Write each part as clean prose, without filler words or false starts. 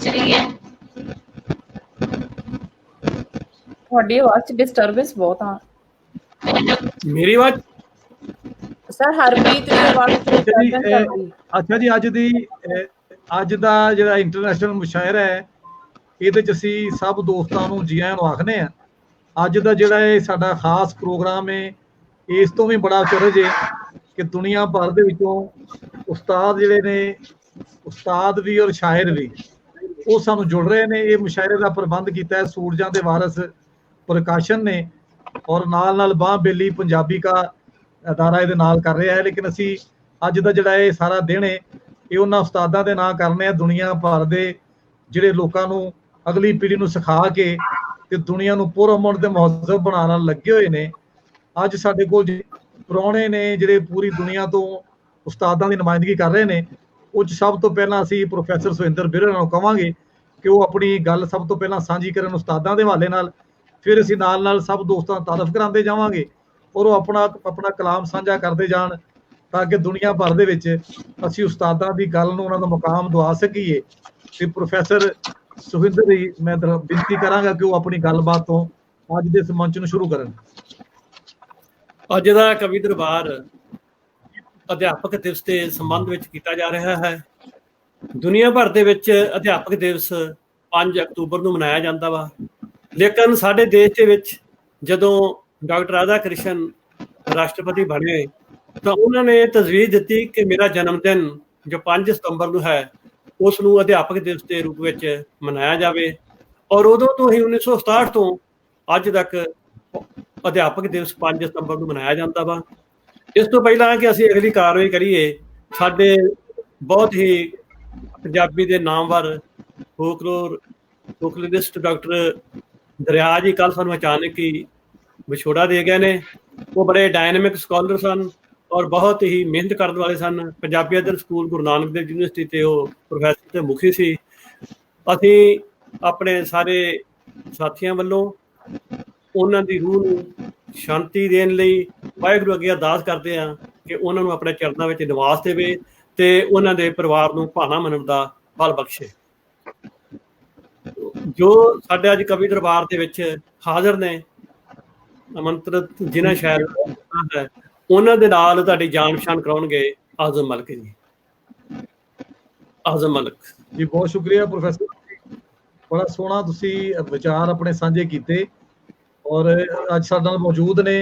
पहुंच रही है। ਤੁਹਾਡੀ ਆਵਾਜ਼ 'ਚ ਡਿਸਟਰਬੈਂਸ ਬਹੁਤ ਆ। ਮੇਰੀ ਆਵਾਜ਼ ਸਰ ਹਰਪ੍ਰੀਤ ਦੀ ਆਵਾਜ਼ 'ਚ ਡਿਸਟਰਬੈਂਸ ਆ ਰਹੀ। ਅੱਛਾ ਜੀ, ਅੱਜ ਦਾ ਜਿਹੜਾ ਇੰਟਰਨੈਸ਼ਨਲ ਮੁਸ਼ਾਇਰਾ ਹੈ ਇਹਦੇ 'ਚ ਅਸੀਂ ਸਭ ਦੋਸਤਾਂ ਨੂੰ ਜੀ ਆਇਆਂ ਨੂੰ ਆਖਦੇ ਆ। ਅੱਜ ਦਾ ਜਿਹੜਾ ਇਹ ਸਾਡਾ ਖਾਸ ਪ੍ਰੋਗਰਾਮ ਹੈ ਇਸ ਤੋਂ ਵੀ ਬੜਾ ਚਰਜ ਹੈ ਕਿ ਦੁਨੀਆ ਭਰ ਦੇ ਵਿੱਚੋਂ ਉਸਤਾਦ ਜਿਹੜੇ ਨੇ, ਉਸਤਾਦ ਵੀ ਔਰ ਸ਼ਾਇਰ ਵੀ, ਉਹ ਸਾਨੂੰ ਜੁੜ ਰਹੇ ਨੇ। ਇਹ ਮੁਸ਼ਾਇਰੇ ਦਾ ਪ੍ਰਬੰਧ ਕੀਤਾ ਹੈ ਸੂਰਜਾਂ ਦੇ ਵਾਰਸ ਪ੍ਰਕਾਸ਼ਨ ਨੇ ਔਰ ਨਾਲ ਬਾਹ ਬੇਲੀ ਪੰਜਾਬੀ ਕਾ ਅਦਾਰਾ ਇਹਦੇ ਨਾਲ ਕਰ ਰਿਹਾ ਹੈ। ਲੇਕਿਨ ਅਸੀਂ ਅੱਜ ਦਾ ਜਿਹੜਾ ਇਹ ਸਾਰਾ ਦਿਨ ਹੈ ਇਹ ਉਹਨਾਂ ਉਸਤਾਦਾਂ ਦੇ ਨਾਂ ਕਰਨੇ ਆ ਦੁਨੀਆ ਭਰ ਦੇ ਜਿਹੜੇ ਲੋਕਾਂ ਨੂੰ, ਅਗਲੀ ਪੀੜ੍ਹੀ ਨੂੰ ਸਿਖਾ ਕੇ ਤੇ ਦੁਨੀਆ ਨੂੰ ਪੁਰਅਮਨ ਤੇ ਮਹੱਜ਼ਬ ਬਣਾਉਣ ਲੱਗੇ ਹੋਏ ਨੇ। ਅੱਜ ਸਾਡੇ ਕੋਲ ਪ੍ਰਾਹੁਣੇ ਨੇ ਜਿਹੜੇ ਪੂਰੀ ਦੁਨੀਆ ਤੋਂ ਉਸਤਾਦਾਂ ਦੀ ਨੁਮਾਇੰਦਗੀ ਕਰ ਰਹੇ ਨੇ। ਉਹ 'ਚ ਸਭ ਤੋਂ ਪਹਿਲਾਂ ਅਸੀਂ ਪ੍ਰੋਫੈਸਰ ਸੁਹਿੰਦਰ ਬਿਰਲਾ ਨੂੰ ਕਵਾਂਗੇ ਕਿ ਉਹ ਆਪਣੀ ਗੱਲ ਸਭ ਤੋਂ ਪਹਿਲਾਂ ਸਾਂਝੀ ਕਰਨ ਉਸਤਾਦਾਂ ਦੇ ਹਵਾਲੇ ਨਾਲ। ਫਿਰ ਅਸੀਂ ਨਾਲ ਸਭ ਦੋਸਤਾਂ ਦਾ ਤਾਰਫ ਕਰਾਉਂਦੇ ਜਾਵਾਂਗੇ ਔਰ ਉਹ ਆਪਣਾ ਕਲਾਮ ਸਾਂਝਾ ਕਰਦੇ ਜਾਣ ਤਾਂ ਕਿ ਦੁਨੀਆ ਭਰ ਦੇ ਵਿੱਚ ਅਸੀਂ ਉਸਤਾਦਾਂ ਦੀ ਗੱਲ ਨੂੰ ਉਹਨਾਂ ਦਾ ਮੁਕਾਮ ਦਵਾ ਸਕੀਏ। ਤੇ ਪ੍ਰੋਫੈਸਰ ਸੁਹਿੰਦਰ ਜੀ ਮੈਂ ਬੇਨਤੀ ਕਰਾਂਗਾ ਕਿ ਉਹ ਆਪਣੀ ਗੱਲਬਾਤ ਤੋਂ ਅੱਜ ਦੇ ਇਸ ਮੰਚ ਨੂੰ ਸ਼ੁਰੂ ਕਰਨ। ਅੱਜ ਦਾ ਕਵੀ ਦਰਬਾਰ ਅਧਿਆਪਕ ਦਿਵਸ ਦੇ ਸੰਬੰਧ ਵਿੱਚ ਕੀਤਾ ਜਾ ਰਿਹਾ ਹੈ। ਦੁਨੀਆ ਭਰ ਦੇ ਵਿੱਚ ਅਧਿਆਪਕ ਦਿਵਸ 5 ਅਕਤੂਬਰ ਨੂੰ ਮਨਾਇਆ ਜਾਂਦਾ ਵਾ, ਲੇਕਿਨ ਸਾਡੇ ਦੇਸ਼ ਦੇ ਵਿੱਚ ਜਦੋਂ ਡਾਕਟਰ ਰਾਧਾ ਕ੍ਰਿਸ਼ਨ ਰਾਸ਼ਟਰਪਤੀ ਬਣੇ ਤਾਂ ਉਹਨਾਂ ਨੇ ਤਜਵੀਜ਼ ਦਿੱਤੀ ਕਿ ਮੇਰਾ ਜਨਮ ਦਿਨ ਜੋ 5 ਸਤੰਬਰ ਨੂੰ ਹੈ ਉਸ ਨੂੰ ਅਧਿਆਪਕ ਦਿਵਸ ਦੇ ਰੂਪ ਵਿੱਚ ਮਨਾਇਆ ਜਾਵੇ। ਔਰ ਉਦੋਂ ਤੋਂ ਹੀ 1967 ਤੋਂ ਅੱਜ ਤੱਕ ਅਧਿਆਪਕ ਦਿਵਸ 5 ਸਤੰਬਰ ਨੂੰ ਮਨਾਇਆ ਜਾਂਦਾ ਵਾ। ਇਸ ਤੋਂ ਪਹਿਲਾਂ ਕਿ ਅਸੀਂ ਅਗਲੀ ਕਾਰਵਾਈ ਕਰੀਏ, ਸਾਡੇ ਬਹੁਤ ਹੀ ਪੰਜਾਬੀ ਦੇ ਨਾਮਵਰ ਫੋਕਲੋਰਿਸਟ ਡਾਕਟਰ ਦਰਿਆ ਜੀ ਕੱਲ੍ਹ ਸਾਨੂੰ ਅਚਾਨਕ ਹੀ ਵਿਛੋੜਾ ਦੇ ਗਏ ਨੇ। ਉਹ ਬੜੇ ਡਾਇਨਾਮਿਕ ਸਕਾਲਰ ਸਨ ਔਰ ਬਹੁਤ ਹੀ ਮਿਹਨਤ ਕਰਨ ਵਾਲੇ ਸਨ। ਪੰਜਾਬੀ ਅਧਿਅਨ ਸਕੂਲ ਗੁਰੂ ਨਾਨਕ ਦੇਵ ਯੂਨੀਵਰਸਿਟੀ ਤੇ ਉਹ ਪ੍ਰੋਫੈਸਰ ਤੇ ਮੁਖੀ ਸੀ। ਅਸੀਂ ਆਪਣੇ ਸਾਰੇ ਸਾਥੀਆਂ ਵੱਲੋਂ ਉਹਨਾਂ ਦੀ ਰੂਹ ਨੂੰ ਸ਼ਾਂਤੀ ਦੇਣ ਲਈ ਵਾਹਿਗੁਰੂ ਅੱਗੇ ਅਰਦਾਸ ਕਰਦੇ ਹਾਂ ਕਿ ਉਹਨਾਂ ਨੂੰ ਆਪਣੇ ਚਰਨਾਂ ਵਿੱਚ ਨਿਵਾਸ ਦੇਵੇ ਤੇ ਉਹਨਾਂ ਦੇ ਪਰਿਵਾਰ ਨੂੰ ਭਾਣਾ ਮੰਨਣ ਦਾ ਬਲ ਬਖਸ਼ੇ। ਜੋ ਸਾਡੇ ਅੱਜ ਕਵੀ ਦਰਬਾਰ ਦੇ ਵਿੱਚ ਹਾਜ਼ਰ ਨੇ ਆਮੰਤਰਿਤ ਜਿਨ੍ਹਾਂ ਸ਼ਾਇਰ ਹੈ ਉਹਨਾਂ ਦੇ ਨਾਲ ਤੁਹਾਡੀ ਜਾਣ ਪਛਾਣ ਕਰਾਉਣਗੇ ਆਜ਼ਮ ਮਲਿਕ ਜੀ। ਆਜ਼ਮ ਮਲਿਕ ਜੀ ਬਹੁਤ ਸ਼ੁਕਰੀਆ ਪ੍ਰੋਫੈਸਰ, ਬੜਾ ਸੋਹਣਾ ਤੁਸੀਂ ਵਿਚਾਰ ਆਪਣੇ ਸਾਂਝੇ ਕੀਤੇ। ਔਰ ਅੱਜ ਸਾਡੇ ਨਾਲ ਮੌਜੂਦ ਨੇ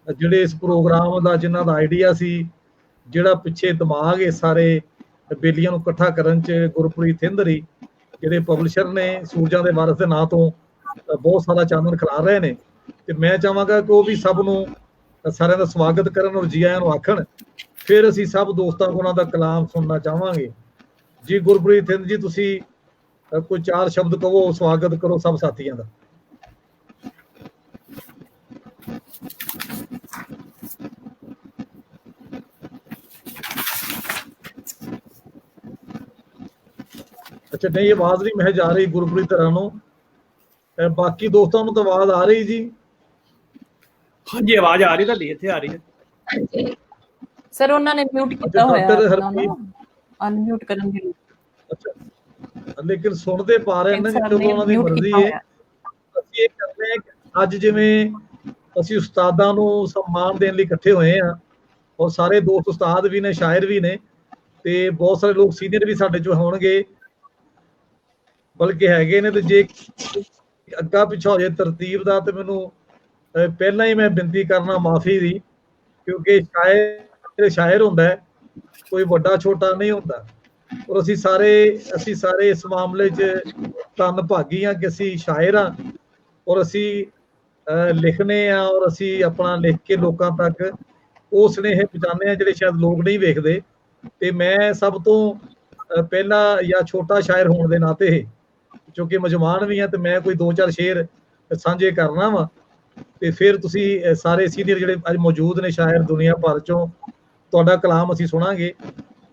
ਜਿਹੜੇ ਇਸ ਪ੍ਰੋਗਰਾਮ ਦਾ ਜਿਨ੍ਹਾਂ ਦਾ ਆਈਡੀਆ ਸੀ, ਜਿਹੜਾ ਪਿੱਛੇ ਦਿਮਾਗ ਇਹ ਸਾਰੇ ਬੇਲੀਆਂ ਨੂੰ ਇਕੱਠਾ ਕਰਨ 'ਚ ਗੁਰਪ੍ਰੀਤ ਥਿੰਦਰੀ ਜਿਹੜੇ ਪਬਲਿਸ਼ਰ ਨੇ ਸੂਰਜਾਂ ਦੇ ਵਾਰਸ ਦੇ ਨਾਂ ਤੋਂ ਬਹੁਤ ਸਾਰਾ ਚਾਨਣ ਖਿਲਾਰ ਰਹੇ ਨੇ। ਤੇ ਮੈਂ ਚਾਹਾਂਗਾ ਕਿ ਉਹ ਵੀ ਸਭ ਨੂੰ ਸਾਰਿਆਂ ਦਾ ਸਵਾਗਤ ਕਰਨ ਔਰ ਜੀ ਆਇਆਂ ਨੂੰ ਆਖਣ। ਫਿਰ ਅਸੀਂ ਸਭ ਦੋਸਤਾਂ ਕੋਲ ਉਹਨਾਂ ਦਾ ਕਲਾਮ ਸੁਣਨਾ ਚਾਹਾਂਗੇ। ਜੀ ਗੁਰਪ੍ਰੀਤ ਥਿੰਦ ਜੀ, ਤੁਸੀਂ ਕੋਈ 4 ਸ਼ਬਦ ਕਹੋ, ਸਵਾਗਤ ਕਰੋ ਸਭ ਸਾਥੀਆਂ ਦਾ। ਅੱਛਾ ਨਹੀਂ, ਆਵਾਜ਼ ਨਹੀਂ ਮਹਿਜ ਆ ਰਹੀ ਗੁਰਪ੍ਰੀਤ ਧਰਾਂ ਨੂੰ, ਬਾਕੀ ਦੋਸਤਾਂ ਨੂੰ ਤਾਂ ਆਵਾਜ਼ ਆ ਰਹੀ ਜੀ? ਹਾਂਜੀ ਆਵਾਜ਼ ਆ ਰਹੀ, ਤੁਹਾਡੀ ਇੱਥੇ ਆ ਰਹੀ ਹੈ ਸਰ। ਉਹਨਾਂ ਨੇ ਮਿਊਟ ਕੀਤਾ ਹੋਇਆ, ਅਨਮਿਊਟ ਕਰਨ ਦੀ। ਅੱਛਾ, ਲੇਕਿਨ ਸੁਣਦੇ ਪਾ ਰਹੇ ਨੇ ਜਦੋਂ ਉਹਨਾਂ ਦੀ ਮਰਜ਼ੀ ਹੈ। ਅਸੀਂ ਇਹ ਕਰਦੇ ਹਾਂ ਕਿ ਅੱਜ ਜਿਵੇਂ ਅਸੀਂ ਉਸਤਾਦਾਂ ਨੂੰ ਸਨਮਾਨ ਦੇਣ ਲਈ ਇਕੱਠੇ ਹੋਏ ਆ ਔਰ ਸਾਰੇ ਦੋਸਤ ਉਸਤਾਦ ਵੀ ਨੇ, ਸ਼ਾਇਰ ਵੀ ਨੇ ਤੇ ਬਹੁਤ ਸਾਰੇ ਲੋਕ ਸੀਨੀਅਰ ਵੀ ਸਾਡੇ ਚੋਂ ਹੋਣਗੇ, ਬਲਕਿ ਹੈਗੇ ਨੇ। ਤੇ ਜੇ ਅੱਗਾ ਪਿੱਛਾ ਹੋ ਜਾਏ ਤਰਤੀਬ ਦਾ ਤੇ ਮੈਨੂੰ ਪਹਿਲਾਂ ਹੀ ਮੈਂ ਬੇਨਤੀ ਕਰਨਾ ਮਾਫੀ ਦੀ, ਕਿਉਂਕਿ ਸ਼ਾਇਰ ਹੁੰਦਾ ਕੋਈ ਵੱਡਾ ਛੋਟਾ ਨਹੀਂ ਹੁੰਦਾ। ਔਰ ਅਸੀਂ ਸਾਰੇ ਇਸ ਮਾਮਲੇ 'ਚ ਧੰਨ ਭਾਗੀ ਹਾਂ ਕਿ ਅਸੀਂ ਸ਼ਾਇਰ ਹਾਂ ਔਰ ਅਸੀਂ ਲਿਖਨੇ ਆ ਔਰ ਅਸੀਂ ਆਪਣਾ ਲਿਖ ਕੇ ਲੋਕਾਂ ਤੱਕ ਉਹ ਸੁਨੇਹੇ ਪਹੁੰਚਾਉਂਦੇ ਹਾਂ ਜਿਹੜੇ ਸ਼ਾਇਦ ਲੋਕ ਨਹੀਂ ਵੇਖਦੇ। ਤੇ ਮੈਂ ਸਭ ਤੋਂ ਪਹਿਲਾਂ ਜਾਂ ਛੋਟਾ ਸ਼ਾਇਰ ਹੋਣ ਦੇ ਨਾਤੇ, ਕਿਉਂਕਿ ਮਜਮਾਨ ਵੀ ਹਾਂ, ਤੇ ਮੈਂ ਕੋਈ 2-4 ਸ਼ੇਰ ਸਾਂਝੇ ਕਰਨਾ ਵਾ ਤੇ ਫਿਰ ਤੁਸੀਂ ਸਾਰੇ ਸੀਨੀਅਰ ਜਿਹੜੇ ਅੱਜ ਮੌਜੂਦ ਨੇ ਸ਼ਾਇਰ ਦੁਨੀਆ ਭਰ ਚੋਂ, ਤੁਹਾਡਾ ਕਲਾਮ ਅਸੀਂ ਸੁਣਾਂਗੇ।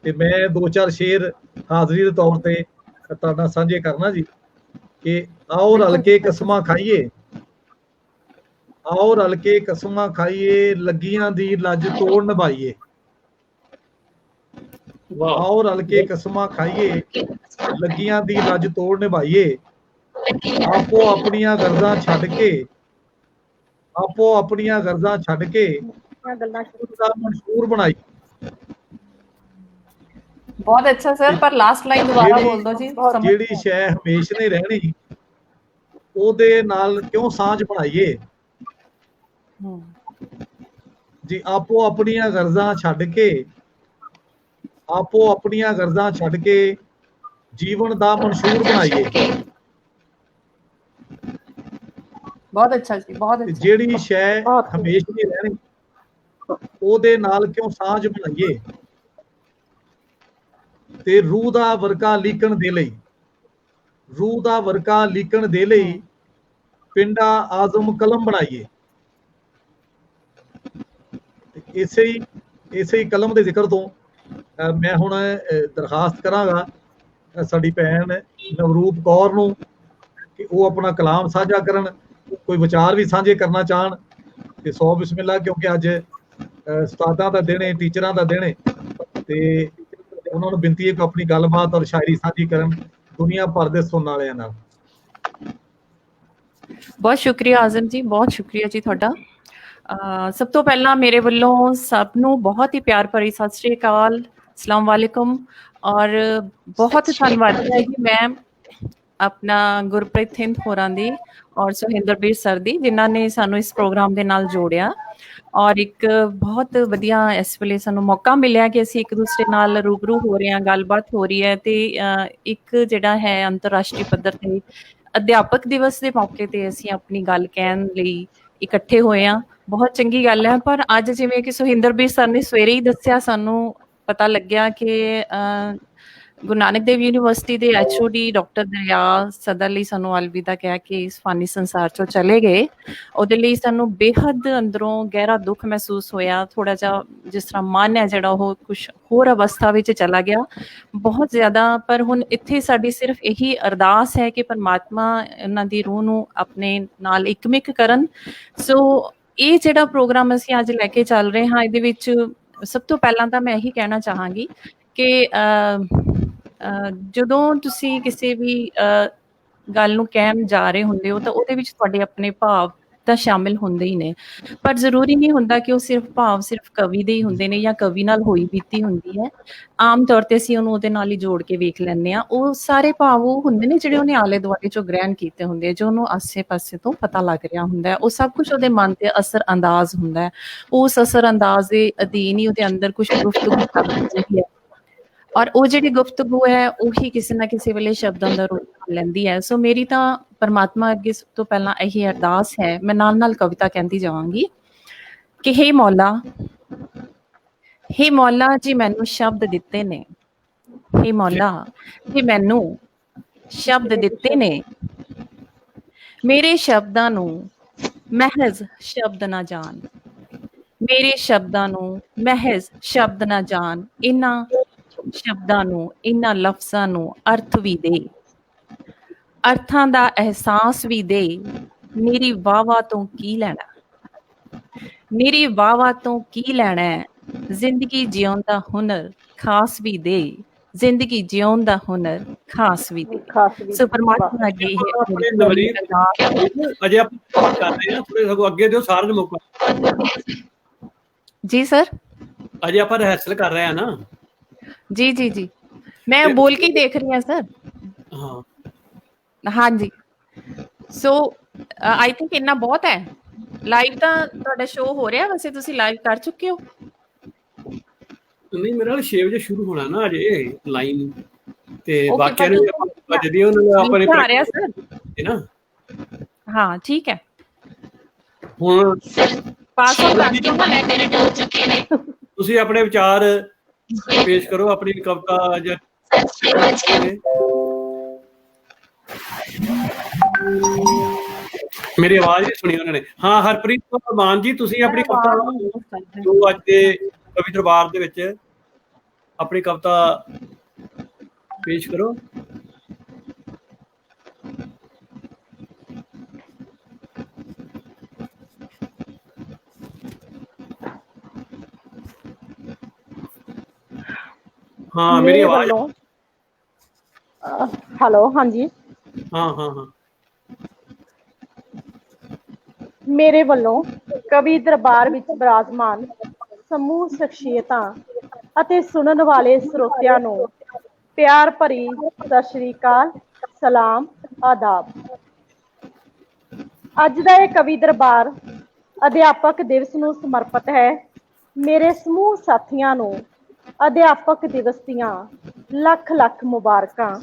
ਤੇ ਮੈਂ 2-4 ਸ਼ੇਰ ਹਾਜ਼ਰੀ ਦੇ ਤੌਰ ਤੇ ਤੁਹਾਡਾ ਸਾਂਝੇ ਕਰਨਾ ਜੀ ਕਿ ਆਓ ਰਲ ਕੇ ਕਸਮਾਂ ਖਾਈਏ, ਆਓ ਰਲ ਕੇ ਕਸਮਾਂ ਖਾਈਏ, ਲੱਗੀਆਂ ਦੀ ਲੱਜ ਤੋੜ ਨਿਭਾਈਏ। ਵਾਹ आओ रल के कसमां खाइए, लगियां दी लज तोड़ निभाइए, आपो अपनियां गर्जां छड्ड के, आपो अपनियां गर्जां छड्ड के उसदा मंशूर बनाई। बहुत अच्छा सर, पर लास्ट लाइन दोबारा ਜਿਹੜੀ बोल दो जी, समझ ਜਿਹੜੀ ਸ਼ੈ ਹਮੇਸ਼ ਨਹੀਂ ਰਹਿਣੀ, ਉਹਦੇ ਨਾਲ ਕਿਉਂ ਸਾਂਝ ਬਣਾਈਏ ਜੀ। ਆਪੋ ਆਪਣੀਆਂ ਗਰਜ਼ਾਂ ਛੱਡ ਕੇ, ਆਪੋ ਆਪਣੀਆਂ ਗਰਜ਼ਾਂ ਛੱਡ ਕੇ ਜੀਵਨ ਦਾ ਮਨਸ਼ੂਰ ਬਣਾਈਏ। बहुत अच्छा जी, बहुत ਤੇ अच्छा। ਜਿਹੜੀ ਸ਼ੈ ਹਮੇਸ਼ ਨਹੀਂ ਰਹਿਣੀ, ਉਹਦੇ ਨਾਲ ਕਿਉਂ ਸਾਂਝ ਬਣਾਈਏ। ਤੇ ਰੂਹ ਦਾ ਵਰਕਾ ਲੀਕਣ ਦੇ ਲਈ, ਰੂਹ ਦਾ ਵਰਕਾ ਲੀਕਣ ਦੇ ਲਈ ਪਿੰਡਾ ਆਜ਼ਮ ਕਲਮ ਬਣਾਈਏ। ਇਸੇ ਹੀ ਕਲਮ ਦੇ ਜ਼ਿਕਰ ਤੋਂ ਮੈਂ ਹੁਣ ਦਰਖਾਸਤ ਕਰਾਂਗਾ ਸਾਡੀ ਭੈਣ ਨਵਰੂਪ ਕੌਰ ਨੂੰ ਕਿ ਉਹ ਆਪਣਾ ਕਲਾਮ ਸਾਂਝਾ ਕਰਨ, ਕੋਈ ਵਿਚਾਰ ਵੀ ਸਾਂਝੇ ਕਰਨਾ ਚਾਹਣ ਤੇ 100 ਬਿਸਮਿਲ੍ਲਾ, ਕਿਉਂਕਿ ਅੱਜ ਉਸਤਾਦਾਂ ਦਾ ਦਿਨ ਹੈ, ਟੀਚਰਾਂ ਦਾ ਦਿਨ ਹੈ, ਤੇ ਉਹਨਾਂ ਨੂੰ ਬੇਨਤੀ ਹੈ ਕਿ ਆਪਣੀ ਗੱਲਬਾਤ ਔਰ ਸ਼ਾਇਰੀ ਸਾਂਝੀ ਕਰਨ ਦੁਨੀਆ ਭਰ ਦੇ ਸੁਣਨ ਵਾਲਿਆਂ ਨਾਲ। ਬਹੁਤ ਸ਼ੁਕਰੀਆ ਆਜ਼ਮ ਜੀ, ਬਹੁਤ ਸ਼ੁਕਰੀਆ ਜੀ ਤੁਹਾਡਾ। ਸਭ ਤੋਂ ਪਹਿਲਾਂ ਮੇਰੇ ਵੱਲੋਂ ਸਭ ਨੂੰ ਬਹੁਤ ਹੀ ਪਿਆਰ ਭਰੀ ਸਤਿ ਸ਼੍ਰੀ ਅਕਾਲ, ਅਸਲਾਮ ਵਾਲੇਕੁਮ। ਔਰ ਬਹੁਤ ਧੰਨਵਾਦ ਹੈ ਜੀ ਮੈਂ ਆਪਣਾ ਗੁਰਪ੍ਰੀਤ ਥਿੰਦ ਹੋਰਾਂ ਦੀ ਔਰ ਸੁਹਿੰਦਰਬੀਰ ਸਰ ਦੀ, ਜਿਨ੍ਹਾਂ ਨੇ ਸਾਨੂੰ ਇਸ ਪ੍ਰੋਗਰਾਮ ਦੇ ਨਾਲ ਜੋੜਿਆ। ਔਰ ਇੱਕ ਬਹੁਤ ਵਧੀਆ ਇਸ ਵੇਲੇ ਸਾਨੂੰ ਮੌਕਾ ਮਿਲਿਆ ਕਿ ਅਸੀਂ ਇੱਕ ਦੂਸਰੇ ਨਾਲ ਰੂਬਰੂ ਹੋ ਰਹੇ ਹਾਂ, ਗੱਲਬਾਤ ਹੋ ਰਹੀ ਹੈ। ਤੇ ਇੱਕ ਜਿਹੜਾ ਹੈ ਅੰਤਰਰਾਸ਼ਟਰੀ ਪੱਧਰ ਤੇ ਅਧਿਆਪਕ ਦਿਵਸ ਦੇ ਮੌਕੇ ਤੇ ਅਸੀਂ ਆਪਣੀ ਗੱਲ ਕਹਿਣ ਲਈ ਇਕੱਠੇ ਹੋਏ ਹਾਂ, ਬਹੁਤ ਚੰਗੀ ਗੱਲ ਹੈ। ਪਰ ਅੱਜ ਜਿਵੇਂ ਕਿ ਸੁਹਿੰਦਰਬੀਰ ਸਰ ਨੇ ਸਵੇਰੇ ਹੀ ਦੱਸਿਆ, ਸਾਨੂੰ ਪਤਾ ਲੱਗਿਆ ਕਿ ਗੁਰੂ ਨਾਨਕ ਦੇਵ ਯੂਨੀਵਰਸਿਟੀ ਦੇ HOD ਡਾਕਟਰ ਦਰਿਆ ਸਦਰ ਲਈ ਸਾਨੂੰ ਅਲਵਿਦਾ ਕਹਿ ਕੇ ਇਸ ਫਾਨੀ ਸੰਸਾਰ ਚੋਂ ਚਲੇ ਗਏ। ਉਹਦੇ ਲਈ ਸਾਨੂੰ ਬੇਹੱਦ ਅੰਦਰੋਂ ਗਹਿਰਾ ਦੁੱਖ ਮਹਿਸੂਸ ਹੋਇਆ। ਥੋੜਾ ਜਿਹਾ ਜਿਸ ਤਰ੍ਹਾਂ ਮਨ ਹੈ ਜਿਹੜਾ ਉਹ ਕੁਛ ਹੋਰ ਅਵਸਥਾ ਵਿੱਚ ਚਲਾ ਗਿਆ, ਬਹੁਤ ਜ਼ਿਆਦਾ। ਪਰ ਹੁਣ ਇੱਥੇ ਸਾਡੀ ਸਿਰਫ ਇਹੀ ਅਰਦਾਸ ਹੈ ਕਿ ਪਰਮਾਤਮਾ ਇਹਨਾਂ ਦੀ ਰੂਹ ਨੂੰ ਆਪਣੇ ਨਾਲ ਇਕਮਿਕ ਕਰਨ। ਸੋ ਇਹ ਜਿਹੜਾ ਪ੍ਰੋਗਰਾਮ ਅਸੀਂ ਅੱਜ ਲੈ ਕੇ ਚੱਲ ਰਹੇ ਹਾਂ, ਇਹਦੇ ਵਿੱਚ ਸਭ ਤੋਂ ਪਹਿਲਾਂ ਤਾਂ ਮੈਂ ਇਹੀ ਕਹਿਣਾ ਚਾਹਾਂਗੀ ਕਿ ਜਦੋਂ ਤੁਸੀਂ ਕਿਸੇ ਵੀ ਗੱਲ ਨੂੰ ਕਹਿਣ ਜਾ ਰਹੇ ਹੁੰਦੇ ਹੋ ਤਾਂ ਉਹਦੇ ਵਿੱਚ ਤੁਹਾਡੇ ਆਪਣੇ ਭਾਵ ਤਾਂ ਸ਼ਾਮਿਲ ਹੁੰਦੇ ਹੀ ਨੇ। ਪਰ ਜ਼ਰੂਰੀ ਨਹੀਂ ਹੁੰਦਾ ਕਿ ਉਹ ਸਿਰਫ ਭਾਵ ਸਿਰਫ ਕਵੀ ਦੇ ਹੀ ਹੁੰਦੇ ਨੇ ਜਾਂ ਕਵੀ ਨਾਲ ਹੋਈ ਬੀਤੀ ਹੁੰਦੀ ਹੈ। ਆਮ ਤੌਰ ਤੇ ਅਸੀਂ ਉਹਨੂੰ ਉਹਦੇ ਨਾਲ ਹੀ ਜੋੜ ਕੇ ਵੇਖ ਲੈਂਦੇ ਹਾਂ। ਉਹ ਸਾਰੇ ਭਾਵ ਉਹ ਹੁੰਦੇ ਨੇ ਜਿਹੜੇ ਉਹਨੇ ਆਲੇ ਦੁਆਲੇ ਚੋਂ ਗ੍ਰਹਿਣ ਕੀਤੇ ਹੁੰਦੇ ਆ, ਜੋ ਉਹਨੂੰ ਆਸੇ ਪਾਸੇ ਤੋਂ ਪਤਾ ਲੱਗ ਰਿਹਾ ਹੁੰਦਾ ਹੈ। ਉਹ ਸਭ ਕੁਝ ਉਹਦੇ ਮਨ ਤੇ ਅਸਰ ਅੰਦਾਜ਼ ਹੁੰਦਾ ਹੈ। ਉਸ ਅਸਰ ਅੰਦਾਜ਼ ਦੇ ਅਧੀਨ ਹੀ ਉਹਦੇ ਅੰਦਰ ਕੁਝ ਗੁਫ਼ਤਗੂ ਕਰਦੀ ਹੈ, ਔਰ ਉਹ ਜਿਹੜੀ ਗੁਫ਼ਤਗੂ ਹੈ ਉਹੀ ਕਿਸੇ ਨਾ ਕਿਸੇ ਵੇਲੇ ਸ਼ਬਦਾਂ ਦਾ ਰੂਪ ਲੈਂਦੀ ਹੈ। ਸੋ ਮੇਰੀ ਤਾਂ ਪਰਮਾਤਮਾ ਅੱਗੇ ਸਭ ਤੋਂ ਪਹਿਲਾਂ ਇਹੀ ਅਰਦਾਸ ਹੈ, ਮੈਂ ਨਾਲ ਨਾਲ ਕਵਿਤਾ ਕਹਿੰਦੀ ਜਾਵਾਂਗੀ ਕਿ ਹੇ ਮੌਲਾ ਜੀ ਮੈਨੂੰ ਸ਼ਬਦ ਦਿੱਤੇ ਨੇ, ਹੇ ਮੌਲਾ ਜੀ ਮੈਨੂੰ ਸ਼ਬਦ ਦਿੱਤੇ ਨੇ, ਮੇਰੇ ਸ਼ਬਦਾਂ ਨੂੰ ਮਹਿਜ਼ ਸ਼ਬਦ ਨਾ ਜਾਣ, ਮੇਰੇ ਸ਼ਬਦਾਂ ਨੂੰ ਮਹਿਜ਼ ਸ਼ਬਦ ਨਾ ਜਾਣ, ਇਹਨਾਂ ਸ਼ਬਦਾਂ ਨੂੰ ਇਹਨਾਂ ਲਫ਼ਜ਼ਾਂ ਨੂੰ ਅਰਥ ਵੀ ਦੇ, ਅਰਥਾਂ ਦਾ ਅਹਿਸਾਸ ਵੀ ਦੇ। ਮੇਰੀ ਵਾਹ ਤੋਂ ਕੀ ਲੈਣਾ, ਮੇਰੀ ਵਾਹ ਤੋਂ ਕੀ ਲੈਣਾ, ਜ਼ਿੰਦਗੀ ਜਿਉਣ ਦਾ ਹੁਨਰ ਖਾਸ ਵੀ ਦੇ, ਜ਼ਿੰਦਗੀ ਜਿਉਣ ਦਾ ਹੁਨਰ ਖਾਸ ਵੀ ਦੇ। ਸੋ ਪਰਮਾਤਮਾ ਅੱਗੇ ਇਹ ਅਜੇ ਆਪਾਂ ਕਰ ਰਹੇ ਹਾਂ, ਥੋੜੇ ਸਗੋਂ ਅੱਗੇ ਦਿਓ ਸਾਰਿਆਂ ਨੂੰ ਮੌਕਾ। ਜੀ ਸਰ, ਅਜੇ ਆਪਾਂ ਰਿਹਰਸਲ ਕਰ ਰਹੇ ਹਾਂ ਨਾ। ਜੀ ਜੀ ਜੀ, ਮੈਂ ਬੋਲ ਕੇ ਦੇਖ ਰਹੀ ਹਾਂ ਸਰ। ਹਾਂ ਹਾਂਜੀ, ਸੋ ਆਈ ਥਿੰਕ ਇੰਨਾ ਬਹੁਤ ਹੈ। ਲਾਈਵ ਤਾਂ ਤੁਹਾਡਾ ਸ਼ੋਅ ਹੋ ਰਿਹਾ, ਵੈਸੇ ਤੁਸੀਂ ਲਾਈਵ ਕਰ ਚੁੱਕੇ ਹੋ? ਨਹੀਂ, ਮੇਰੇ ਨਾਲ 6 ਵਜੇ ਸ਼ੁਰੂ ਹੋਣਾ ਨਾ ਅਜੇ ਲਾਈਨ, ਤੇ ਬਾਕੀਆਂ ਨੂੰ ਅੱਜ ਦੀ ਉਹਨਾਂ ਆਪਣੇ ਆ ਰਿਹਾ ਸਰ ਹੈ ਨਾ। ਹਾਂ ਠੀਕ ਹੈ, ਹੁਣ ਪਾਸ ਆਨ ਕਰ ਦਿਓ ਨਾ, ਮਿੰਟ ਹੋ ਚੁੱਕੇ ਨੇ। ਤੁਸੀਂ ਆਪਣੇ ਵਿਚਾਰ ਪੇਸ਼ ਕਰੋ, ਆਪਣੀ ਕਵਿਤਾ ਜਾਂ ਮੇਰੀ ਆਵਾਜ਼ ਨਹੀਂ ਸੁਣੀ ਉਹਨਾਂ ਨੇ। ਹਾਂ ਹਰਪ੍ਰੀਤ ਕੌਰ ਮਾਨ ਜੀ, ਤੁਸੀਂ ਆਪਣੀ ਕਵਿਤਾ ਜੋ ਅੱਜ ਦੇ ਕਵੀ ਦਰਬਾਰ ਦੇ ਵਿੱਚ ਆਪਣੀ ਕਵਿਤਾ ਪੇਸ਼ ਕਰੋ। हाँ मेरी मेरे आवाज। ਵੱਲੋਂ ਹੈਲੋ ਹਾਂਜੀ हाँ हाँ हाँ ਮੇਰੇ ਵੱਲੋਂ ਕਵੀ ਦਰਬਾਰ ਵਿੱਚ ਬਿਰਾਜਮਾਨ ਸਮੂਹ ਸ਼ਖਸੀਅਤਾਂ ਅਤੇ ਸੁਣਨ ਵਾਲੇ ਸਰੋਤਿਆਂ ਨੂੰ ਪਿਆਰ ਭਰੀ ਸਤਿ ਸ਼੍ਰੀ ਅਕਾਲ, ਸਲਾਮ, ਆਦਾਬ। ਅੱਜ ਦਾ ਇਹ ਕਵੀ ਦਰਬਾਰ ਅਧਿਆਪਕ ਦਿਵਸ ਨੂੰ ਸਮਰਪਿਤ ਹੈ। ਮੇਰੇ ਸਮੂਹ ਸਾਥੀਆਂ ਨੂੰ ਅਧਿਆਪਕ ਦਿਵਸ ਦੀਆਂ ਲੱਖ ਲੱਖ ਮੁਬਾਰਕਾਂ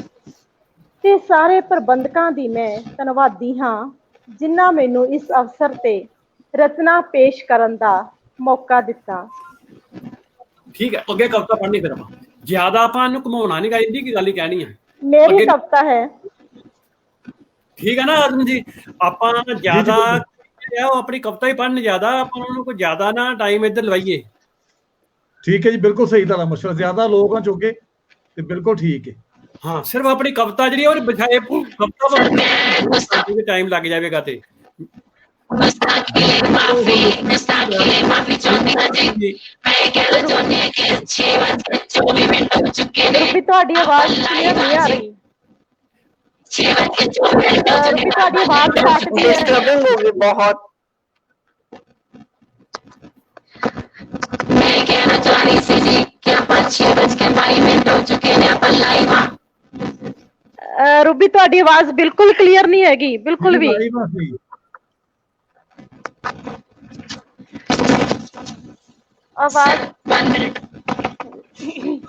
ਤੇ ਸਾਰੇ ਪ੍ਰਬੰਧਕਾਂ ਦੀ ਮੈਂ ਧੰਨਵਾਦੀ ਹਾਂ ਜਿਨ੍ਹਾਂ ਮੈਨੂੰ ਇਸ ਅਵਸਰ ਤੇ ਰਚਨਾ ਪੇਸ਼ ਕਰਨ ਦਾ ਮੌਕਾ ਦਿੱਤਾ। ठीक है, अगे कविता पढ़नी फिर आप ज्यादा आप घुमाना नहीं गाइंदी की गल ही कहनी है। ਮੇਰੀ ਅੱਗੇ- ਕਵਿਤਾ ਹੈ। ठीक है ना आजम जी, आप ज्यादा अपनी कविता ही पढ़न, ज्यादा आप ज्यादा ना टाइम इधर लवाइए। ਠੀਕ ਹੈ ਜੀ, ਬਿਲਕੁਲ ਸਹੀ ਤੁਹਾਡਾ ਮਸ਼ਵਰਾ। ਜ਼ਿਆਦਾ ਲੋਕ ਆ ਚੁੱਕੇ ਤੇ ਬਿਲਕੁਲ ਠੀਕ ਹੈ। हाँ सिर्फ अपनी कविता जी और बजाय कविता टाइम लग जाएगा ते ਰੂਪੀ ਤੁਹਾਡੀ ਆਵਾਜ਼ ਕਲੀਅਰ ਨਹੀਂ ਆ ਰਹੀ। ਰੂਪੀ ਤੁਹਾਡੀ ਆਵਾਜ਼ ਕੱਟਦੀ ਹੈ। डिस्टर्बिंग होगी बहुत। मैं कहना चाह रही थी जी कि अपन 6:22 हो चुके हैं अपन लाइव हाँ। ਰੂਬੀ ਤੁਹਾਡੀ ਆਵਾਜ਼ ਬਿਲਕੁਲ ਕਲੀਅਰ ਨਹੀਂ ਹੈਗੀ, ਬਿਲਕੁਲ ਵੀ। ਲਾਈਵ ਆ ਸਹੀ। ਆਵਾਜ਼ 1 मिनट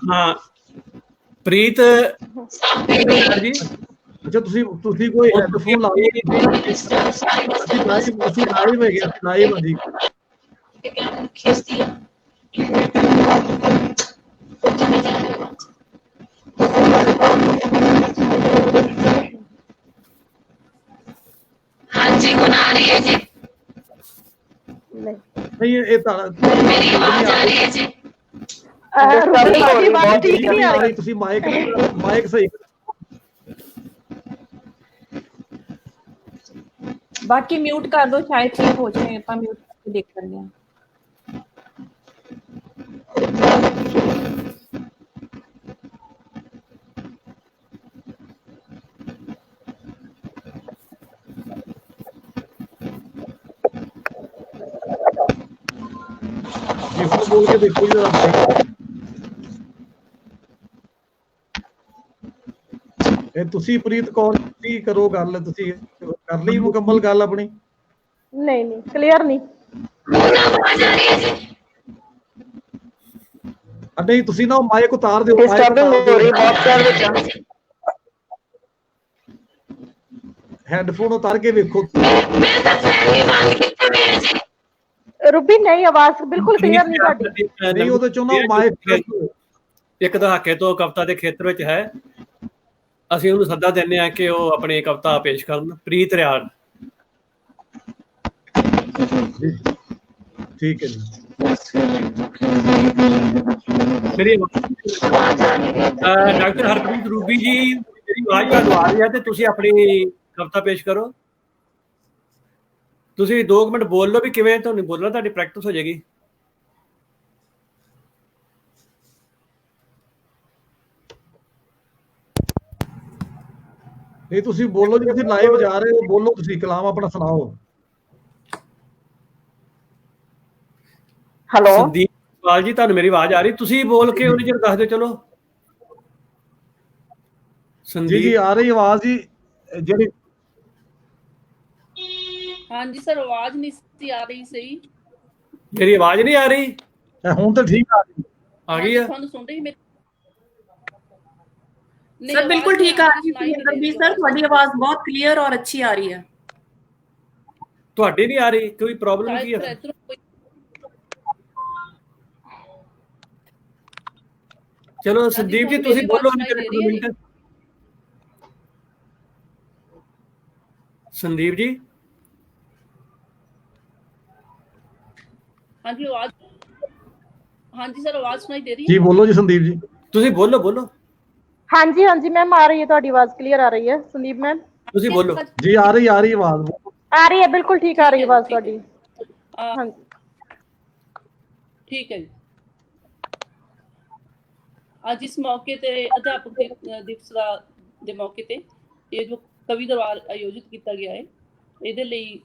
हाँ प्रीत जी ਅੱਛਾ ਤੁਸੀਂ ਕੋਈ ਹੈਡਫੋਨ ਲਾਓ। ਅਸੀਂ ਲਾਈਵ ਹੈਗੇ, ਲਾਈਵ ਆ ਜੀ। खींच दिया हाँ जी कौन आ रही है जी, ਨਹੀਂ। ਨਹੀਂ ਇਹ ਤਾਂ मेरी आवाज आ रही है जी। ਰੂਬੀ ਤੁਹਾਡੀ ਆਵਾਜ਼ ਠੀਕ ਨਹੀਂ ਆ ਰਹੀ। ਤੁਸੀਂ ਮਾਈਕ ਸਹੀ। बाकी म्यूट कर दो, शायद ठीक हो जाए। आप म्यूट करके देख लेंगे। ਜਿਸ ਬੋਲ ਕੇ ਦੇਖੋ ਜੀ ਜਰਾ। ਇਹ ਤੁਸੀਂ ਪ੍ਰੀਤ ਕੌਰ ਕੀ ਕਰੋ ਗੱਲ, ਤੁਸੀਂ ਕਰ ਲਈ ਮੁਕੰਮਲ ਗੱਲ ਆਪਣੀ? ਨਹੀਂ ਨਹੀਂ ਕਲੀਅਰ ਨਹੀਂ। आवाज आ रही है जी। ਨਹੀਂ ਤੁਸੀਂ ਨਾ ਮਾਈਕ ਉਤਾਰ ਦਿਓ। डिस्टर्बिंग हो रही बहुत प्यार ਵਿੱਚ। ਹੈਡਫੋਨ ਉਤਾਰ ਕੇ ਵੇਖੋ। मैं तो पहली बात कितने में है जी। ਰੂਬੀ ਨਹੀਂ, ਆਵਾਜ਼ ਬਿਲਕੁਲ ਕਲੀਅਰ ਨਹੀਂ ਤੁਹਾਡੀ। ਨਹੀਂ ਉਹਦੇ ਚੋਂ ਨਾ ਮਾਈਕ ਇੱਕ ਦਹਾਕੇ ਤੋਂ ਕਵਿਤਾ ਦੇ ਖੇਤਰ ਵਿੱਚ ਹੈ। ਅਸੀਂ ਉਹਨੂੰ ਸੱਦਾ ਦਿੰਦੇ ਹਾਂ ਕਿ ਉਹ ਆਪਣੀ ਕਵਿਤਾ ਪੇਸ਼ ਕਰਨ। ਪ੍ਰੀਤ ਰਿਆੜ। ਠੀਕ ਹੈ ਜੀ। ਮੇਰੀ ਡਾਕਟਰ ਹਰਪ੍ਰੀਤ ਰੂਬੀ ਜੀ ਮੇਰੀ ਆਵਾਜ਼ ਤੁਹਾਨੂੰ ਆ ਰਹੀ ਹੈ ਤੇ ਤੁਸੀਂ ਆਪਣੀ ਕਵਿਤਾ ਪੇਸ਼ ਕਰੋ। ਤੁਸੀਂ 2 ਮਿੰਟ ਬੋਲ ਲਓ ਵੀ ਕਿਵੇਂ ਤੁਹਾਨੂੰ ਬੋਲਣਾ, ਤੁਹਾਡੀ ਪ੍ਰੈਕਟਿਸ ਹੋ ਜਾਏਗੀ। ਨਹੀਂ ਤੁਸੀਂ ਬੋਲੋ ਜੀ, ਤੁਸੀਂ ਲਾਈਵ ਜਾ ਰਹੇ ਹੋ, ਬੋਲੋ ਤੁਸੀਂ ਕਲਾਮ ਆਪਣਾ ਸੁਣਾਓ। हेलो ਸੰਦੀਪ ਪਾਲ ਜੀ ਤੁਹਾਨੂੰ ਮੇਰੀ ਆਵਾਜ਼ ਆ ਰਹੀ? ਤੁਸੀਂ ਬੋਲ ਕੇ ਉਹਨੇ ਜਰ ਦੱਸ ਦਿਓ। ਚਲੋ ਜੀ ਸੰਦੀਪ ਆ ਰਹੀ ਆਵਾਜ਼ ਜੀ ਜਿਹੜੀ। हाँ जी सर, आवाज नहीं सी आ रही सही। ਮੇਰੀ ਆਵਾਜ਼ ਨਹੀਂ ਆ ਰਹੀ? ਹੁਣ ਤਾਂ ਠੀਕ ਆ ਰਹੀ। ਆ ਗਈ ਆ? ਤੁਹਾਨੂੰ ਸੁਣ ਰਹੀ मेरी? सर बिल्कुल ठीक आ रही है सुरेंद्र भी सर, ਤੁਹਾਡੀ ਆਵਾਜ਼ ਬਹੁਤ ਕਲੀਅਰ ਔਰ ਅੱਛੀ ਆ ਰਹੀ ਹੈ। ਤੁਹਾਡੀ ਨਹੀਂ ਆ ਰਹੀ? ਕੋਈ ਪ੍ਰੋਬਲਮ ਕੀ ਹੈ? ਚਲੋ ਸੰਦੀਪ ਜੀ ਤੁਸੀਂ ਬੋਲੋ। ਸੰਦੀਪ ਜੀ हाँ जी आवाज, हाँ जी सर आवाज सुनाई दे रही ਜੀ है। ਬੋਲੋ ਜੀ ਸੰਦੀਪ ਜੀ। ਤੁਸੀਂ ਬੋਲੋ ਬੋਲੋ ਹਾਂਜੀ ਹਾਂਜੀ ਮੈਮ ਆ ਰਹੀ ਹੈ, ਤੁਹਾਡੀ ਆਵਾਜ਼ ਕਲੀਅਰ ਆ ਰਹੀ ਹੈ ਸੰਦੀਪ ਮੈਮ। ਤੁਸੀਂ ਬੋਲੋ। ਜੀ ਆ ਰਹੀ ਆਵਾਜ਼। ਆ ਰਹੀ ਹੈ, ਬਿਲकुल ਠੀਕ ਆ ਰਹੀ ਹੈ ਆਵਾਜ਼ ਤੁਹਾਡੀ। ਹਾਂਜੀ ठीक है जी। ਅੱਜ ਇਸ ਮੌਕੇ ਤੇ ਅਧਿਆਪਕ ਦਿਵਸ ਦੇ ਮੌਕੇ ਤੇ ਇਹ ਜੋ ਕਵੀ ਦਰਬਾਰ ਆਯੋਜਿਤ ਕੀਤਾ ਗਿਆ ਹੈ, ਇਹਦੇ ਲਈ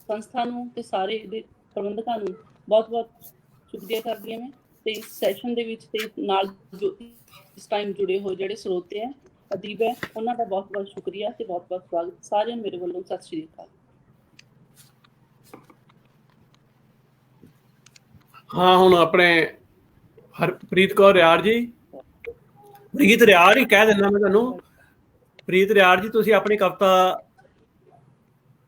ਸੰਸਥਾ ਨੂੰ ਤੇ ਸਾਰੇ ਇਹਦੇ ਪ੍ਰਬੰਧਕਾਂ ਨੂੰ ਬਹੁਤ-ਬਹੁਤ ਸ਼ੁਕਰੀਆ ਕਰਦੀ ਹਾਂ ਮੈਂ। ਤੇ ਇਸ ਸੈਸ਼ਨ ਦੇ ਵਿੱਚ ਤੇ ਨਾਲ ਜੋ ਇਸ ਟਾਈਮ ਜੁੜੇ ਹੋਏ ਜਿਹੜੇ ਸਰੋਤੇ ਹੈ, ਅਦੀਬ ਹੈ, ਉਹਨਾਂ ਦਾ ਬਹੁਤ-ਬਹੁਤ ਸ਼ੁਕਰੀਆ ਤੇ ਬਹੁਤ-ਬਹੁਤ ਸਵਾਗਤ। ਸਾਰਿਆਂ ਨੂੰ ਮੇਰੇ ਵੱਲੋਂ ਸਤਿ ਸ਼੍ਰੀ ਅਕਾਲ। ਹਾਂ, ਹੁਣ ਆਪਣੇ ਹਰਪ੍ਰੀਤ ਕੌਰ ਰਿਆੜ ਜੀ, ਪ੍ਰੀਤ ਰਿਆੜ ਹੀ ਕਹਿ ਦਿੰਦਾ ਮੈਂ ਤੁਹਾਨੂੰ। ਪ੍ਰੀਤ ਰਿਆੜ ਜੀ, ਤੁਸੀਂ ਆਪਣੀ ਕਵਿਤਾ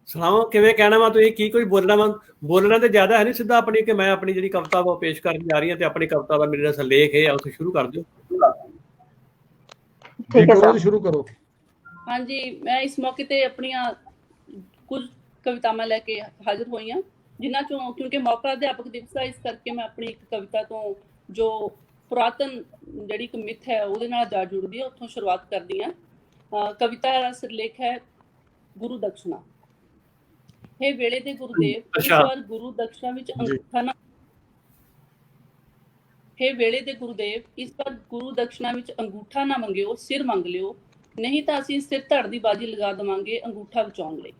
ਸੁਣਾਓ। ਕਿਵੇਂ ਕਹਿਣਾ ਵਾ ਤੁਸੀਂ, ਕੀ ਕੋਈ ਬੋਲਣਾ ਵਾ? ਬੋਲਣਾ ਤੇ ਜ਼ਿਆਦਾ ਹੈ ਨਹੀਂ, ਸਿੱਧਾ ਆਪਣੀ ਕਿ ਮੈਂ ਆਪਣੀ ਜਿਹੜੀ ਕਵਿਤਾ ਵਾ ਪੇਸ਼ ਕਰਨ ਜਾ ਰਹੀ ਹਾਂ ਤੇ ਆਪਣੀ ਕਵਿਤਾ ਦਾ ਮੇਰਾ ਲੇਖ ਹੈ ਉਸ ਸ਼ੁਰੂ ਕਰ ਦਿਓ। ਠੀਕ ਹੈ ਸਰ, ਸ਼ੁਰੂ ਕਰੋ। ਹਾਂਜੀ, ਮੈਂ ਇਸ ਮੌਕੇ ਤੇ ਆਪਣੀਆਂ ਕੁਝ ਕਵਿਤਾਵਾਂ ਲੈ ਕੇ ਹਾਜ਼ਰ ਹੋਈ ਹਾਂ, ਜਿਨ੍ਹਾਂ ਚੋਂ ਕਿਉਂਕਿ ਮੌਕਾ ਅਧਿਆਪਕ ਦਿਵਸ ਦਾ, ਇਸ ਕਰਕੇ ਮੈਂ ਆਪਣੀ ਇੱਕ ਕਵਿਤਾ ਤੋਂ ਜੋ ਪੁਰਾਤਨ ਜਿਹੜੀ ਇੱਕ ਮਿੱਥ ਹੈ ਉਹਦੇ ਨਾਲ ਜਾ ਜੁੜਦੀ ਹੈ, ਉੱਥੋਂ ਸ਼ੁਰੂਆਤ ਕਰਦੀ ਹਾਂ। ਕਵਿਤਾ ਦਾ ਸਿਰਲੇਖ ਹੈ ਗੁਰੂ ਦਕਸ਼ਨਾ। ਹੇ ਵੇਲੇ ਦੇ ਗੁਰੂਦੇਵ, ਇਸ ਵਾਰ ਗੁਰੂ ਦਕਸ਼ਨਾ ਵਿੱਚ ਅੰਗੂਠਾ ਨਾ ਹੇ ਵੇਲੇ ਦੇ ਗੁਰੂਦੇਵ, ਇਸ ਵਾਰ ਗੁਰੂ ਦਕਸ਼ਨਾ ਵਿੱਚ ਅੰਗੂਠਾ ਨਾ ਮੰਗਿਓ, ਸਿਰ ਮੰਗ ਲਿਓ, ਨਹੀਂ ਤਾਂ ਅਸੀਂ ਸਿਰ ਧੜ ਦੀ ਬਾਜੀ ਲਗਾ ਦੇਵਾਂਗੇ ਅੰਗੂਠਾ ਬਚਾਉਣ ਲਈ।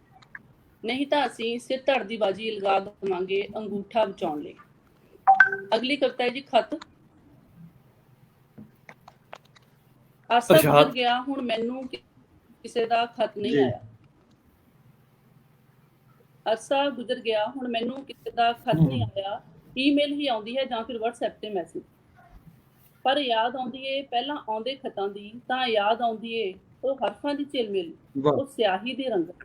ਨਹੀਂ ਤਾਂ ਅਸੀਂ ਸਿਰ ਧੜ ਦੀ ਬਾਜੀ ਲਗਾ ਦੇਵਾਂਗੇ ਅੰਗੂਠਾ ਬਚਾਉਣ ਲਈ। ਅਗਲੀ ਕਵਿਤਾ ਹੈ ਜੀ, ਖਤ। ਅਰਸਾ ਗੁਜ਼ਰ ਗਿਆ, ਹੁਣ ਮੈਨੂੰ ਕਿਸੇ ਦਾ ਖਤ ਨਹੀਂ ਆਇਆ। ਅਰਸਾ ਗੁਜ਼ਰ ਗਿਆ, ਹੁਣ ਮੈਨੂੰ ਕਿਸੇ ਦਾ ਖਤ ਨਹੀਂ ਆਇਆ। ਈਮੇਲ ਹੀ ਆਉਂਦੀ ਹੈ ਜਾਂ ਫਿਰ WhatsApp ਤੇ ਮੈਸੇਜ। ਪਰ ਯਾਦ ਆਉਂਦੀ ਏ ਪਹਿਲਾਂ ਆਉਂਦੇ ਖਤਾਂ ਦੀ, ਤਾਂ ਯਾਦ ਆਉਂਦੀ ਏ ਉਹ ਹਰਫਾਂ ਦੀ ਝਿਲਮਿਲ, ਉਹ ਸਿਆਹੀ ਦੀ ਰੰਗਤ।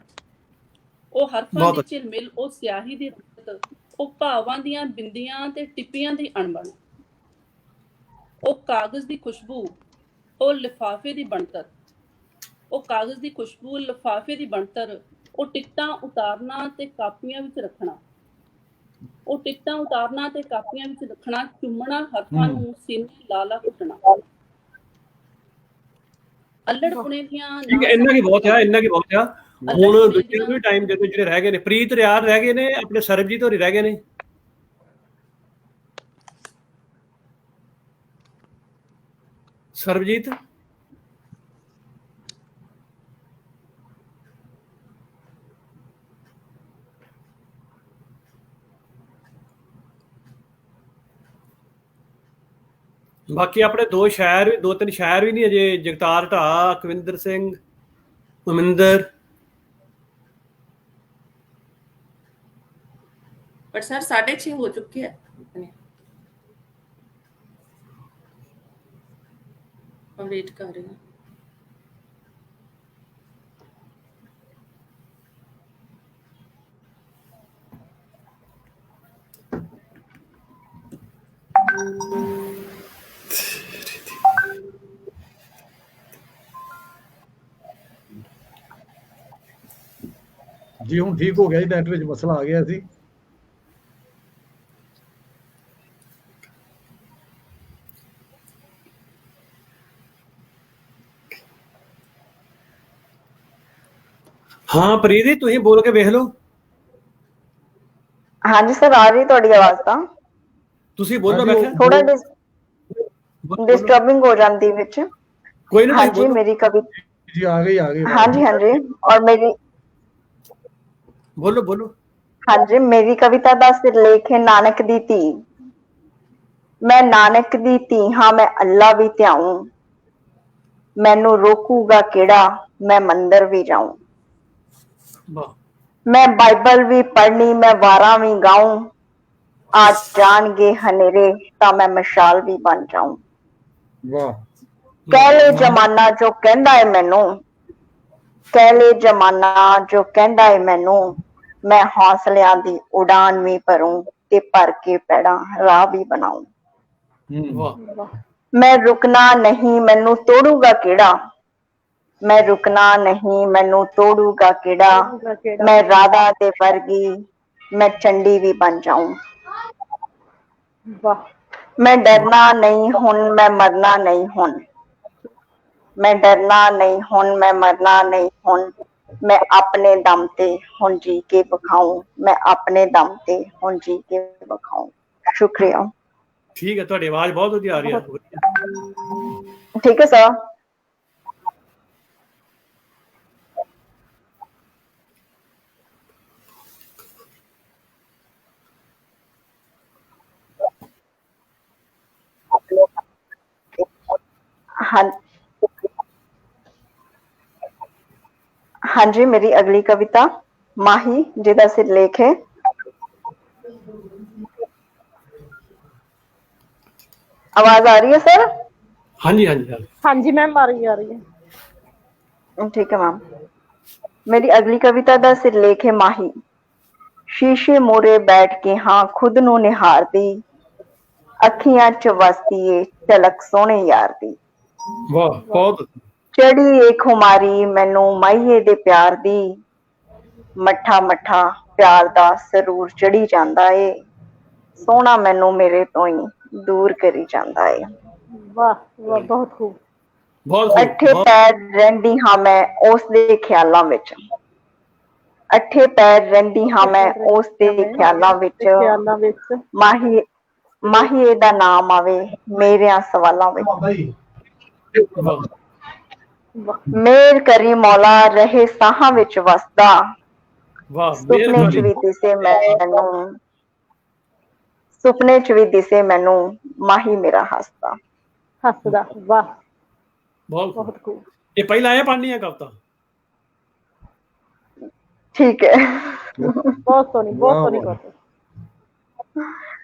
ਉਹ ਹਰਫਾਂ ਦੀ ਝਿਲਮਿਲ, ਉਹ ਸਿਆਹੀ ਦੀ ਰੰਗਤ, ਉਹ ਭਾਵਾਂ ਦੀਆਂ ਬਿੰਦੀਆਂ ਤੇ ਟਿੱਪੀਆਂ ਦੀ ਅਣਬਣ। ਉਹ ਕਾਗਜ਼ ਦੀ ਖੁਸ਼ਬੂ, ਉਹ ਲਿਫਾਫੇ ਦੀ ਬਣਤਰ। ਉਹ ਕਾਗਜ਼ ਦੀ ਖੁਸ਼ਬੂ, ਲਿਫਾਫੇ ਦੀ ਬਣਤਰ। ਉਹ ਟਿਕਟਾਂ ਉਤਾਰਨਾ ਤੇ ਕਾਪੀਆਂ ਵਿੱਚ ਰੱਖਣਾ। ਉਹ ਟਿਕਟਾਂ ਉਤਾਰਨਾ ਤੇ ਕਾਪੀਆਂ ਵਿੱਚ ਰੱਖਣਾ। ਚੁੰਮਣਾ ਹਰਫਾਂ ਨੂੰ, ਸੀਨੇ ਲਾ ਘੁੱਟਣਾ। ਅਲੜਪੁਣੇ ਦੀਆਂ ਇੰਨਾ ਕੀ ਬਹੁਤ ਆ, ਇੰਨਾ ਕੀ ਬਹੁਤ ਆ। ਹੁਣ ਦੂਜੇ ਵੀ ਟਾਈਮ ਦੇ ਜਿਹੜੇ ਰਹਿ ਗਏ ਨੇ, ਪ੍ਰੀਤ ਰਿਆੜ ਰਹਿ ਗਏ ਨੇ, ਆਪਣੇ ਸਰਬਜੀਤ ਹੋਰੀ ਰਹਿ ਗਏ ਨੇ। ਸਰਬਜੀਤ, ਬਾਕੀ ਆਪਣੇ ਦੋ ਤਿੰਨ ਸ਼ਾਇਰ ਵੀ ਨਹੀਂ ਅਜੇ, ਜਗਤਾਰ ਢਾ, ਅਕਵਿੰਦਰ ਸਿੰਘ, ਮਮਿੰਦਰ। पर सर 6:30 हो चुके हैं, हम वेट कर रहे हैं। ਜੀ ਹੁਣ ਠੀਕ ਹੋ ਗਿਆ ਜੀ, ਨੈਟ ਵਿੱਚ ਮਸਲਾ ਆ ਗਿਆ ਸੀ। ਹਾਂ ਪ੍ਰੀਤ ਜੀ, ਤੁਸੀਂ ਬੋਲ ਕੇ ਵੇਖ ਲਓ। ਹਾਂਜੀ ਸਰ, ਆ ਰਹੀ ਤੁਹਾਡੀ ਆਵਾਜ਼ ਤਾਂ। ਤੁਸੀਂ ਬੋਲੋ। ਮੈਂ ਕਿਹਾ ਥੋੜਾ डिस्टर्बिंग हो जाती विच। कोई ना, हाँ जी, मेरी कविता जी आ गई। हाँ जी, और मेरी बोलो। हाँ जी, मेरी कविता दा सिरलेख है नानक दी धी। मैं नानक दी धी हाँ, मैं अल्लाह भी ध्याऊं, मैनू रोकूगा केड़ा, मैं मंदिर भी जाऊं। मैं बाइबल भी पढ़नी, मैं वारा भी गाऊं, आज जाणगे हनेरे तां मैं मशाल भी बन जाऊं। कह ले जमाना जो कहंदा है मैनू, कह ले जमाना जो कहंदा है मैनू, मैं हौसलियां दी उड़ान भी भरूं ते भर के पैड़ा राह भी बनाऊं। मैं रुकना नहीं, मैनू तोड़ूगा केड़ा, मैं रुकना नहीं, मैनू तोड़ूगा केड़ा, मैं राधा ते वर्गी मैं चंडी भी बन जाऊं। मैं डरना नहीं हुन, मैं मरना नहीं हुन, मैं डरना नहीं हुन, मैं मरना नहीं हुन, मैं अपने दम ते हुन जी के बखाऊं, मैं अपने दम ते हुन जी के बखाऊं। शुक्रिया। ठीक है, ਤੁਹਾਡੀ ਆਵਾਜ਼ ਬਹੁਤ ਵਧੀਆ ਆ ਰਹੀ ਹੈ। ठीक है सर। हाँ हाँ जी, मेरी अगली कविता माही जिहदा सिरलेख है। आवाज आ रही है सर? हाँ जी हाँ जी हाँ जी। हाँ जी मैम, आ रही है। ठीक है मैम। मेरी अगली कविता ਦਾ ਸਿਰਲੇਖ ਹੈ ਮਾਹੀ। ਸ਼ੀਸ਼ੇ ਮੋਰੇ ਬੈਠ ਕੇ ਹਾਂ ਖੁਦ ਨੂੰ ਨਿਹਾਰਦੀ, ਅੱਖੀਆਂ ਚ ਵਸਦੀ ਏ ਝਲਕ ਸੋਹਣੇ ਯਾਰ ਦੀ। वाह बहुत ਚੜੀ ਏ ਖੁਮਾਰੀ ਮੈਨੂੰ ਮਾਹੀਏ ਦੇ ਪਿਆਰ ਦੀ, ਮੱਠਾ ਮੱਠਾ ਪਿਆਰ ਦਾ ਸਰੂਰ ਚੜੀ ਜਾਂਦਾ ਏ, ਸੋਹਣਾ ਮੈਨੂੰ ਮੇਰੇ ਤੋਂ ਹੀ ਦੂਰ ਕਰੀ ਜਾਂਦਾ ਏ। वाह वाह, बहुत खूब। बहुत खूब, ਅੱਠੇ बहुत ਪੈਰ ਰਹਿੰਦੀ ਹਾਂ ਮੈਂ ਉਸ ਦੇ ਖਿਆਲਾਂ ਵਿੱਚ, ਅੱਠੇ ਪੈਰ ਰਹਿੰਦੀ ਹਾਂ ਮੈਂ ਉਸ ਦੇ ਖਿਆਲਾਂ ਵਿੱਚ, ख्यालों विच ਮਾਹੀ ਮਾਹੀਏ ਦਾ ਨਾਮ ਆਵੇ ਮੇਰਿਆਂ ਸਵਾਲਾਂ ਵਿੱਚ। वाह वाह ਮੇਰ ਕਰੀ ਮੌਲਾ ਰਹੇ ਸਾਹਾਂ ਵਿੱਚ ਵਸਦਾ, वाह ਸੁਪਨੇ ਚ मेहरबानी ਵੀ ਦਿਸੇ ਮੈਨੂੰ, ਸੁਪਨੇ ਚ ਵੀ ਦਿਸੇ ਮੈਨੂੰ ਮਾਹੀ ਮੇਰਾ ਹੱਸਦਾ। हसदा। वाह बहुत खूब। बहुत खूब। ये पहला आया पढ़नी है कविता। ठीक है, बहुत सोहनी, बहुत वाह, सोहनी वाह। कविता।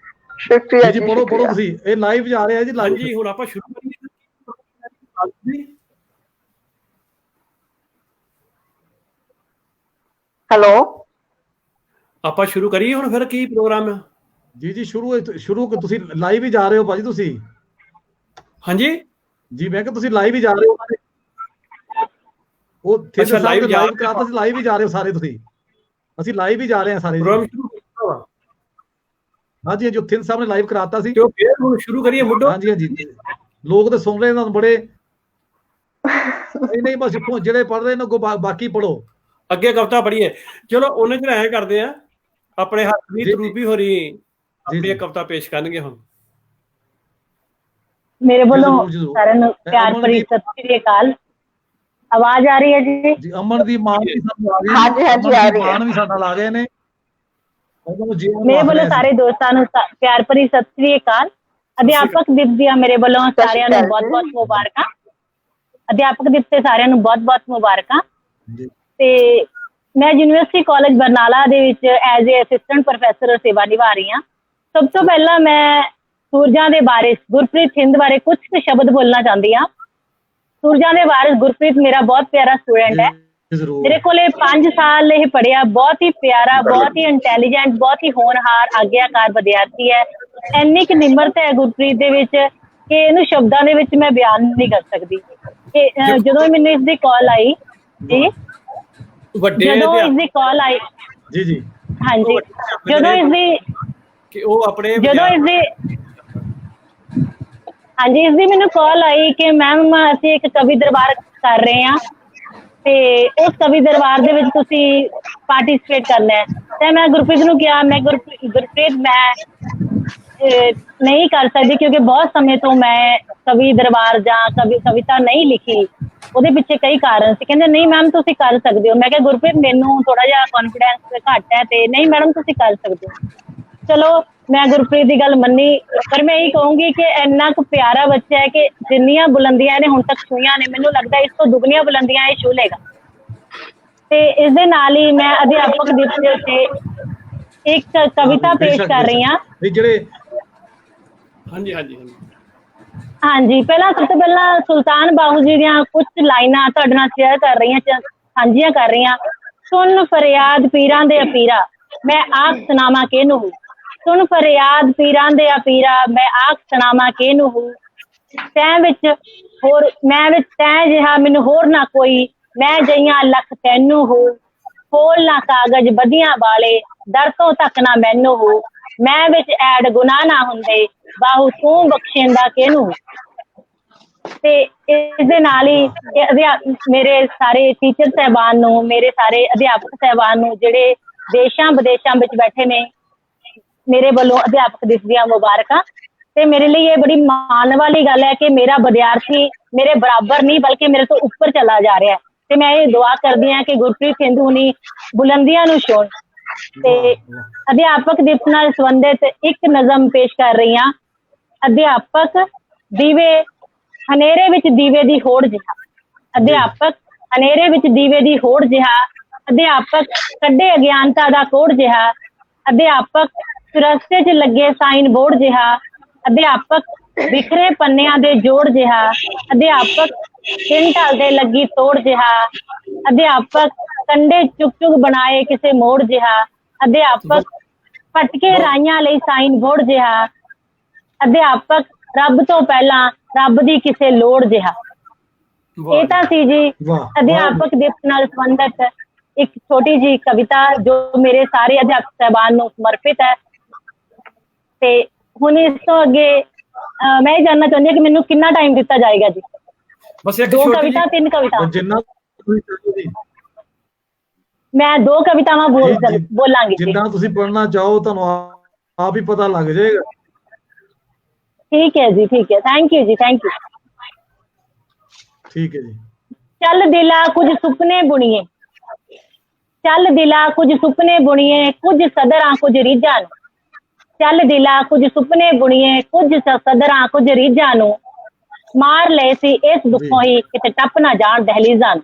शुक्रिया ਜੀ जी ਪੜੋ शुक्रिया। ਤੁਸੀਂ, ਇਹ ਲਾਈਵ ਜਾ ਰਿਹਾ ਜੀ हाँ ਲਾਈਵ। जी हुण आपां शुरू करिए। हेलो, ਆਪਾਂ ਸ਼ੁਰੂ ਕਰੀਏ ਹੁਣ ਫਿਰ ਕੀ ਪ੍ਰੋਗਰਾਮ ਹੈ? ਜੀ ਜੀ ਸ਼ੁਰੂ ਤੁਸੀਂ ਲਾਈਵ ਹੀ ਜਾ ਰਹੇ ਹੋ ਭਾਜੀ ਤੁਸੀਂ। ਹਾਂਜੀ ਜੀ ਮੈਂ ਕਿਹਾ ਤੁਸੀਂ ਲਾਈਵ ਹੀ ਜਾ ਰਹੇ ਹੋ। ਉਹ ਅੱਛਾ, live ਜਾ ਲਾਈਵ ਰਹੇ ਕਰਾਤਾ ਸੀ, ਲਾਈਵ ਹੀ ਜਾ ਰਹੇ ਹੋ ਸਾਰੇ ਤੁਸੀਂ। ਅਸੀਂ ਲਾਈਵ ਹੀ ਜਾ ਰਹੇ ਹਾਂ ਸਾਰੇ ਜੀ। ਪ੍ਰੋਗਰਾਮ ਸ਼ੁਰੂ ਕੀਤਾ ਵਾ ਹਾਂਜੀ ਜੋ ਥਿੰਦ ਸਾਹਿਬ ਨੇ ਲਾਈਵ ਕਰਾਤਾ ਸੀ। ਤੇ ਉਹ ਫਿਰ ਹੁਣ ਸ਼ੁਰੂ ਕਰੀਏ ਮੁੱਢੋਂ। ਹਾਂਜੀ ਹਾਂਜੀ, ਲੋਕ ਤਾਂ ਸੁਣ ਰਹੇ ਨੇ ਬੜੇ। ਨਹੀਂ ਨਹੀਂ, ਬਸ ਜਿਹੜੇ ਪੜ ਰਹੇ ਨੇ ਅੱਗੋਂ ਬਾਕੀ ਪੜੋ। ਅੱਗੇ ਕਵਿਤਾ ਪੜ੍ਹੀਏ। ਚਲੋ ਉਹਨੇ ਚ ਐਂ ਕਰਦੇ ਆ, ਆਪਣੇ ਹਰਪ੍ਰੀਤ ਜੀ, ਰੂਬੀ ਹੋਰੀ ਆਪਣੀ ਜੀ। ਕਵਿਤਾ ਪੇਸ਼ ਕਰਨਗੇ ਹੁਣ। मेरे बोलो ਜ਼ਰੂਰ, ਜ਼ਰੂਰ। सारे नु प्यार भरी ਅਮਨਦੀਪ सत श्री अकाल। आवाज आ रही है जी? ਜੀ, ਅਮਨਦੀਪ ਮਾਨ ਵੀ ਸਾਨੂੰ ਆ ਗਏ ਨੇ। ਹਾਂਜੀ, ਹਾਂਜੀ, ਆ ਰਹੀ ਹੈ। ਮਾਨ ਵੀ ਸਾਡਾ ਲਾ ਗਏ ਨੇ। ਉਹਨਾਂ ਨੂੰ ਜੀਵਨ मेरे ਆਖ बोलो ਰਹੇ सारे ਸੀ। दोस्तां नु प्यार भरी सत श्री अकाल। अध्यापक दिवस ਦੀਆਂ ਮੇਰੇ ਵੱਲੋਂ ਸਾਰਿਆਂ ਨੂੰ ਬਹੁਤ-ਬਹੁਤ ਮੁਬਾਰਕਾਂ। ਅਧਿਆਪਕ ਦਿਵਸ ਤੇ ਸਾਰਿਆਂ ਨੂੰ ਬਹੁਤ-ਬਹੁਤ ਮੁਬਾਰਕਾਂ। ਜੀ ਤੇ ਮੈਂ ਯੂਨੀਵਰਸਿਟੀ ਕਾਲਜ ਬਰਨਾਲਾ ਦੇ ਵਿੱਚ ਐਜ਼ ਏ ਅਸਿਸਟੈਂਟ ਪ੍ਰੋਫੈਸਰ ਸੇਵਾ ਨਿਭਾ ਰਹੀ ਹਾਂ। ਸਭ ਤੋਂ ਪਹਿਲਾਂ ਮੈਂ ਸੂਰਜਾਂ ਦੇ ਵਾਰਿਸ ਗੁਰਪ੍ਰੀਤ ਥਿੰਦ ਬਾਰੇ ਕੁਝ ਕੁ ਸ਼ਬਦ ਬੋਲਣਾ ਚਾਹੁੰਦੀ ਹਾਂ। ਸੂਰਜਾਂ ਦੇ ਵਾਰਿਸ ਗੁਰਪ੍ਰੀਤ ਮੇਰਾ ਬਹੁਤ ਪਿਆਰਾ ਸਟੂਡੈਂਟ ਹੈ। ਜ਼ਰੂਰ। ਮੇਰੇ ਕੋਲੇ 5 ਸਾਲ ਇਹ ਪੜਿਆ। ਬਹੁਤ ਹੀ ਪਿਆਰਾ, ਬਹੁਤ ਹੀ ਇੰਟੈਲੀਜੈਂਟ, ਬਹੁਤ ਹੀ ਹੋਣਹਾਰ, ਆਗਿਆਕਾਰ ਵਿਦਿਆਰਥੀ ਹੈ। ਇੰਨੀ ਕੁ ਨਿਮਰਤਾ ਹੈ ਗੁਰਪ੍ਰੀਤ ਦੇ ਵਿੱਚ ਕਿ ਇਹਨੂੰ ਸ਼ਬਦਾਂ ਦੇ ਵਿੱਚ ਮੈਂ ਬਿਆਨ ਨਹੀਂ ਕਰ ਸਕਦੀ। ਕਿ ਜਦੋਂ ਮੈਨੂੰ ਇਸ ਦੀ ਕਾਲ ਆਈ ਜੀ, ਵੱਡੇ ਜਦੋਂ ਇਸ ਦੀ ਕਾਲ ਆਈ, ਜੀ ਜੀ ਹਾਂਜੀ, ਜਦੋਂ ਇਸ ਦੀ ਕਿ ਉਹ ਆਪਣੇ ਜਦੋਂ ਇਸ ਦੀ ਹਾਂਜੀ ਇਸ ਦੀ ਮੈਨੂੰ ਕਾਲ ਆਈ ਕਿ ਮੈਮ ਅਸੀਂ ਇੱਕ ਕਵੀ ਦਰਬਾਰ ਕਰ ਰਹੇ ਹਾਂ ਤੇ ਉਸ ਕਵੀ ਦਰਬਾਰ ਦੇ ਵਿੱਚ ਤੁਸੀਂ ਪਾਰਟਿਸਿਪੇਟ ਕਰਨਾ ਹੈ। ਤੇ ਮੈਂ ਗੁਰਪ੍ਰੀਤ ਨੂੰ ਕਿਹਾ, ਮੈਂ ਗੁਰਪ੍ਰੀਤ ਮੈਂ ਨਹੀਂ ਕਰ ਸਕਦੀ ਕਿਉਂਕਿ ਬਹੁਤ ਸਮੇਂ ਤੋਂ ਮੈਂ ਕਵੀ ਦਰਬਾਰ ਜਾਂ ਕਵਿਤਾ ਨਹੀਂ ਲਿਖੀ। ਉਹਦੇ ਪਿੱਛੇ ਕਈ ਕਾਰਨ ਸੀ। ਕਹਿੰਦੇ ਨਹੀਂ ਮੈਮ ਤੁਸੀਂ ਕਰ ਸਕਦੇ ਹੋ। ਮੈਂ ਕਿਹਾ ਗੁਰਪ੍ਰੀਤ ਮੈਨੂੰ ਥੋੜਾ ਜਿਹਾ ਕੌਨਫੀਡੈਂਸ ਘੱਟ ਹੈ ਤੇ ਨਹੀਂ ਮੈਡਮ ਤੁਸੀਂ ਕਰ ਸਕਦੇ ਹੋ। ਚਲੋ ਮੈਂ ਗੁਰਪ੍ਰੀਤ ਦੀ ਗੱਲ ਮੰਨੀ, ਪਰ ਮੈਂ ਇਹੀ ਕਹੂੰਗੀ ਕਿ ਇੰਨਾ ਕੁ ਪਿਆਰਾ ਬੱਚਾ ਹੈ ਕਿ ਜਿੰਨੀਆਂ ਬੁਲੰਦੀਆਂ ਇਹਨੇ ਹੁਣ ਤੱਕ ਛੂਹੀਆਂ ਨੇ, ਮੈਨੂੰ ਲੱਗਦਾ ਇਸ ਤੋਂ ਦੁੱਗਣੀਆਂ ਬੁਲੰਦੀਆਂ ਇਹ ਛੂ ਲੇਗਾ। ਤੇ ਇਸ ਦੇ ਨਾਲ ਹੀ ਮੈਂ ਅਧਿਆਪਕ ਦਿਵਸ ਦੇ ਉੱਤੇ ਇੱਕ ਕਵਿਤਾ ਪੇਸ਼ ਕਰ ਰਹੀ ਹਾਂ। ਜਿਹੜੇ ਹਾਂਜੀ ਹਾਂਜੀ ਹਾਂਜੀ ਹਾਂਜੀ, ਸਭ ਤੋਂ ਪਹਿਲਾਂ ਸੁਲਤਾਨ ਬਾਹੂ ਜੀ ਦੀਆਂ ਕੁਝ ਲਾਈਨਾਂ ਤੁਹਾਡੇ ਨਾਲ ਸ਼ੇਅਰ ਕਰ ਰਹੀ ਹਾਂ, ਸਾਂਝੀਆਂ ਕਰ ਰਹੀ ਹਾਂ। ਸੁਣ ਫਰਿਆਦ ਪੀਰਾਂ ਦੇ ਅਪੀਰਾ, ਮੈਂ ਆਖ ਸੁਣਾਵਾਂ ਕਿਹਨੂੰ। ਸੁਣ ਫਰਿਆਦ ਪੀਰਾਂ ਦੇ ਅਪੀਰਾ, ਮੈਂ ਆਖ ਸੁਣਾਵਾਂ ਕਿਹਨੂੰ। ਤੈਂ ਵਿੱਚ ਹੋਰ ਮੈਂ ਵਿੱਚ ਤੈਂ ਜਿਹਾ ਮੈਨੂੰ ਹੋਰ ਨਾ ਕੋਈ, ਮੈਂ ਜਈਆਂ ਲੱਖ ਤੈਨੂੰ ਹੋ। ਖੋਲ ਨਾ ਕਾਗਜ਼ ਵਧੀਆਂ ਵਾਲੇ, ਦਰ ਤੋਂ ਤੱਕ ਨਾ ਮੈਨੂੰ ਹੋ। ਮੈਂ ਵਿੱਚ ਐਡ ਗੁਨਾਹ ਨਾ ਹੁੰਦੇ, ਬਾਹੂ ਤੂੰ ਬਖਸ਼ੇਂਦਾ ਕਿਹਨੂੰ। ਤੇ ਇਸ ਦੇ ਨਾਲ ਹੀ ਮੇਰੇ ਸਾਰੇ ਟੀਚਰ ਸਾਹਿਬਾਨ ਨੂੰ, ਮੇਰੇ ਸਾਰੇ ਅਧਿਆਪਕ ਸਾਹਿਬਾਨ ਨੂੰ ਜਿਹੜੇ ਦੇਸ਼ਾਂ ਵਿਦੇਸ਼ਾਂ ਵਿੱਚ ਬੈਠੇ ਨੇ, ਮੇਰੇ ਵੱਲੋਂ ਅਧਿਆਪਕ ਦਿਵਸ ਦੀਆਂ ਮੁਬਾਰਕਾਂ। ਤੇ ਮੇਰੇ ਲਈ ਇਹ ਬੜੀ ਮਾਣ ਵਾਲੀ ਗੱਲ ਹੈ ਕਿ ਮੇਰਾ ਵਿਦਿਆਰਥੀ ਮੇਰੇ ਬਰਾਬਰ ਨਹੀਂ ਬਲਕਿ ਮੇਰੇ ਤੋਂ ਉੱਪਰ ਚਲਾ ਜਾ ਰਿਹਾ ਹੈ। ਤੇ ਮੈਂ ਇਹ ਦੁਆ ਕਰਦੀ ਹਾਂ ਕਿ ਗੁਰਪ੍ਰੀਤ ਸਿੰਧੂ ਨੇ ਬੁਲੰਦੀਆਂ ਨੂੰ ਛੂਹਣ। ਤੇ ਅਧਿਆਪਕ ਦਿਵਸ ਨਾਲ ਸੰਬੰਧਿਤ ਇੱਕ ਨਜ਼ਮ ਪੇਸ਼ ਕਰ ਰਹੀ ਹਾਂ। ਅਧਿਆਪਕ ਦੀਵੇ ਹਨੇਰੇ ਵਿੱਚ ਦੀਵੇ ਦੀ ਹੋੜ ਜਿਹਾ, ਅਧਿਆਪਕ ਹਨੇਰੇ ਵਿੱਚ ਦੀਵੇ ਦੀ ਹੋੜ ਜਿਹਾ, ਅਧਿਆਪਕ ਕੱਢੇ ਅਗਿਆਨਤਾ ਦਾ ਕੋੜ ਜਿਹਾ, ਅਧਿਆਪਕ ਰਸਤੇ 'ਚ ਲੱਗੇ ਸਾਈਨ ਬੋਰਡ ਜਿਹਾ, ਅਧਿਆਪਕ ਬਿਖਰੇ ਪੰਨਿਆਂ ਦੇ ਜੋੜ ਜਿਹਾ, ਅਧਿਆਪਕ ਦਿਨ ਢਲਦੇ ਲੱਗੀ ਤੋੜ ਜਿਹਾ, ਅਧਿਆਪਕ ਕੰਡੇ ਚੁੱਕ ਚੁੱਕ ਬਣਾਏ ਕਿਸੇ ਮੋੜ ਜਿਹਾ, ਅਧਿਆਪਕ ਭਟਕੇ ਰਾਈਆਂ ਲਈ ਸਾਈਨ ਬੋਰਡ ਜਿਹਾ, ਅਧਿਆਪਕ ਰੱਬ ਤੋਂ ਪਹਿਲਾਂ ਰੱਬ ਦੀ ਕਿਸੇ ਲੋੜ ਜਿਹਾ। ਇਹ ਤਾਂ ਸੀ ਜੀ ਅਧਿਆਪਕ ਦਿਵਸ ਨਾਲ ਸੰਬੰਧਿਤ ਇੱਕ ਛੋਟੀ ਜੀ ਕਵਿਤਾ ਜੋ ਮੇਰੇ ਸਾਰੇ ਅਧਿਆਪਕ ਸਾਹਿਬਾਨ ਨੂੰ ਸਮਰਪਿਤ ਹੈ। ਤੇ ਹੁਣ ਇਸ ਤੋਂ ਅੱਗੇ ਮੈਂ ਇਹ ਜਾਣਨਾ ਚਾਹੁੰਦੀ ਹਾਂ ਕਿ ਮੈਨੂੰ ਕਿੰਨਾ ਟਾਈਮ ਦਿੱਤਾ ਜਾਏਗਾ ਜੀ? ਬਸ ਇੱਕ 2 ਛੋਟੀ ਕਵਿਤਾ 3 ਕਵਿਤਾ? ਜਿੰਨਾ ਤੁਸੀਂ ਚਾਹੋ ਜੀ, ਮੈਂ 2 ਕਵਿਤਾਵਾਂ ਬੋਲਾਂਗੀ ਜੀ। ਜਿੰਨਾ ਤੁਸੀਂ ਪੜ੍ਹਨਾ ਚਾਹੋ ਤੁਹਾਨੂੰ ਆਪ ਹੀ ਪਤਾ ਲੱਗ ਜਾਏਗਾ। ਠੀਕ ਹੈ ਜੀ, ਠੀਕ ਹੈ, ਥੈਂਕ ਯੂ ਜੀ, ਥੈਂਕ ਯੂ। ਠੀਕ ਹੈ ਜੀ। ਚੱਲ ਦਿਲਾ ਕੁਝ ਸੁਪਨੇ ਬੁਣੀਏ, ਚੱਲ ਦਿਲਾ ਕੁਝ ਸੁਪਨੇ ਬੁਣੀਏ, ਕੁਝ ਸਦਰਾਂ ਕੁਝ ਰੀਝਾਂ ਨੂੰ, ਚੱਲ ਦਿਲਾ ਕੁਝ ਸੁਪਨੇ ਬੁਣੀਏ, ਕੁਝ ਸਦਰਾਂ ਕੁਝ ਰੀਝਾਂ ਨੂੰ, ਮਾਰ ਲਏ ਸੀ ਇਸ ਦੁੱਖੋਂ ਹੀ ਕਿਤੇ ਟੱਪ ਨਾ ਜਾਣ ਦਹਲੀਜ਼ਾਂ ਨੂੰ।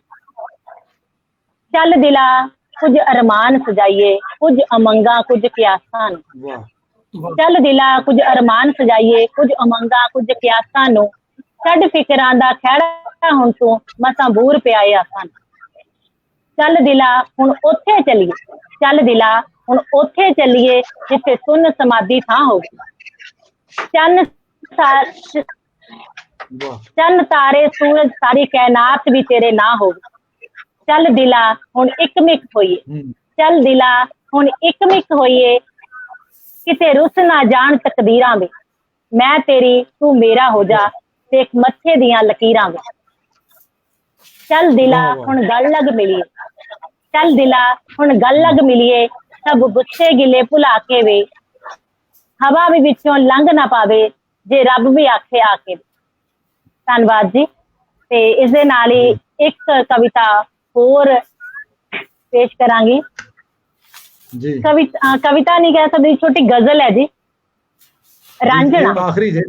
ਚੱਲ ਦਿਲਾ ਕੁਝ ਅਰਮਾਨ ਸਜਾਈਏ, ਕੁਝ ਅਮੰਗਾਂ ਕੁਝ ਕਿਆਸਾਂ ਨੂੰ, ਚੱਲ ਦਿਲਾ ਕੁਝ ਅਰਮਾਨ ਸਜਾਈਏ, ਕੁਝ ਅਮੰਗਾਂ ਕੁਝ ਕਿਆਸਾਂ ਨੂੰ, ਛੱਡ ਫਿਕਰਾਂ ਦਾ ਖਹਿੜਾ ਹੁਣ ਤੂੰ ਮਸਾਂ ਬੂਰ ਪਿਆਏ ਆਸਾਂ ਨੂੰ। ਚੱਲ ਦਿਲਾ ਹੁਣ ਉੱਥੇ ਚੱਲੀਏ, ਚੱਲ ਦਿਲਾ ਹੁਣ ਉੱਥੇ ਚੱਲੀਏ ਜਿੱਥੇ ਸੁੰਨ ਸਮਾਧੀ ਥਾਂ ਹੋਵੇ, ਚੰਨ ਤਾਰੇ ਸੂਰਜ ਸਾਰੀ ਕਾਇਨਾਤ ਵੀ ਤੇਰੇ ਨਾਂ ਹੋਵੇ। ਚੱਲ ਦਿਲਾ ਹੁਣ ਇੱਕਮਿਕ ਹੋਈਏ, ਚੱਲ ਦਿਲਾ ਹੁਣ ਇੱਕਮਿਕ ਹੋਈਏ, ਕਿਤੇ ਰੁੱਸ ਨਾ ਜਾਣ ਤਕਦੀਰਾਂ ਵੇ, ਮੈਂ ਤੇਰੀ ਤੂੰ ਮੇਰਾ ਹੋ ਜਾ ਦੇਖ ਮੱਥੇ ਦੀਆਂ ਲਕੀਰਾਂ ਵੇ। ਚੱਲ ਦਿਲਾ ਹੁਣ ਗੱਲ ਲੱਗ ਮਿਲੀਏ, ਚੱਲ ਦਿਲਾ ਹੁਣ ਗੱਲ ਲੱਗ ਮਿਲੀਏ, ਸਭ ਗੁੱਸੇ ਗਿਲੇ ਭੁਲਾ ਕੇ ਵੇ, ਹਵਾ ਵੀ ਵਿੱਚੋਂ ਲੰਘ ਨਾ ਪਾਵੇ ਜੇ ਰੱਬ ਵੀ ਆਖੇ ਆ ਕੇ। ਧੰਨਵਾਦ ਜੀ। ਤੇ ਇਸ ਦੇ ਨਾਲ ਹੀ ਇੱਕ ਕਵਿਤਾ ਹੋਰ ਪੇਸ਼ ਕਰਾਂਗੀ ਜੀ। ਕਵਿਤਾ ਨਹੀਂ ਕਹਿ ਸਕਦੀ, ਛੋਟੀ ਗਜ਼ਲ ਹੈ ਜੀ। ਰਾਂਝਣਾ। ਆਖਰੀ ਜੀ।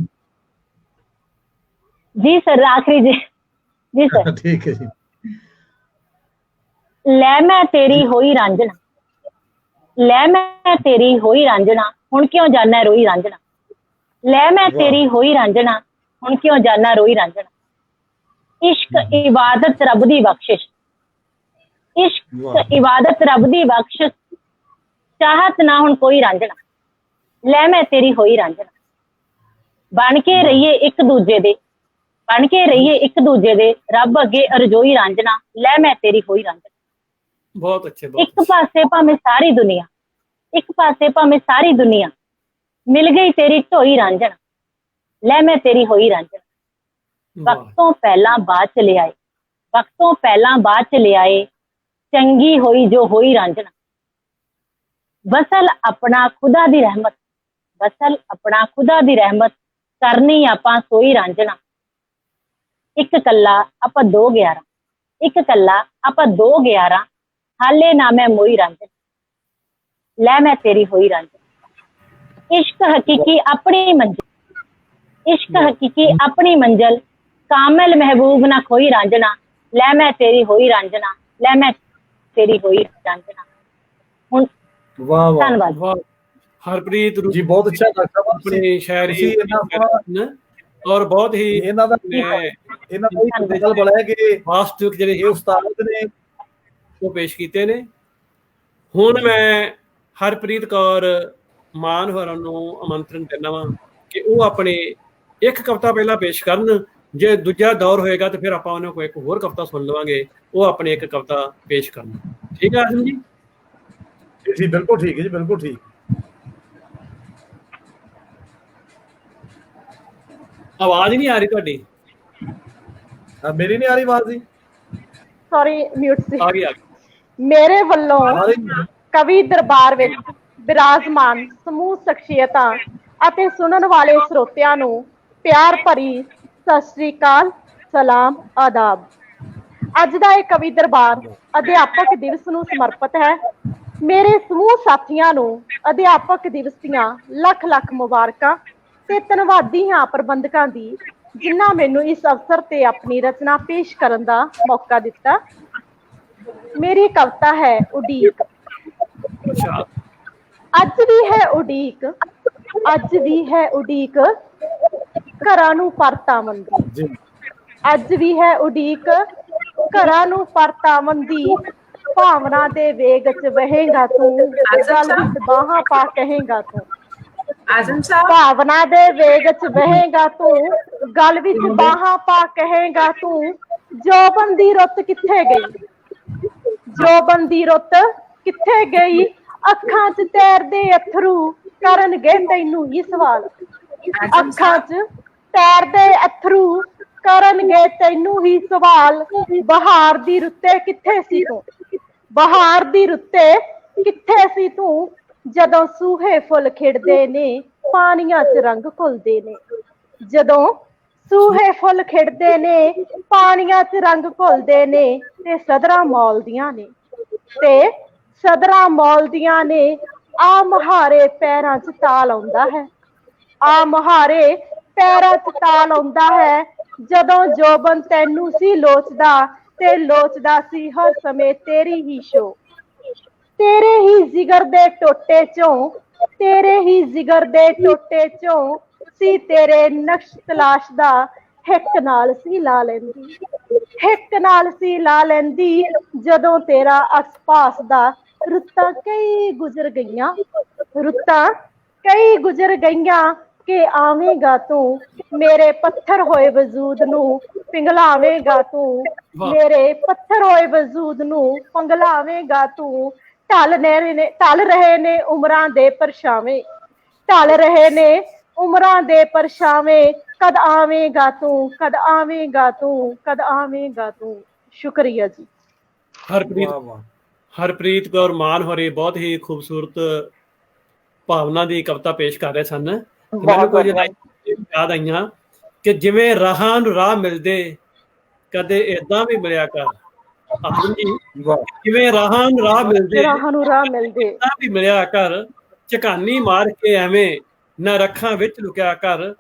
ਜੀ ਸਰ, ਆਖਰੀ ਜੀ। ਜੀ ਸਰ। ਠੀਕ ਹੈ ਜੀ। ਲੈ ਮੈਂ ਤੇਰੀ ਹੋਈ ਰਾਂਝਣਾ, ਲੈ ਮੈਂ ਤੇਰੀ ਹੋਈ ਰਾਂਝਣਾ, ਹੁਣ ਕਿਉਂ ਜਾਨਾ ਰੋਈ ਰਾਂਝਣਾ, ਲੈ ਮੈਂ ਤੇਰੀ ਹੋਈ ਰਾਂਝਣਾ, ਹੁਣ ਕਿਉਂ ਜਾਨਾ ਰੋਈ ਰਾਂਝਣਾ। ਇਸ਼ਕ ਇਬਾਦਤ ਰੱਬ ਦੀ ਬਖਸ਼ਿਸ਼, ਇਸ਼ਕ ਇਬਾਦਤ ਰੱਬ ਦੀ ਬਖਸ਼ਿਸ਼, ਚਾਹਤ ਨਾ ਹੁਣ ਕੋਈ ਰਾਂਝਣਾ, ਲੈ ਮੈਂ ਤੇਰੀ ਹੋਈ ਰਾਂਝਣਾ। ਬਣ ਕੇ ਰਹੀਏ ਇੱਕ ਦੂਜੇ ਦੇ, ਬਣ ਕੇ ਰਹੀਏ ਇੱਕ ਦੂਜੇ ਦੇ, ਰੱਬ ਅੱਗੇ ਅਰਜ਼ੋਈ ਰਾਂਝਣਾ, ਲੈ ਮੈਂ ਤੇਰੀ ਹੋਈ ਰਾਂਝਣਾ। ਬਹੁਤ ਅੱਛੇ। ਇੱਕ ਪਾਸੇ ਭਾਵੇਂ ਸਾਰੀ ਦੁਨੀਆ, ਇੱਕ ਪਾਸੇ ਭਾਵੇਂ ਸਾਰੀ ਦੁਨੀਆ, ਮਿਲ ਗਈ ਤੇਰੀ ਢੋਈ ਰਾਂਝਣਾ, ਲੈ ਮੈਂ ਤੇਰੀ ਹੋਈ ਰਾਂਝਣਾ। ਵਕਤ ਤੋਂ ਪਹਿਲਾਂ ਬਾਅਦ ਚ ਲਿਆਏ, ਵਕਤ ਤੋਂ ਪਹਿਲਾਂ ਬਾਅਦ ਚ ਲਿਆਏ, ਚੰਗੀ ਹੋਈ ਜੋ ਹੋਈ ਰਾਂਝਣਾ। ਵਸਲ ਆਪਣਾ ਖੁਦਾ ਦੀ ਰਹਿਮਤ, ਵਸਲ ਆਪਣਾ ਖੁਦਾ ਦੀ ਰਹਿਮਤ, ਕਰਨੀ ਆਪਾਂ ਸੋਈ ਰਾਂਝਣਾ। ਇੱਕ ਕੱਲਾ ਆਪਾਂ 2-11, ਇੱਕ ਕੱਲਾ ਆਪਾਂ 2-11, ਹਾਲੇ ਨਾ ਮੈਂ ਮੋਈ ਰਾਂਝਣਾ, ਲੈ ਮੈਂ ਤੇਰੀ ਹੋਈ ਰਾਂਝਣਾ। ਇਸ਼ਕ ਹਕੀਕੀ ਆਪਣੀ ਮੰਜ਼ਿਲ, ਇਸ਼ਕ ਹਕੀਕੀ ਆਪਣੀ ਮੰਜ਼ਿਲ, ਕਾਮਿਲ ਮਹਿਬੂਬ ਨਾ ਖੋਈ ਰਾਂਝਣਾ, ਲੈ ਮੈਂ ਤੇਰੀ ਹੋਈ ਰਾਂਝਣਾ, ਲੈ ਮੈਂ ਤੇਰੀ ਹੋਈ ਰਾਂਝਣਾ। ਹੁਣ ਵਾਹ ਵਾਹ ਧੰਨਵਾਦ। ਹਰਪ੍ਰੀਤ ਜੀ, ਬਹੁਤ ਅੱਛਾ ਲੱਗਦਾ ਆਪਣੀ ਸ਼ਾਇਰੀ ਔਰ ਬਹੁਤ ਹੀ ਇਹਨਾਂ ਦਾ ਗੱਲ ਬੜਾ ਹੈ ਕਿ ਵਾਸਤਵਿਕ ਜਿਹੜੇ ਇਹ ਉਸਤਾਦ ਨੇ ਉਹ ਪੇਸ਼ ਕੀਤੇ ਨੇ। ਹੁਣ ਮੈਂ ਹਰਪ੍ਰੀਤ ਕੌਰ ਮਾਨ ਹੋਰਾਂ ਨੂੰ ਆਮੰਤਰਣ ਕਰਨਾ ਵਾ ਕਿ ਉਹ ਆਪਣੇ ਇੱਕ ਕਵਿਤਾ ਪਹਿਲਾਂ ਪੇਸ਼ ਕਰਨ, ਜੇ ਦੂਜਾ ਦੌਰ ਹੋਏਗਾ ਤਾਂ ਫਿਰ ਆਪਾਂ ਉਹਨਾਂ ਕੋਲ ਇੱਕ ਹੋਰ ਕਵਿਤਾ ਸੁਣ ਲਵਾਂਗੇ, ਉਹ ਆਪਣੇ ਇੱਕ ਕਵਿਤਾ ਪੇਸ਼ ਕਰਨ। ਠੀਕ ਹੈ ਆਜ਼ਮ ਜੀ? ਜੀ ਬਿਲਕੁਲ ਠੀਕ ਹੈ ਜੀ, ਬਿਲਕੁਲ ਠੀਕ। ਆਵਾਜ਼ ਨਹੀਂ ਆ ਰਹੀ ਤੁਹਾਡੀ? ਮੇਰੀ ਨਹੀਂ ਆ ਰਹੀ ਆਵਾਜ਼ ਜੀ? ਸੌਰੀ, ਮਿਊਟ ਸੀ। ਆ ਗਈ, ਆ ਗਈ। ਮੇਰੇ ਵੱਲੋਂ ਕਵੀ ਦਰਬਾਰ ਵਿੱਚ ਬਿਰਾਜਮਾਨ ਸਮੂਹ ਸ਼ਖਸੀਅਤਾਂ ਅਤੇ ਸੁਣਨ ਵਾਲੇ ਸਰੋਤਿਆਂ ਨੂੰ ਪਿਆਰ ਭਰੀ ਸਤਿ ਸ੍ਰੀ ਅਕਾਲ, ਸਲਾਮ, ਆਦਾਬ। ਅੱਜ ਦਾ ਇਹ ਕਵੀ ਦਰਬਾਰ ਅਧਿਆਪਕ ਦਿਵਸ ਨੂੰ ਸਮਰਪਿਤ ਹੈ। ਮੇਰੇ ਸਮੂਹ ਸਾਥੀਆਂ ਨੂੰ ਅਧਿਆਪਕ ਦਿਵਸ ਦੀਆਂ ਲੱਖ ਲੱਖ ਮੁਬਾਰਕਾਂ ਤੇ ਧੰਨਵਾਦੀ ਹਾਂ ਪ੍ਰਬੰਧਕਾਂ ਦੀ, ਜਿਨ੍ਹਾਂ ਮੈਨੂੰ ਇਸ ਅਵਸਰ ਤੇ ਆਪਣੀ ਰਚਨਾ ਪੇਸ਼ ਕਰਨ ਦਾ ਮੌਕਾ ਦਿੱਤਾ। ਮੇਰੀ ਕਵਿਤਾ ਹੈ ਉਡੀਕ। ਅੱਜ ਵੀ ਹੈ ਉਡੀਕ, ਅੱਜ ਵੀ ਹੈ ਉਡੀਕ, ਘਰਾਂ ਨੂੰ ਪਰਤਾਵਨ ਦੀ। ਅੱਜ ਵੀ ਹੈ ਉਡੀਕ, ਘਰਾਂ ਨੂੰ ਪਰਤਾਵਨ ਦੀ। ਭਾਵਨਾ ਦੇ ਵੇਗ ਚ ਵਹੇਗਾ ਤੂੰ, ਗਲ ਵਿੱਚ ਬਾਹਾਂ ਪਾ ਕਹੇਗਾ ਤੂੰ। ਭਾਵਨਾ ਦੇ ਵੇਗ ਚ ਵਹੇਗਾ ਤੂੰ, ਗਲ ਵਿੱਚ ਬਾਹਾਂ ਪਾ ਕਹੇਗਾ ਤੂੰ। ਜੋਬਨ ਦੀ ਰੁੱਤ ਕਿੱਥੇ ਗਈ, ਜੋਬਨ ਦੀ ਰੁੱਤ ਕਿੱਥੇ ਗਈ। ਅੱਖਾਂ ਚ ਤੈਰਦੇ ਅਥਰੂ ਕਰਨਗੇ ਤੈਨੂੰ ਹੀ ਸਵਾਲ। ਅੱਖਾਂ ਚ ਤੈਰਦੇ ਅਥਰੂ ਕਰਨਗੇ ਤੈਨੂੰ ਹੀ ਸਵਾਲ। ਬਹਾਰ ਦੀ ਰੁੱਤੇ ਕਿੱਥੇ ਸੀ ਤੂੰ, ਬਹਾਰ ਦੀ ਰੁੱਤੇ ਕਿੱਥੇ ਸੀ ਤੂੰ। ਜਦੋਂ ਸੂਹੇ ਫੁੱਲ ਖਿੜਦੇ ਨੇ, ਪਾਣੀਆਂ ਚ ਰੰਗ ਘੁਲਦੇ ਨੇ। ਜਦੋਂ ਸੂਹੇ ਫੁੱਲ ਖਿੜਦੇ ਨੇ, ਪਾਣੀਆਂ ਚ ਰੰਗ ਘੁਲਦੇ ਨੇ। ਤੇ ਸਦਰਾਂ ਮੌਲਦੀਆਂ ਨੇ, ਤੇ ਸਦਰਾਂ ਮੌਲਦੀਆਂ ਨੇ। ਆ ਮੁਹਾਰੇ ਪੈਰਾਂ ਚ ਤਾਲ ਆਉਂਦਾ ਹੈ, ਆ ਮੁਹਾਰੇ ਪੈਰਾਂ ਚ ਤਾਲ ਆਉਂਦਾ ਹੈ। ਜਦੋਂ ਜੋਬਨ ਤੈਨੂੰ ਸੀ ਲੋਚਦਾ, ਤੇ ਲੋਚਦਾ ਸੀ ਹਰ ਸਮੇਂ ਤੇਰੀ ਹੀ ਸ਼ੋ। ਤੇਰੇ ਹੀ ਜਿਗਰ ਦੇ ਟੋਟੇ ਚੋਂ, ਤੇਰੇ ਹੀ ਜਿਗਰ ਦੇ ਟੋਟੇ ਚੋਂ ਸੀ ਤੇਰੇ ਨਕਸ਼ ਤਲਾਸ਼ ਦਾ। ਹਿੱਕ ਨਾਲ ਸੀ ਲਾ ਲੈਂਦੀ, ਹਿੱਕ ਨਾਲ ਸੀ ਲਾ ਲੈਂਦੀ। ਜਦੋਂ ਤੇਰਾ ਅਕਸ ਪਾਸ ਦਾ। ਰੁੱਤਾਂ ਕਈ ਗੁਜ਼ਰ ਗਈਆਂ, ਰੁੱਤਾਂ ਕਈ ਗੁਜ਼ਰ ਗਈਆਂ। ਕਿ ਆਵੇਂਗਾ ਤੂੰ ਮੇਰੇ ਪੱਥਰ ਹੋਏ ਵਜੂਦ ਨੂੰ ਪਿਘਲਾਵੇਂਗਾ ਤੂੰ। ਮੇਰੇ ਪੱਥਰ ਹੋਏ ਵਜੂਦ ਨੂੰ ਪਿਘਲਾਵੇਂਗਾ ਤੂੰ। ਢਲ ਰਹੇ ਨੇ ਉਮਰਾਂ ਦੇ ਪਰਛਾਵੇਂ, ਢਲ ਰਹੇ ਨੇ ਉਮਰਾਂ ਦੇ ਪਰਛਾਵੇਂ। ਕਦ ਆਵੇਂਗਾ ਤੂੰ, ਕਦ ਆਵੇਂਗਾ ਤੂੰ, ਕਦ ਆਵੇਂਗਾ ਤੂੰ। ਸ਼ੁਕਰੀਆ ਜੀ। ਹਰਪ੍ਰੀਤ ਕੌਰ ਮਾਨ ਹੋਰੇ ਬਹੁਤ ਹੀ ਖੂਬਸੂਰਤ ਭਾਵਨਾ ਦੀ ਕਵਿਤਾ ਪੇਸ਼ ਕਰ ਰਹੇ ਸਨ। ਮੈਨੂੰ ਕੁਝ ਯਾਦ ਆਈਆਂ ਕਿ ਜਿਵੇਂ ਰਾਹਾਂ ਨੂੰ ਰਾਹ ਮਿਲਦੇ, ਕਦੇ ਏਦਾਂ ਵੀ ਮਿਲਿਆ ਕਰ। ਜਿਵੇਂ ਰਾਹਾਂ ਨੂੰ ਰਾਹ ਮਿਲਦੇ, ਰਾਹਾਂ ਨੂੰ ਰਾਹ ਮਿਲਦੇ, ਏਦਾਂ ਵੀ ਮਿਲਿਆ ਕਰ। ਝਕਾਨੀ ਮਾਰ ਕੇ ਐਵੇਂ ਨਾ ਰੱਖਾਂ ਵਿੱਚ ਲੁਕਿਆ ਕਰ।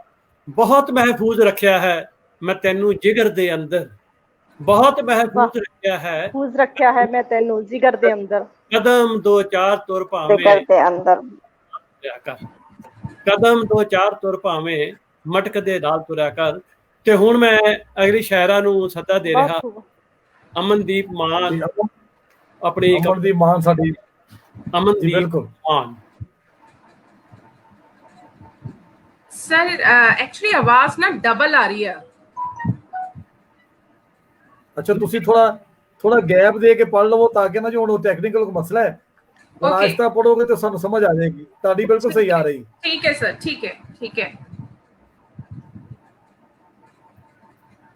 ਬਹੁਤ ਮਹਿਫੂਜ਼ ਰੱਖਿਆ ਹੈ ਮੈਂ ਤੈਨੂੰ ਜਿਗਰ ਦੇ ਅੰਦਰ, ਬਹੁਤ ਮਹਿਫੂਜ਼ ਰੱਖਿਆ ਹੈ, ਮਹਿਫੂਜ਼ ਰੱਖਿਆ ਹੈ ਮੈਂ ਤੈਨੂੰ ਜਿਗਰ ਦੇ ਅੰਦਰ। ਕਦਮ ਦੋ ਚਾਰ ਤੁਰ ਭਾਵੇਂ ਜਿਗਰ ਦੇ ਅੰਦਰ ਕਰ, ਕਦਮ ਦੋ ਚਾਰ ਤੁਰ ਭਾਵੇਂ ਮਟਕਦੇ ਨਾਲ ਤੁਰਿਆ ਕਰ। ਤੇ ਹੁਣ ਮੈਂ ਅਗਲੀ ਸ਼ਾਇਰਾਂ ਨੂੰ ਸੱਦਾ ਦੇ ਰਿਹਾ। ਅਮਨਦੀਪ ਮਾਨ, ਆਪਣੀ ਅਮਨਦੀਪ ਮਾਨ ਸਾਡੀ ਅਮਨਦੀਪ ਮਾਨ। सर एक्चुअली आवाज ना डबल आ रही है। अच्छा ਤੁਸੀਂ ਥੋੜਾ ਗੈਪ ਦੇ ਕੇ ਪੜ ਲਵੋ ਤਾਂ ਕਿ ਨਾ ਜੋ ਹੁਣ ਟੈਕਨੀਕਲ ਕੋਈ ਮਸਲਾ ਹੈ। ਆਹਿਸਤਾ ਪੜੋਗੇ ਤਾਂ ਸਾਨੂੰ ਸਮਝ ਆ ਜਾਏਗੀ। ਤੁਹਾਡੀ ਬਿਲਕੁਲ ਸਹੀ ਆ ਰਹੀ। ठीक है सर, ठीक है, ठीक है।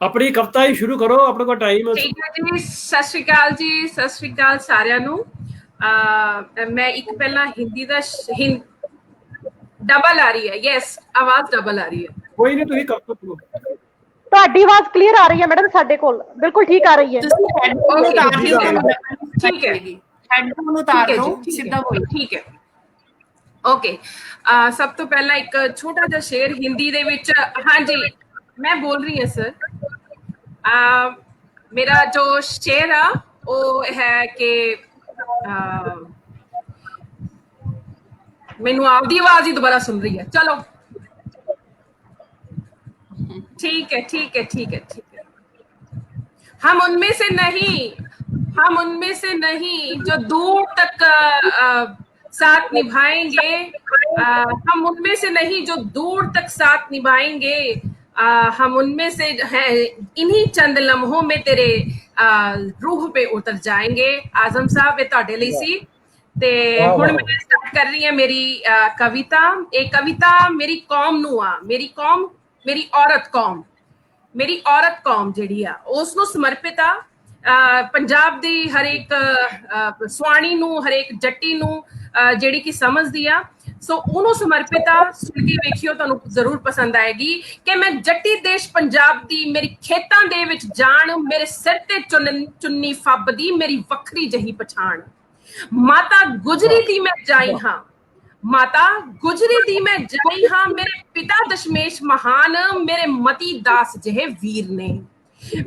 ਆਪਣੀ ਕਵਿਤਾ ਹੀ ਸ਼ੁਰੂ ਕਰੋ, ਆਪਣੇ ਕੋਲ ਟਾਈਮ। ठीक है जी, सत श्री अकाल जी, सत श्री अकाल सारिਆਂ ਨੂੰ। मैं एक पहला हिंदी ਦਾ डबल आ रही है। यस, आवाज डबल आ रही है। ਕੋਈ ਨਹੀਂ, ਤੁਸੀਂ ਕਵਿਤਾ ਪੜੋ। ਤੁਹਾਡੀ ਆਵਾਜ਼ ਕਲੀਅਰ ਆ ਰਹੀ ਹੈ ਮੈਡਮ, ਸਾਡੇ ਕੋਲ ਬਿਲਕੁਲ ਠੀਕ ਆ ਰਹੀ ਹੈ। ठीक है, ਹੈਡਫੋਨ ਉਤਾਰ ਦਿਓ, ਸਿੱਧਾ ਬੋਲੋ। ठीक है, ओके। ਸਭ ਤੋਂ ਪਹਿਲਾਂ ਇੱਕ ਛੋਟਾ ਜਿਹਾ ਸ਼ੇਰ ਹਿੰਦੀ ਦੇ ਵਿੱਚ। ਹਾਂਜੀ, ਮੈਂ ਬੋਲ ਰਹੀ ਹਾਂ ਸਰ। ਮੇਰਾ ਜੋ ਸ਼ੇਰ ਆ ਉਹ ਹੈ ਕਿ ਮੈਨੂੰ ਆਪਦੀ ਆਵਾਜ਼ ਹੀ ਦੁਬਾਰਾ ਸੁਣ ਰਹੀ ਹੈ। ਚਲੋ ठीक है, ठीक है, ठीक है, ठीक है। हम उनमें से नहीं, हम उनमें से नहीं जो दूर तक साथ निभाएंगे। हम उनमें से नहीं जो दूर तक साथ निभाएंगे। हम उनमें से हैं, इन्हीं चंद लम्हों में तेरे रूह पे उतर जाएंगे। आजम साहब ये तुहाडे लई सी। ते हुण मैं स्टार्ट कर रही है मेरी कविता। एक कविता मेरी कौम नू आ, मेरी कौम, मेरी औरत कौम, मेरी औरत कौम जिहड़ी आ उस नू समर्पित आ। ਪੰਜਾਬ ਦੀ ਹਰੇਕ ਸੁਆਣੀ ਨੂੰ, ਹਰੇਕ ਜੱਟੀ ਨੂੰ ਜਿਹੜੀ ਕਿ ਸਮਝਦੀ ਆ। ਸੋ ਉਹਨੂੰ ਸਮਰਪਿਤ ਆ, ਸੁਣ ਕੇ ਵੇਖਿਓ, ਤੁਹਾਨੂੰ ਜ਼ਰੂਰ ਪਸੰਦ ਆਏਗੀ। ਕਿ ਮੈਂ ਜੱਟੀ ਦੇਸ਼ ਪੰਜਾਬ ਦੀ, ਮੇਰੀ ਖੇਤਾਂ ਦੇ ਵਿੱਚ ਜਾਣ, ਮੇਰੇ ਸਿਰ ਤੇ ਚੁੰਨੀ ਫੱਬਦੀ, ਮੇਰੀ ਵੱਖਰੀ ਜਹੀ ਪਛਾਣ। ਮਾਤਾ ਗੁਜਰੀ ਦੀ ਮੈਂ ਜਾਈ ਹਾਂ, ਮਾਤਾ ਗੁਜਰੀ ਦੀ ਮੈਂ ਜਾਈ ਹਾਂ, ਮੇਰੇ ਪਿਤਾ ਦਸ਼ਮੇਸ਼ ਮਹਾਨ, ਮੇਰੇ ਮਤੀ ਦਾਸ ਜਿਹੇ ਵੀਰ ਨੇ,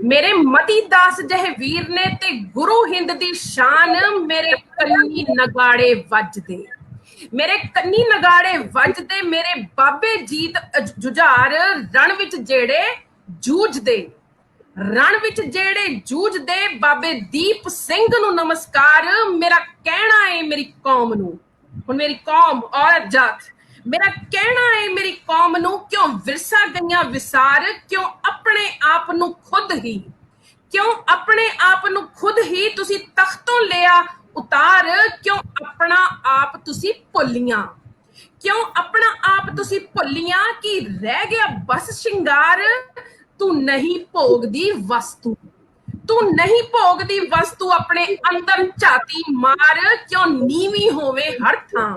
ਮੇਰੇ ਮਤੀ ਦਾਸ ਜਿਹੇ ਵੀਰ ਨੇ, ਤੇ ਗੁਰੂ ਹਿੰਦ ਦੀ ਸ਼ਾਨ, ਮੇਰੇ ਕੰਨੀ ਨਗਾੜੇ ਵੱਜਦੇ, ਮੇਰੇ ਕੰਨੀ ਨਗਾੜੇ ਵੱਜਦੇ, ਮੇਰੇ ਬਾਬੇ ਜੀਤ ਜੁਝਾਰ, ਰਣ ਵਿੱਚ ਜਿਹੜੇ ਜੂਝਦੇ, ਰਣ ਵਿੱਚ ਜਿਹੜੇ ਜੂਝਦੇ, ਬਾਬੇ ਦੀਪ ਸਿੰਘ ਨੂੰ ਨਮਸਕਾਰ। ਮੇਰਾ ਕਹਿਣਾ ਹੈ ਮੇਰੀ ਕੌਮ ਨੂੰ, ਹੁਣ ਮੇਰੀ ਕੌਮ ਔਰਤ ਜਾਤ, ਮੇਰਾ ਕਹਿਣਾ ਹੈ ਮੇਰੀ ਕੌਮ ਨੂੰ, ਕਿਉਂ ਵਿਰਸਾ ਗਈਆਂ ਵਿਸਾਰ, ਕਿਉਂ ਆਪਣੇ ਆਪ ਨੂੰ ਖੁਦ ਹੀ, ਕਿਉਂ ਆਪਣੇ ਆਪ ਨੂੰ ਖੁਦ ਹੀ ਤੁਸੀਂ ਤਖਤੋਂ ਲਿਆ ਉਤਾਰ, ਕਿਉਂ ਆਪਣਾ ਆਪ ਤੁਸੀਂ ਭੁੱਲੀਆਂ, ਕਿਉਂ ਆਪਣਾ ਆਪ ਤੁਸੀਂ ਭੁੱਲੀਆਂ, ਕਿ ਰਹਿ ਗਿਆ ਬਸ ਸ਼ਿੰਗਾਰ, ਤੂੰ ਨਹੀਂ ਭੋਗਦੀ ਵਸਤੂ, ਤੂੰ ਨਹੀਂ ਭੋਗਦੀ ਵਸਤੂ, ਆਪਣੇ ਅੰਦਰ ਝਾਤੀ ਮਾਰ, ਕਿਉਂ ਨੀਵੀਂ ਹੋਵੇ ਹਰ ਥਾਂ,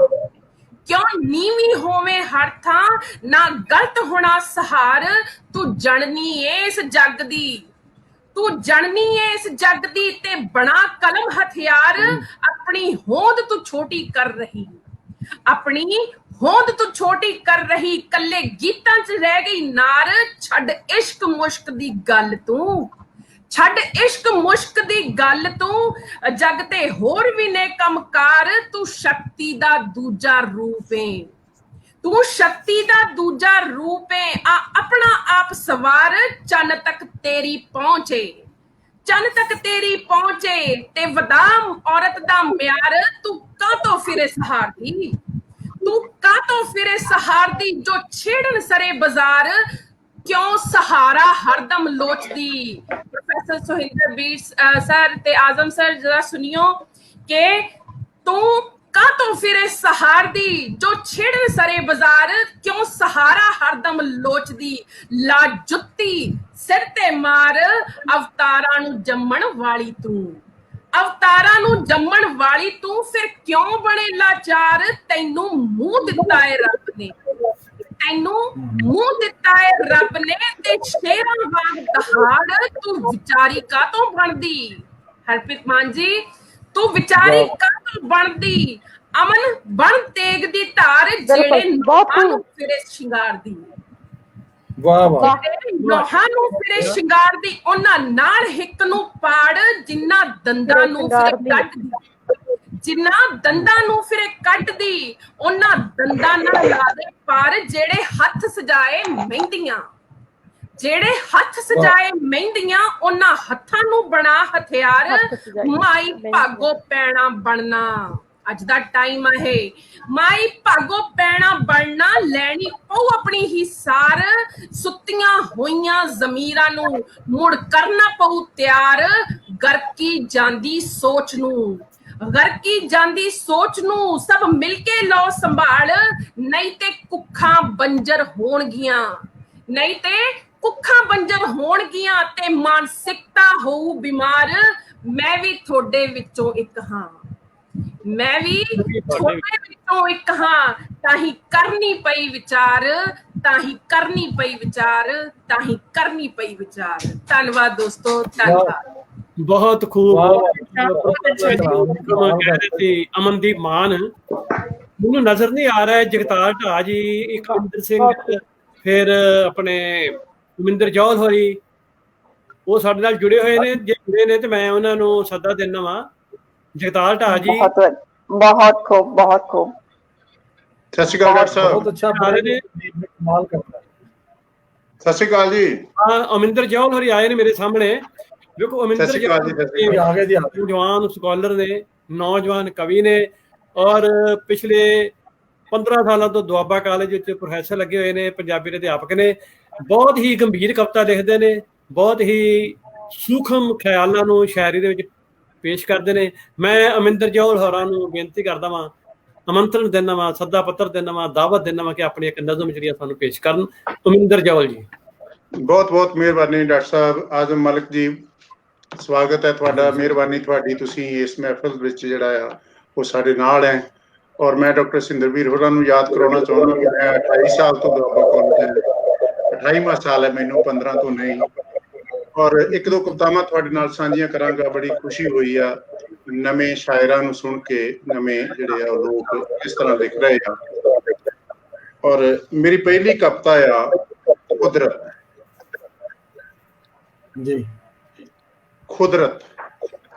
ਕਿਉਂ ਨੀਵੀਂ ਹੋਵੇ ਹਰ ਥਾਂ, ਨਾ ਗਲਤ ਹੋਣਾ ਸਹਾਰ, ਤੂੰ ਜਣਨੀ ਇਸ ਜੱਗ ਦੀ, ਤੂੰ ਜਣਨੀ ਇਸ ਜੱਗ ਦੀ, ਤੇ ਬਣਾ ਕਲਮ ਹਥਿਆਰ, ਆਪਣੀ ਹੋਂਦ ਤੂੰ ਛੋਟੀ ਕਰ ਰਹੀ, ਆਪਣੀ ਹੋਂਦ ਤੂੰ ਛੋਟੀ ਕਰ ਰਹੀ, ਕੱਲੇ ਗੀਤਾਂ 'ਚ ਰਹਿ ਗਈ ਨਾਰ, ਛੱਡ ਇਸ਼ਕ ਮੁਸ਼ਕ ਦੀ ਗੱਲ ਤੂੰ, ਛੱਡ ਇਸ਼ਕ ਮੁਸ਼ਕ ਦੀ ਗੱਲ ਤੂੰ, ਜੱਗ ਤੇ ਹੋਰ ਵੀ ਨੇ ਕੰਮਕਾਰ, ਤੂੰ ਸ਼ਕਤੀ ਦਾ ਦੂਜਾ ਰੂਪ ਏ, ਤੂੰ ਸ਼ਕਤੀ ਦਾ ਦੂਜਾ ਰੂਪ ਏ, ਆ ਆਪਣਾ ਆਪ ਸਵਾਰ, ਚੰਨ ਤੱਕ ਤੇਰੀ ਪਹੁੰਚੇ, ਚੰਨ ਤੱਕ ਤੇਰੀ ਪਹੁੰਚੇ, ਤੇ ਵਧਾ ਔਰਤ ਦਾ ਮਿਆਰ, ਤੂੰ ਕਾਹਤੋਂ ਫਿਰੇ ਸਹਾਰਦੀ, ਤੂੰ ਕਾਹਤੋਂ ਫਿਰੇ ਸਹਾਰਦੀ, ਜੋ ਛੇੜਨ ਸਰੇ ਬਾਜ਼ਾਰ, ਕਿਉਂ ਸਹਾਰਾ ਹਰਦਮ ਲੋਚਦੀ। ਪ੍ਰੋਫੈਸਰ ਸੁਹਿੰਦਰ ਬੀਰ ਸਰ ਤੇ ਆਜ਼ਮ ਸਰ ਜਰਾ ਸੁਣਿਓ, ਕਿ ਤੂੰ ਕਾਹਤੋਂ ਫਿਰੇ ਸਹਾਰਦੀ, ਜੋ ਛੇੜਨ ਸਰੇ ਬਾਜ਼ਾਰ, ਕਿਉਂ ਸਹਾਰਾ ਹਰਦਮ ਲੋਚਦੀ, ਲਾ ਜੁੱਤੀ ਸਿਰ ਤੇ ਮਾਰ, ਅਵਤਾਰਾਂ ਨੂੰ ਜੰਮਣ ਵਾਲੀ ਤੂੰ, ਅਵਤਾਰਾਂ ਨੂੰ ਜੰਮਣ ਵਾਲੀ ਤੂੰ, ਫਿਰ ਕਿਉਂ ਬਣੇ ਲਾਚਾਰ, ਤੈਨੂੰ ਮੂੰਹ ਦਿੱਤਾ ਏ ਰੱਬ ਨੇ, ਤੈਨੂੰ ਮੂੰਹ ਦਿੱਤਾ ਏ ਰੱਬ ਨੇ, ਤੇ ਸ਼ੇਰਾਂ ਵਾਂਗ ਦਹਾੜ, ਤੂੰ ਵਿਚਾਰੀ ਕਾਹਤੋਂ ਬਣਦੀ। ਹਰਪ੍ਰੀਤ ਮਾਨ ਜੀ, ਤੂੰ ਵਿਚਾਰੀ ਕਾਹਤੋਂ ਬਣਦੀ, ਅਮਨ ਬਣ ਤੇਗ ਦੀ ਧਾਰ, ਜਿਹੜੇ ਨੋਹਾਂ ਨੂੰ ਫਿਰੇ ਸ਼ਿੰਗਾਰਦੀ, ਵਾਹ ਵਾਹ, ਨੋਹਾਂ ਨੂੰ ਫਿਰੇ ਸ਼ਿੰਗਾਰਦੀ, ਉਹਨਾਂ ਨਾਲ ਹਿੱਕ ਨੂੰ ਪਾੜ, ਜਿਨ੍ਹਾਂ ਦੰਦਾਂ ਨੂੰ ਫਿਰੇ ਕੱਢਦੀ, ਜਿਨ੍ਹਾਂ ਦੰਦਾਂ ਨੂੰ ਫਿਰੇ ਕੱਢਦੀ, ਉਹਨਾਂ ਦੰਦਾਂ ਨਾਲ ਲਾ ਦੇ ਪਾਰ, ਜਿਹੜੇ ਹੱਥ ਸਜਾਏ ਮਹਿੰਦੀਆਂ, ਜਿਹੜੇ ਹੱਥ ਸਜਾਏ ਮਹਿੰਦੀਆਂ, ਉਹਨਾਂ ਹੱਥਾਂ ਨੂੰ ਬਣਾ ਹਥਿਆਰ, ਮਾਈ ਭਾਗੋ ਪੈਣਾ ਬਣਨਾ। ਅੱਜ ਦਾ ਟਾਈਮ ਹੈ, ਮਾਈ ਭਾਗੋ ਪੈਣਾ ਬਣਨਾ, ਲੈਣੀ ਪਊ ਆਪਣੀ ਹੀ ਸਾਰ, ਸੁੱਤੀਆਂ ਹੋਈਆਂ ਜ਼ਮੀਰਾਂ ਨੂੰ ਮੁੜ ਕਰਨਾ ਪਊ ਤਿਆਰ, ਗਰਕੀ ਜਾਂਦੀ ਸੋਚ ਨੂੰ, ਗਰਕੀ ਜਾਂਦੀ ਸੋਚ ਨੂੰ, ਸਭ ਮਿਲ ਕੇ ਲਓ ਸੰਭਾਲ, ਨਹੀਂ ਤੇ ਕੁੱਖਾਂ ਬੰਜਰ ਹੋਣਗੀਆਂ, ਨਹੀਂ ਤੇ ਕੁੱਖਾਂ ਬੰਜਰ ਹੋਣਗੀਆਂ, ਤੇ ਮਾਨਸਿਕਤਾ ਹੋਊ ਬਿਮਾਰ। ਮੈਂ ਵੀ ਤੁਹਾਡੇ ਵਿੱਚੋਂ ਇੱਕ ਹਾਂ, ਮੈਂ ਵੀ ਤੁਹਾਡੇ ਵਿੱਚੋਂ ਇੱਕ ਹਾਂ, ਤਾਂ ਹੀ ਕਰਨੀ ਪਈ ਵਿਚਾਰ, ਤਾਂ ਹੀ ਕਰਨੀ ਪਈ ਵਿਚਾਰ, ਤਾਂ ਹੀ ਕਰਨੀ ਪਈ ਵਿਚਾਰ। ਧੰਨਵਾਦ ਦੋਸਤੋ, ਧੰਨਵਾਦ। ਬਹੁਤ ਖੂਬ, ਅਮਨਦੀਪ ਮਾਨ। ਮੈਨੂੰ ਨਜ਼ਰ ਨਹੀਂ ਆ ਰਿਹਾ ਜਗਤਾਰ ਢਾ ਜੀ, ਇਕਵਿੰਦਰ ਸਿੰਘ, ਫਿਰ ਆਪਣੇ ਗੁਰਮਿੰਦਰ ਜੌਹਲ ਹੋਰੀ, ਉਹ ਸਾਡੇ ਨਾਲ ਜੁੜੇ ਹੋਏ ਨੇ, ਜੇ ਜੁੜੇ ਨੇ ਤੇ ਮੈਂ ਉਹਨਾਂ ਨੂੰ ਸੱਦਾ ਦੇਣਾ ਵਾ। ਜਗਤਾਰ ਢਾ ਜੀ, ਬਹੁਤ ਖੂਬ, ਬਹੁਤ ਖੂਬ। ਸਤਿ ਸ਼੍ਰੀ ਅਕਾਲ ਡਾਕਟਰ ਸਾਹਿਬ। ਬਹੁਤ ਅੱਛਾ, ਕਮਾਲ ਕਰਦਾ। ਸਤਿ ਸ਼੍ਰੀ ਅਕਾਲ ਜੀ। ਹਾਂ, ਅਮਿੰਦਰ ਜੌਹਲ ਹੋਰੀ ਆਏ ਨੇ ਮੇਰੇ ਸਾਹਮਣੇ। ਦੇਖੋ, ਅਮਿੰਦਰ ਜਵਾਨ ਸਕਾਲਰ ਨੇ, ਨੌਜਵਾਨ ਕਵੀ ਨੇ, ਔਰ ਪਿਛਲੇ 15 ਸਾਲਾਂ ਤੋਂ ਦੁਆਬਾ ਕਾਲਜ ਵਿੱਚ ਪ੍ਰੋਫੈਸਰ ਲੱਗੇ ਹੋਏ ਨੇ, ਪੰਜਾਬੀ ਦੇ ਅਧਿਆਪਕ ਨੇ। ਬਹੁਤ ਹੀ ਗੰਭੀਰ ਕਵਿਤਾ ਲਿਖਦੇ ਨੇ, ਬਹੁਤ ਹੀ ਸੂਖਮ ਖਿਆਲਾਂ ਨੂੰ ਸ਼ਾਇਰੀ ਦੇ ਵਿੱਚ ਪੇਸ਼ ਕਰਦੇ ਨੇ। ਮੈਂ ਅਮਿੰਦਰ ਜੌਹਲ ਹੋਰਾਂ ਨੂੰ ਬੇਨਤੀ ਕਰਦਾ ਵਾਂ, ਆਮੰਤਰਣ ਦਿੰਦਾ ਵਾਂ, ਸੱਦਾ ਪੱਤਰ ਦਿੰਦਾ ਵਾਂ, ਦਾਵਤ ਦਿੰਦਾ ਵਾਂ ਕਿ ਆਪਣੀ ਇੱਕ ਨਜ਼ਮ ਜਿਹੜੀ ਸਾਨੂੰ ਪੇਸ਼ ਕਰਨ। ਅਮਿੰਦਰ ਜੌਹਲ ਜੀ। ਬਹੁਤ ਬਹੁਤ ਮਿਹਰਬਾਨੀ ਡਾਕਟਰ ਸਾਹਿਬ ਆਜ਼ਮ ਮਲਿਕ ਜੀ। ਸਵਾਗਤ ਹੈ ਤੁਹਾਡਾ। ਮਿਹਰਬਾਨੀ ਤੁਹਾਡੀ, ਤੁਸੀਂ ਇਸ ਮਹਿਫਲ ਵਿੱਚ ਜਿਹੜਾ ਆ ਉਹ ਸਾਡੇ ਨਾਲ ਹੈ। ਔਰ ਮੈਂ ਡਾਕਟਰ ਸਿੰਦਰਵੀਰ ਹੋਰਾਂ ਨੂੰ ਯਾਦ ਕਰਾਉਣਾ ਚਾਹੁੰਦਾ ਕਿ ਮੈਂ 28 ਸਾਲ ਤੋਂ ਦੁਆਬਾ ਕਾਲਜ ਹੈ, 28ਵਾਂ ਸਾਲ ਹੈ ਮੈਨੂੰ, 15 ਤੋਂ ਨਹੀਂ। ਔਰ ਇੱਕ ਦੋ ਕਵਿਤਾਵਾਂ ਤੁਹਾਡੇ ਨਾਲ ਸਾਂਝੀਆਂ ਕਰਾਂਗਾ। ਬੜੀ ਖੁਸ਼ੀ ਹੋਈ ਆ ਨਵੇਂ ਸ਼ਾਇਰਾਂ ਨੂੰ ਸੁਣ ਕੇ, ਨਵੇਂ ਜਿਹੜੇ ਆ ਲੋਕ ਕਿਸ ਤਰ੍ਹਾਂ ਲਿਖ ਰਹੇ ਆ। ਔਰ ਮੇਰੀ ਪਹਿਲੀ ਕਵਿਤਾ ਆ ਕੁਦਰਤ ਜੀ। ਕੁਦਰਤ।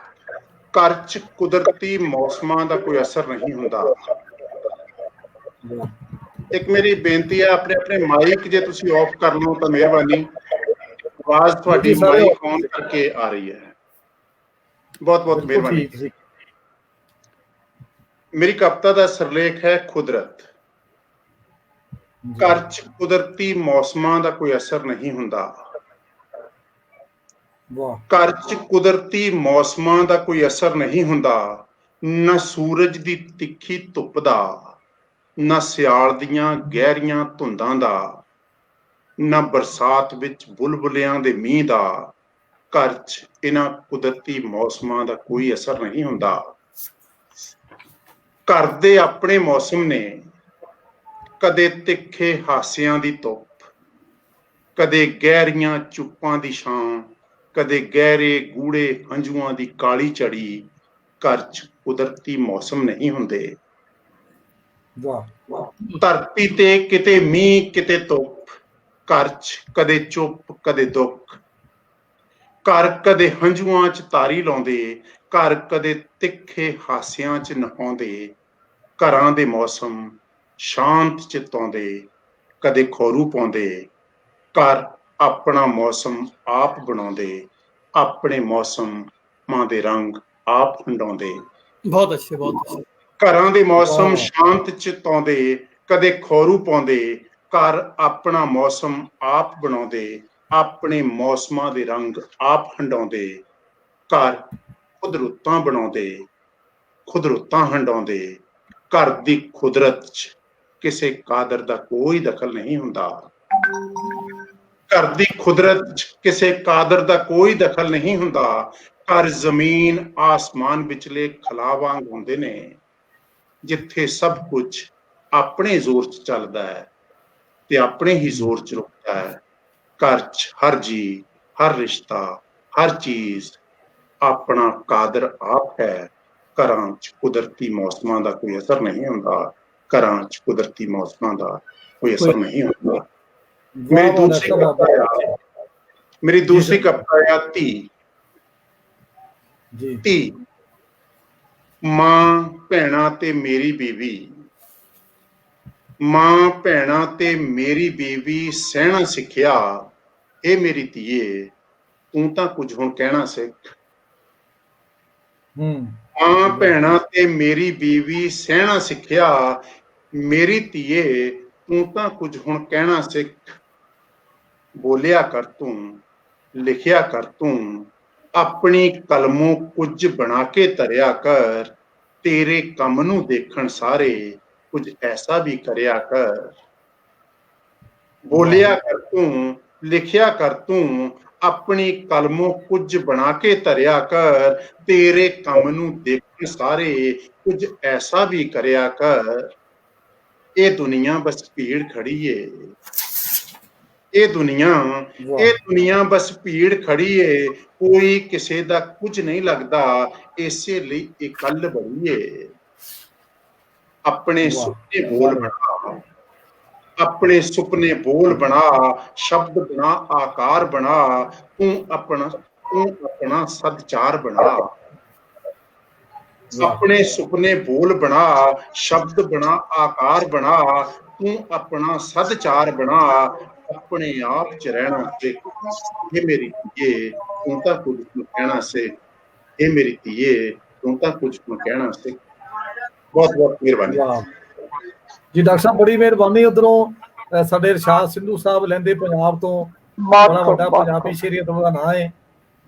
ਘਰ 'ਚ ਕੁਦਰਤੀ ਮੌਸਮਾਂ ਦਾ ਕੋਈ ਅਸਰ ਨਹੀਂ ਹੁੰਦਾ। ਇੱਕ ਮੇਰੀ ਬੇਨਤੀ ਹੈ, ਆਪਣੇ ਆਪਣੇ ਮਾਈਕ ਜੇ ਤੁਸੀਂ ਆਫ ਕਰ ਲਓ ਤਾਂ ਮਿਹਰਬਾਨੀ। ਆਵਾਜ਼ ਤੁਹਾਡੀ ਮਾਈਕ ਔਨ ਕਰਕੇ ਆ ਰਹੀ ਹੈ, ਬਹੁਤ ਬਹੁਤ ਮਿਹਰਬਾਨੀ। ਮੇਰੀ ਕਵਿਤਾ ਦਾ ਸਿਰਲੇਖ ਹੈ ਕੁਦਰਤ। ਘਰ 'ਚ ਕੁਦਰਤੀ ਮੌਸਮਾਂ ਦਾ ਕੋਈ ਅਸਰ ਨਹੀਂ ਹੁੰਦਾ। ਘਰ 'ਚ ਕੁਦਰਤੀ ਮੌਸਮਾਂ ਦਾ ਕੋਈ ਅਸਰ ਨਹੀਂ ਹੁੰਦਾ। ਨਾ ਸੂਰਜ ਦੀ ਤਿੱਖੀ ਧੁੱਪ ਦਾ, ਨਾ ਸਿਆਲ ਦੀਆਂ ਗਹਿਰੀਆਂ ਧੁੰਦਾਂ ਦਾ, ਨਾ ਬਰਸਾਤ ਵਿੱਚ ਬੁਲਬੁਲਿਆਂ ਦੇ ਮੀਂਹ ਦਾ। ਘਰ 'ਚ ਇਹਨਾਂ ਕੁਦਰਤੀ ਮੌਸਮਾਂ ਦਾ ਕੋਈ ਅਸਰ ਨਹੀਂ ਹੁੰਦਾ। ਘਰ ਦੇ ਆਪਣੇ ਮੌਸਮ ਨੇ, ਕਦੇ ਤਿੱਖੇ ਹਾਸਿਆਂ ਦੀ ਧੁੱਪ, ਕਦੇ ਗਹਿਰੀਆਂ ਚੁੱਪਾਂ ਦੀ ਛਾਂ, ਕਦੇ ਗਹਿਰੇ ਗੂੜੇ ਹੰਝੂਆਂ ਦੀ ਕਾਲੀ ਚੜੀ। ਘਰ 'ਚ ਕੁਦਰਤੀ ਮੌਸਮ ਨਹੀਂ ਹੁੰਦੇ। ਧਰਤੀ ਤੇ ਕਿਤੇ ਮੀਂਹ ਕਿਤੇ ਧੁੱਪ, ਘਰ 'ਚ ਕਦੇ ਚੁੱਪ ਕਦੇ ਦੁੱਖ। ਘਰ ਕਦੇ ਹੰਝੂਆਂ 'ਚ ਤਾਰੀ ਲਾਉਂਦੇ, ਘਰ ਕਦੇ ਤਿੱਖੇ ਹਾਸਿਆਂ 'ਚ ਨਹਾਉਂਦੇ। ਘਰਾਂ ਦੇ ਮੌਸਮ ਸ਼ਾਂਤ ਚਿੱਤ ਆਉਂਦੇ, ਕਦੇ ਖੌਰੂ ਪਾਉਂਦੇ। ਘਰ ਆਪਣਾ ਮੌਸਮ ਆਪ ਬਣਾਉਂਦੇ, ਆਪਣੇ ਮੌਸਮਾਂ ਦੇ ਰੰਗ ਆਪ ਹੰਡਾਉਂਦੇ। ਬਹੁਤ ਅੱਛੇ, ਬਹੁਤ ਅੱਛੇ। ਘਰਾਂ ਦੇ ਮੌਸਮ ਸ਼ਾਂਤ ਚਿੱਤ ਆਉਂਦੇ, ਕਦੇ ਖੌਰੂ ਪਾਉਂਦੇ। ਘਰ ਆਪਣਾ ਮੌਸਮ ਆਪ ਬਣਾਉਂਦੇ, ਆਪਣੇ ਮੌਸਮਾਂ ਦੇ ਰੰਗ ਆਪ ਹੰਡਾਉਂਦੇ। ਘਰ ਖੁਦ ਰੁੱਤਾਂ ਬਣਾਉਂਦੇ, ਖੁਦ ਰੁੱਤਾਂ ਹੰਡਾਉਂਦੇ। ਘਰ ਦੀ ਕੁਦਰਤ 'ਚ ਕਿਸੇ ਕਾਦਰ ਦਾ ਕੋਈ ਦਖਲ ਨਹੀਂ ਹੁੰਦਾ। ਘਰ ਦੀ ਕੁਦਰਤ 'ਚ ਕਿਸੇ ਕਾਦਰ ਦਾ ਕੋਈ ਦਖਲ ਨਹੀਂ ਹੁੰਦਾ। ਘਰ ਜ਼ਮੀਨ ਆਸਮਾਨ ਵਿਚਲੇ ਖਲਾ ਵਾਂਗ ਹੁੰਦੇ ਨੇ, ਜਿੱਥੇ ਸਭ ਕੁਝ ਆਪਣੇ ਜ਼ੋਰ 'ਚ ਚੱਲਦਾ ਹੈ ਤੇ ਆਪਣੇ ਹੀ ਜ਼ੋਰ 'ਚ ਰੁਕਦਾ ਹੈ। ਘਰ 'ਚ ਹਰ ਜੀ, ਹਰ ਰਿਸ਼ਤਾ, ਹਰ ਚੀਜ਼ ਆਪਣਾ ਕਾਦਰ ਆਪ ਹੈ। ਘਰਾਂ 'ਚ ਕੁਦਰਤੀ ਮੌਸਮਾਂ ਦਾ ਕੋਈ ਅਸਰ ਨਹੀਂ ਹੁੰਦਾ। ਘਰਾਂ 'ਚ ਕੁਦਰਤੀ ਮੌਸਮਾਂ ਦਾ ਕੋਈ ਅਸਰ ਨਹੀਂ ਹੁੰਦਾ। ਮੇਰੀ ਦੂਸਰੀ ਕਵਿਤਾ ਆ ਧੀ। ਧੀ। ਮਾਂ ਭੈਣਾਂ ਤੇ ਮੇਰੀ ਬੀਵੀ, ਮਾਂ ਭੈਣਾਂ ਤੇ ਮੇਰੀ ਬੀਵੀ ਸਹਿਣਾ ਸਿੱਖਿਆ। ਇਹ ਮੇਰੀ ਧੀਏ ਤੂੰ ਤਾਂ ਕੁਝ ਹੁਣ ਕਹਿਣਾ ਸਿੱਖ। ਮਾਂ ਭੈਣਾਂ ਤੇ ਮੇਰੀ ਬੀਵੀ ਸਹਿਣਾ ਸਿੱਖਿਆ। ਮੇਰੀ ਧੀਏ ਤੂੰ ਤਾਂ ਕੁਝ ਹੁਣ ਕਹਿਣਾ ਸਿੱਖ। ਬੋਲਿਆ ਕਰ ਤੂੰ, ਲਿਖਿਆ ਕਰ ਤੂੰ, ਆਪਣੀ ਕਲਮੋਂ ਕੁਝ ਬਣਾ ਕੇ ਧਰਿਆ ਕਰ। ਤੇਰੇ ਕੰਮ ਨੂੰ ਦੇਖਣ ਸਾਰੇ ਕੁਝ ਐਸਾ ਵੀ ਕਰਿਆ ਕਰ। ਬੋਲਿਆ ਕਰ ਤੂੰ, ਲਿਖਿਆ ਕਰ ਤੂੰ, ਆਪਣੀ ਕਲਮੋਂ ਕੁਝ ਬਣਾ ਕੇ ਧਰਿਆ ਕਰ। ਤੇਰੇ ਕੰਮ ਨੂੰ ਦੇਖਣ ਸਾਰੇ ਕੁਝ ਐਸਾ ਵੀ ਕਰਿਆ ਕਰ। ਇਹ ਦੁਨੀਆ ਬਸ ਭੀੜ ਖੜੀ ਏ, ਇਹ ਦੁਨੀਆ ਬਸ ਭੀੜ ਖੜੀ ਏ। ਕੋਈ ਕਿਸੇ ਦਾ ਕੁਝ ਨਹੀਂ ਲੱਗਦਾ, ਇਸੇ ਲਈ ਇਕੱਲ ਬੜੀ ਏ। ਆਪਣੇ ਸੁਪਨੇ ਬੋਲ ਬਣਾ, ਆਪਣੇ ਸੁਪਨੇ ਬੋਲ ਬਣਾ, ਸ਼ਬਦ ਬਣਾ, ਆਕਾਰ ਬਣਾ। ਤੂੰ ਆਪਣਾ ਸਦਚਾਰ ਬਣਾ। ਆਪਣੇ ਸੁਪਨੇ ਬੋਲ ਬਣਾ, ਸ਼ਬਦ ਬਣਾ, ਆਕਾਰ ਬਣਾ। ਤੂੰ ਆਪਣਾ ਸਦਚਾਰ ਬਣਾ, ਆਪਣੇ ਆਪ 'ਚ ਰਹਿਣਾ ਸਿੱਖ। ਇਹ ਮੇਰੀ ਧੀਏ ਤੂੰ ਤਾਂ ਕੁਝ ਨੂੰ ਕਹਿਣਾ ਸਿੱਖ। ਇਹ ਮੇਰੀ ਧੀਏ ਤੂੰ ਤਾਂ ਕੁਝ ਨੂੰ ਕਹਿਣਾ ਸਿੱਖ। ਬਹੁਤ ਬਹੁਤ ਮਿਹਰਬਾਨੀ ਜੀ ਡਾਕਟਰ ਸਾਹਿਬ, ਬੜੀ ਮਿਹਰਬਾਨੀ। ਉਧਰੋਂ ਸਾਡੇ ਇਰਸ਼ਾਦ ਸਿੰਧੂ ਸਾਹਿਬ ਲੈਂਦੇ ਪੰਜਾਬ ਤੋਂ, ਬੜਾ ਵੱਡਾ ਪੰਜਾਬੀ ਸ਼ੇਰੀਅਤ ਦਾ ਨਾਂ ਹੈ।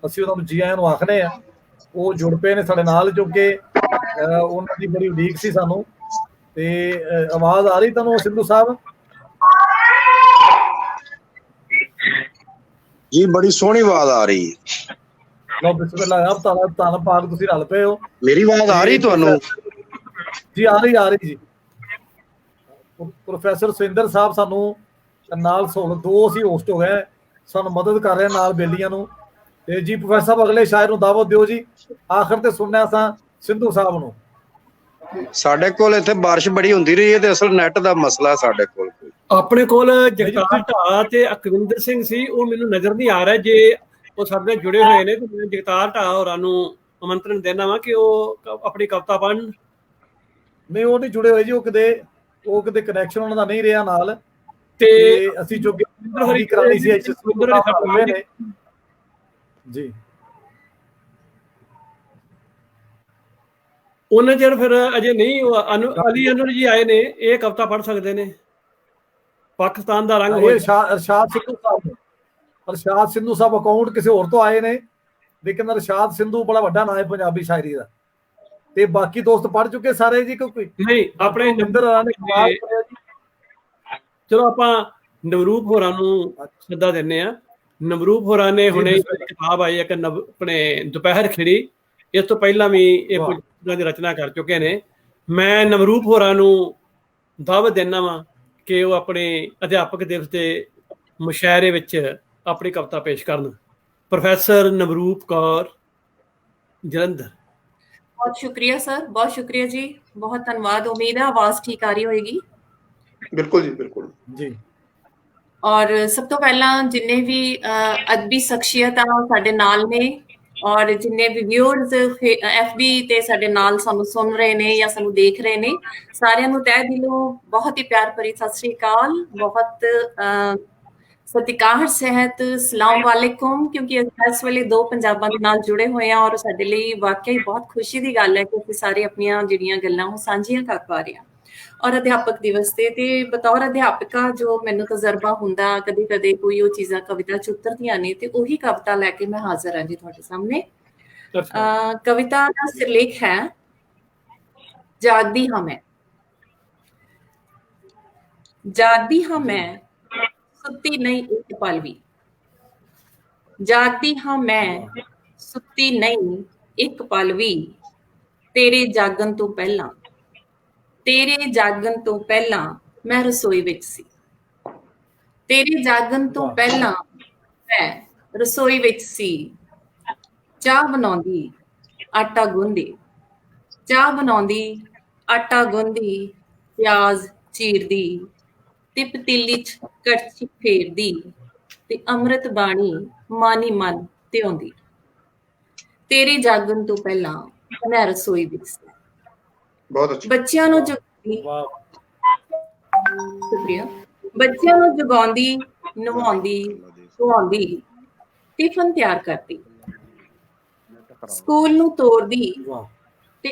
ਅਸੀਂ ਉਹਨਾਂ ਨੂੰ ਜੀ ਆਇਆਂ ਨੂੰ ਆਖਦੇ ਆ। ਉਹ ਜੁੜ ਪਏ ਨੇ ਸਾਡੇ ਨਾਲ, ਜੋ ਕਿ ਉਹਨਾਂ ਦੀ ਬੜੀ ਉਡੀਕ ਸੀ ਸਾਨੂੰ। ਤੇ ਆਵਾਜ਼ ਆ ਰਹੀ ਤੁਹਾਨੂੰ ਸਿੰਧੂ ਸਾਹਿਬ? ਜੀ ਬੜੀ ਸੋਹਣੀ ਆਵਾਜ਼ ਆ ਰਹੀ ਹੈ। ਲਓ ਬਿਸਮਿਲ੍ਲਾ ਆਪ ਧੰਨ ਭਾਗ ਤੁਸੀਂ ਰਲ ਪਏ ਹੋ। ਮੇਰੀ ਆਵਾਜ਼ ਆ ਰਹੀ ਤੁਹਾਨੂੰ? ਜੀ ਆ ਰਹੀ ਜੀ। ਪ੍ਰੋਫੈਸਰ ਸੁਰਿੰਦਰ ਸਾਹਿਬ ਸਾਨੂੰ ਨਾਲ ਸਹੂਲਤ, 2 ਅਸੀਂ ਹੋਸਟ ਹੋ ਗਏ, ਸਾਨੂੰ ਮਦਦ ਕਰ ਰਹੇ ਨਾਲ ਬੇਲੀਆਂ ਨੂੰ। ਤੇ ਜੀ ਪ੍ਰੋਫੈਸਰ ਸਾਹਿਬ ਅਗਲੇ ਸ਼ਾਇਰ ਨੂੰ ਦਾਵਤ ਦਿਓ ਜੀ। ਆਖਰ ਤੇ ਸੁਣਨਾ ਅਸਾਂ ਸਿੰਧੂ ਸਾਹਿਬ ਨੂੰ। ਸਾਡੇ ਕੋਲ ਇੱਥੇ ਬਾਰਿਸ਼ ਬੜੀ ਹੁੰਦੀ ਰਹੀ ਹੈ ਤੇ ਅਸਲ ਨੈਟ ਦਾ ਮਸਲਾ ਸਾਡੇ ਕੋਲ। ਆਪਣੇ ਕੋਲ ਜਗਤਾਰ ਢਾਹ ਤੇ ਅਕਵਿੰਦਰ ਸਿੰਘ ਸੀ, ਉਹ ਮੈਨੂੰ ਨਜ਼ਰ ਨਹੀਂ ਆ ਰਿਹਾ। ਜੇ ਉਹ ਸਾਡੇ ਨਾਲ ਜੁੜੇ ਹੋਏ ਨੇ ਤੇ ਮੈਂ ਜਗਤਾਰ ਢਾਹ ਹੋਰਾਂ ਨੂੰ ਆਮੰਤਰਣ ਦੇਣਾ ਵਾ ਕਿ ਉਹ ਆਪਣੀ ਕਵਿਤਾ ਪੜ੍ਹਨ। ਨਹੀਂ, ਉਹ ਨਹੀਂ ਜੁੜੇ ਹੋਏ ਜੀ, ਉਹ ਕਿਤੇ ਕਨੈਕਸ਼ਨ ਉਹਨਾਂ ਦਾ ਨਹੀਂ ਰਿਹਾ ਨਾਲ। ਤੇ ਅਸੀਂ ਜੋ ਕਰਾਣੀ ਸੀ ਨੇ ਜੀ, ਉਹਨਾਂ ਚਿਰ ਫਿਰ ਅਜੇ ਨਹੀਂ ਅਲੀ ਅਨਵਰ ਜੀ ਆਏ ਨੇ, ਇਹ ਕਵਿਤਾ ਪੜ੍ਹ ਸਕਦੇ ਨੇ। ਪਾਕਿਸਤਾਨ ਦਾ ਰੰਗ ਅਰਸ਼ਾਦ ਸਿੰਧੂ ਸਾਹਿਬ ਅਕਾਊਂਟ ਕਿਸੇ ਹੋਰ ਤੋਂ ਆਏ ਨੇ, ਲੇਕਿਨ ਅਰਸ਼ਾਦ ਸਿੰਧੂ ਬੜਾ ਵੱਡਾ ਨਾਂ ਹੈ ਪੰਜਾਬੀ ਸ਼ਾਇਰੀ ਦਾ। ਤੇ ਬਾਕੀ ਦੋਸਤ ਪੜ੍ਹ ਚੁੱਕੇ ਸਾਰੇ ਜੀ? ਕੋਈ ਨਹੀਂ, ਆਪਣੇ ਨਿੰਦਰ ਨੇ ਕਮਾਲ ਕਰਿਆ ਜੀ। ਚਲੋ ਆਪਾਂ ਨਵਰੂਪ ਹੋਰਾਂ ਨੂੰ ਸੱਦਾ ਦਿੰਨੇ ਆ। ਨਵਰੂਪ ਹੋਰਾਂ ਨੇ ਹੁਣੇ ਕਿਤਾਬ ਆਈ ਇੱਕ ਆਪਣੇ ਦੁਪਹਿਰ ਖਿੜੀ, ਇਸ ਤੋਂ ਪਹਿਲਾਂ ਵੀ ਇਹ ਕੁਝ ਦੀ ਰਚਨਾ ਕਰ ਚੁੱਕੇ ਨੇ। ਮੈਂ ਨਵਰੂਪ ਹੋਰਾਂ ਨੂੰ ਦਾਅਵਤ ਦੇਣਾ ਵਾ ਕਿ ਉਹ ਆਪਣੇ ਅਧਿਆਪਕ ਦਿਵਸ ਦੇ ਮੁਸ਼ਾਇਰੇ ਵਿੱਚ ਆਪਣੀ ਕਵਿਤਾ ਪੇਸ਼ ਕਰਨ। ਪ੍ਰੋਫੈਸਰ ਨਵਰੂਪ ਕੌਰ, ਜਲੰਧਰ। बहुत शुक्रिया सर, बहुत शुक्रिया जी, बहुत धन्यवाद। उम्मीद है आवाज ठीक आ रही होगी। बिल्कुल जी, बिल्कुल जी। और सब तो पहला जिन्ने भी अदबी शख्सियत आ साडे नाल ने और जिन्ने भी व्यूअर्स FB ते साडे नाल सानू सुन रहे ने या सानू देख रहे ने, सारियां नू तहे दिलों बहुत ही प्यार भरी सत श्री अकाल, बहुत सतिकार सहित सलाम वालेकुम। क्योंकि इस वेले 2 पंजाबां दे नाल जुड़े हुए हैं और साडे लई वाकई बहुत खुशी दी गल है कि असीं सारे अपनियां जिहड़ियां गल्लां ओह सांझियां कर पा रहे हैं। और अध्यापक दिवस ते बतौर अध्यापका जो मैनूं तजर्बा हुंदा, कदे कदे कोई ओह चीज़ां कविता च उतरदियां ने ते उही कविता लैके मैं हाज़र हां जी तुहाडे सामने। कविता दा सिरलेख है जागदी हां मैं। जागदी हां मैं, सुत्ती नहीं एक पल भी। जागदी हां मैं, सुत्ती नहीं एक पल भी। तेरे जागन तो पहला, तेरे जागन तो पहला मैं रसोई विच सी। तेरे जागन तो पहला मैं रसोई विच सी। चाह बनाउंदी आटा गुंदी, चाह बनाउंदी आटा गुंदी, प्याज चीरदी ते पतीली च कड़छी फेरदी ते अमृत बाणी मानी मन ते आउंदी। तेरे जागन तो पहला मैं रसोई विच सी। बहुत अच्छा। बच्चियां नूं शुक्रिया। बच्चियां नूं जगाउंदी, नवाउंदी, धुआउंदी, टिफिन तैयार करदी, स्कूल नूं तोरदी ते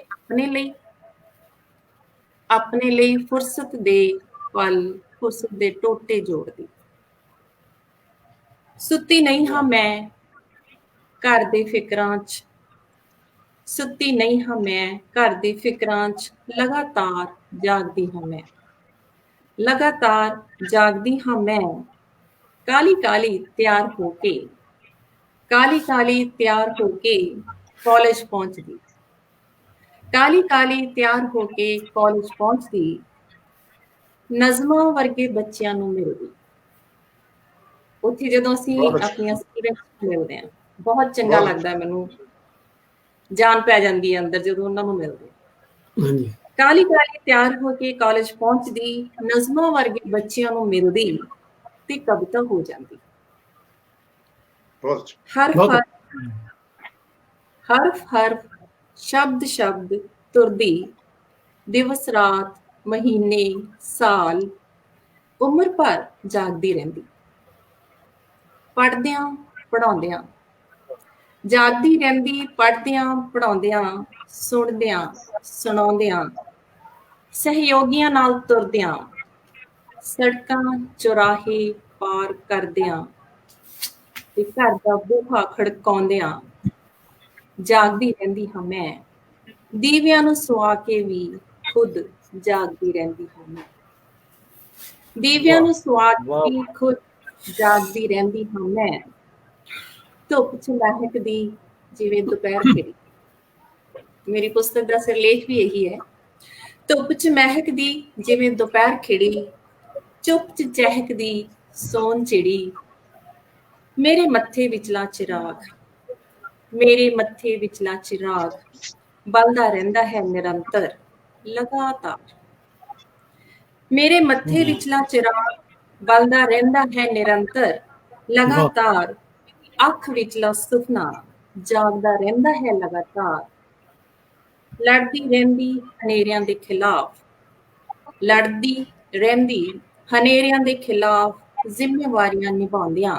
अपने लिए फुरसत दे पल, फुरसत दे टोटे जोड़दी। सुत्ती नहीं हां मैं घर दे फिकरां च, सुत्ती नहीं हां मैं घर दे फिकरां च, लगातार जागदी हां मैं। लगातार जागदी हां मैं, काली काली तैयार होके, काली काली तैयार होके कॉलेज पहुंचदी। काली काली तैयार होके कॉलेज पहुंचदी, नज़मां वर्गे बच्चियां नूं मिलदी। उत्थे जदों असीं अपनियां स्टूडेंट्स मिलदे हां, बहुत चंगा लगदा है, मैनूं जान पै जांदी है अंदर जदों उन्हां नूं मिलदे। काली काली तैयार होके कॉलेज पहुंचदी, नज़मां वर्गे बच्चियां नूं मिलदी ते कविता हो जांदी। हर्फ हर्फ शब्द शब्द तुरदी, दिवस रात महीने साल उम्र भर जागदी रहिंदी। पढ़दियां पढ़ाउंदियां जागदी रहिंदी, पढ़दियां पढ़ाउंदियां, सुणदियां सुणाउंदियां, सहयोगियां नाल तुरदियां, सड़कां चौराहे पार करदियां ते घर दा बूहा खड़काउंदियां जागदी रहिंदी हां मैं। दीवियां नूं सुआ के भी खुद जागदी रहिंदी हां मैं। दीवियां नूं सुआ के खुद जागदी रहिंदी हां मैं। धुप च महकदी ਜਿਵੇਂ ਦੁਪਹਿਰ ਖਿੜੀ। ਮੇਰੀ ਪੁਸਤਕ ਦਾ ਸਿਰਲੇਖ ਵੀ ਇਹੀ ਹੈ। ਧੁੱਪ 'ਚ ਮਹਿਕਦੀ ਜਿਵੇਂ ਦੁਪਹਿਰ ਖਿੜੀ, ਚੁੱਪ 'ਚ ਚਹਿਕਦੀ ਸੋਨ ਚਿੜੀ। ਮੇਰੇ ਮੱਥੇ ਵਿਚਲਾ ਚਿਰਾਗ, ਮੇਰੇ ਮੱਥੇ ਵਿਚਲਾ ਚਿਰਾਗ ਬਲਦਾ ਰਹਿੰਦਾ ਹੈ ਨਿਰੰਤਰ ਲਗਾਤਾਰ। ਮੇਰੇ ਮੱਥੇ ਵਿਚਲਾ ਚਿਰਾਗ ਬਲਦਾ ਰਹਿੰਦਾ ਹੈ ਨਿਰੰਤਰ ਲਗਾਤਾਰ। ਅੱਖ ਵਿਚਲਾ ਸੁਪਨਾ ਜਾਗਦਾ ਰਹਿੰਦਾ ਹੈ ਲਗਾਤਾਰ। ਲੜਦੀ ਰਹਿੰਦੀ ਹਨੇਰਿਆਂ ਦੇ ਖਿਲਾਫ, ਲੜਦੀ ਰਹਿੰਦੀ ਹਨੇਰਿਆਂ ਦੇ ਖਿਲਾਫ ਜ਼ਿੰਮੇਵਾਰੀਆਂ ਨਿਭਾਉਂਦਿਆਂ।